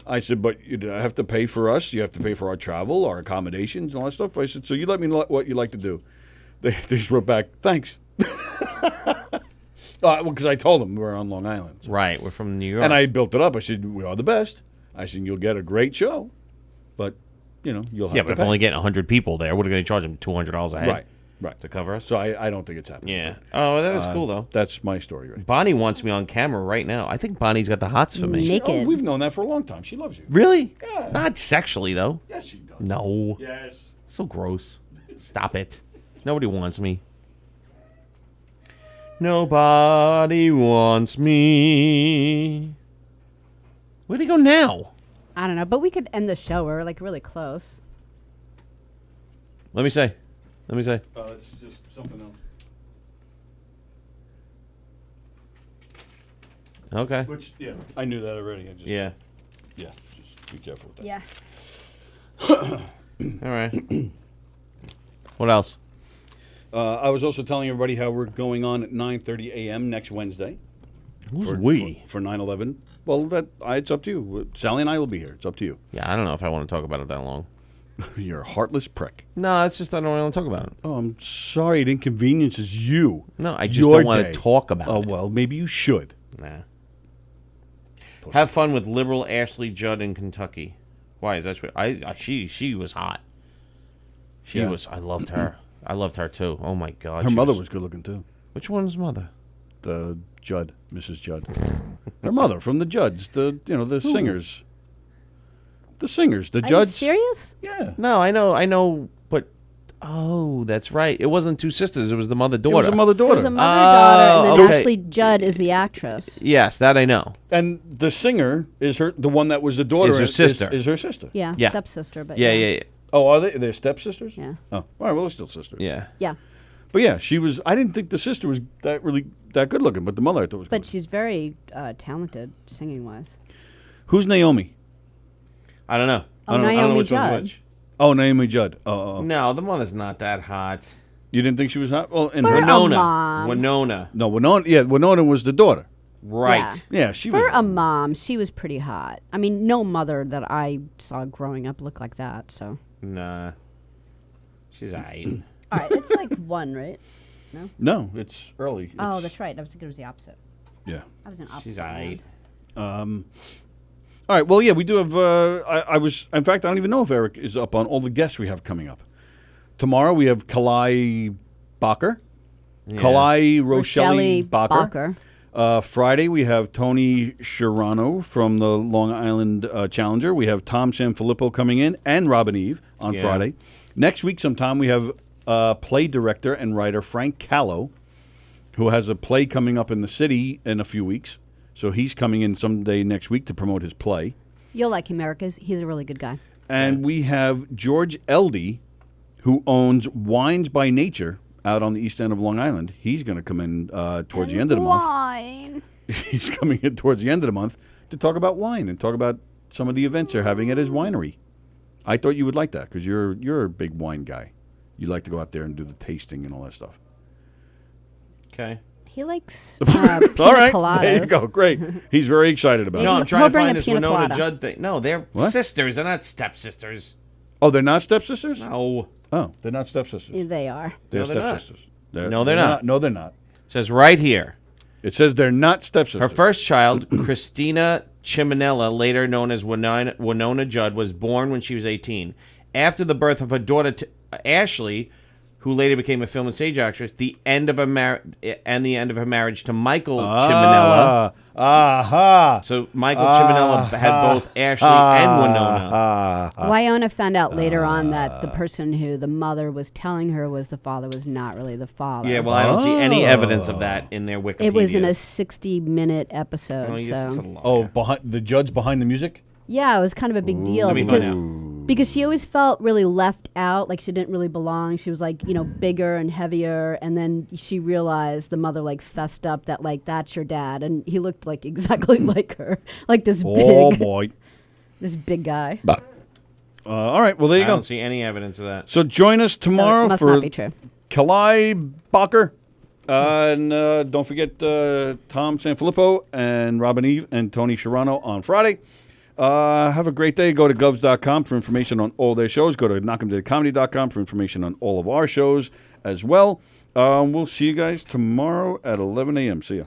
I said, but you have to pay for us. You have to pay for our travel, our accommodations, and all that stuff. I said, so you let me know what you like to do. They just wrote back, thanks. Because I told them we're on Long Island. Right, we're from New York. And I built it up. I said, we are the best. I said, you'll get a great show, but, you'll have to but if pay. only getting 100 people there, what are they going to charge them? $200 a head? Right. To cover us? So I don't think it's happening. Yeah. Oh, that is cool, though. That's my story. Right? Bonnie wants me on camera right now. I think Bonnie's got the hots for me. Oh, we've known that for a long time. She loves you. Really? Yeah. Not sexually, though. Yes, she does. No. Yes. So gross. Stop it. Nobody wants me. Nobody wants me. Where'd he go now? I don't know, but we could end the show. We're like really close. Let me say. It's just something else. Okay. Which, I knew that already. Yeah. Just be careful with that. Yeah. All right. What else? I was also telling everybody how we're going on at 9:30 a.m. next Wednesday. Who's we? For 9/11. Well, it's up to you. Sally and I will be here. It's up to you. Yeah, I don't know if I want to talk about it that long. You're a heartless prick. No, it's just I don't want to talk about it. Oh, I'm sorry. It inconveniences you. No, I just don't want day. to talk about it. Oh, well, maybe you should. Nah. Have fun with liberal Ashley Judd in Kentucky. Why is that? She was hot. She was. I loved her. I loved her too. Oh my God. Her mother was good looking too. Which one's mother? The Judd, Mrs. Judd. Her mother from the Judds. The singers. The singers. The Judds. Are you serious? Yeah. No, I know, but that's right. It wasn't two sisters. It was the mother-daughter. It was a mother-daughter. It was a mother-daughter, and then okay. Ashley Judd is the actress. Yes, that I know. And the singer is the one that was the daughter. Is her sister. Is her sister. Yeah, Yeah. stepsister. But Yeah. Oh, are they? They're stepsisters? Yeah. Oh, all right. Well, they're still sisters. Yeah. Yeah. But yeah, she was. I didn't think the sister was that good looking, but the mother I thought was. But good. she's very talented singing wise. Who's Naomi? I don't know. Oh, I don't know Naomi which one's Judd. which. Oh, Naomi Judd. Oh. No, the mother's not that hot. You didn't think she was hot? Well, in For her a mom. Winona. No, Winona. Yeah, Winona was the daughter. Right. Yeah, she For was. a mom, she was pretty hot. I mean, no mother that I saw growing up looked like that. So. Nah. She's aight. All right, it's like one, right? No. No, it's early. Oh, It's- that's right. I was thinking it was the opposite. Yeah. I was an opposite. She's aight. All right. Well, yeah, we do have. I was. In fact, I don't even know if Eric is up on all the guests we have coming up. Tomorrow we have Kalai Bacher, Kalai Rochelle Bacher. Friday we have Tony Sherrano from the Long Island Challenger. We have Tom Sanfilippo coming in and Robin Eve on Friday. Next week sometime we have play director and writer Frank Callow, who has a play coming up in the city in a few weeks. So he's coming in someday next week to promote his play. You'll like him, Eric. He's a really good guy. And we have George Eldey, who owns Wines by Nature out on the east end of Long Island. He's going to come in towards the end of the month. Wine. He's coming in towards the end of the month to talk about wine and talk about some of the events they're having at his winery. I thought you would like that because you're a big wine guy. You like to go out there and do the tasting and all that stuff. Okay. He likes All pina right, coladas. there you go. Great. He's very excited about No, it. I'm trying He'll to bring find a this pina Winona colada. Judd thing. No, they're What? sisters. They're not stepsisters. Oh, they're not stepsisters? No. Oh, they're not stepsisters. Yeah, they are. They're No, they're not. stepsisters. No, they're not. No, they're not. It says right here. It says they're not stepsisters. Her first child, Christina Chiminella, later known as Winona Judd, was born when she was 18. After the birth of her daughter, Ashley, who later became a film and stage actress, the end of her marriage to Michael Chiminella. Aha. So Michael Chiminella had both Ashley and Winona. Winona found out later on that the person who the mother was telling her was the father was not really the father. Yeah, well, I don't see any evidence of that in their Wikipedia. It was in a 60-minute episode. Oh, yes, it's a so lie. Oh, behind the Judds behind the music? yeah, it was kind of a big deal Let me find because she always felt really left out, like she didn't really belong. She was like, bigger and heavier, and then she realized the mother like fessed up that like that's your dad, and he looked like exactly like her, like this Oh, big, boy. this big guy. All right, well, there you I go. don't see any evidence of that. So join us tomorrow so it must for not be true. Kalai Bacher And don't forget Tom Sanfilippo and Robin Eve and Tony Sharano on Friday. Have a great day. Go to govs.com for information on all their shows. Go to knockemdeadcomedy.com for information on all of our shows as well. We'll see you guys tomorrow at 11 a.m. See ya.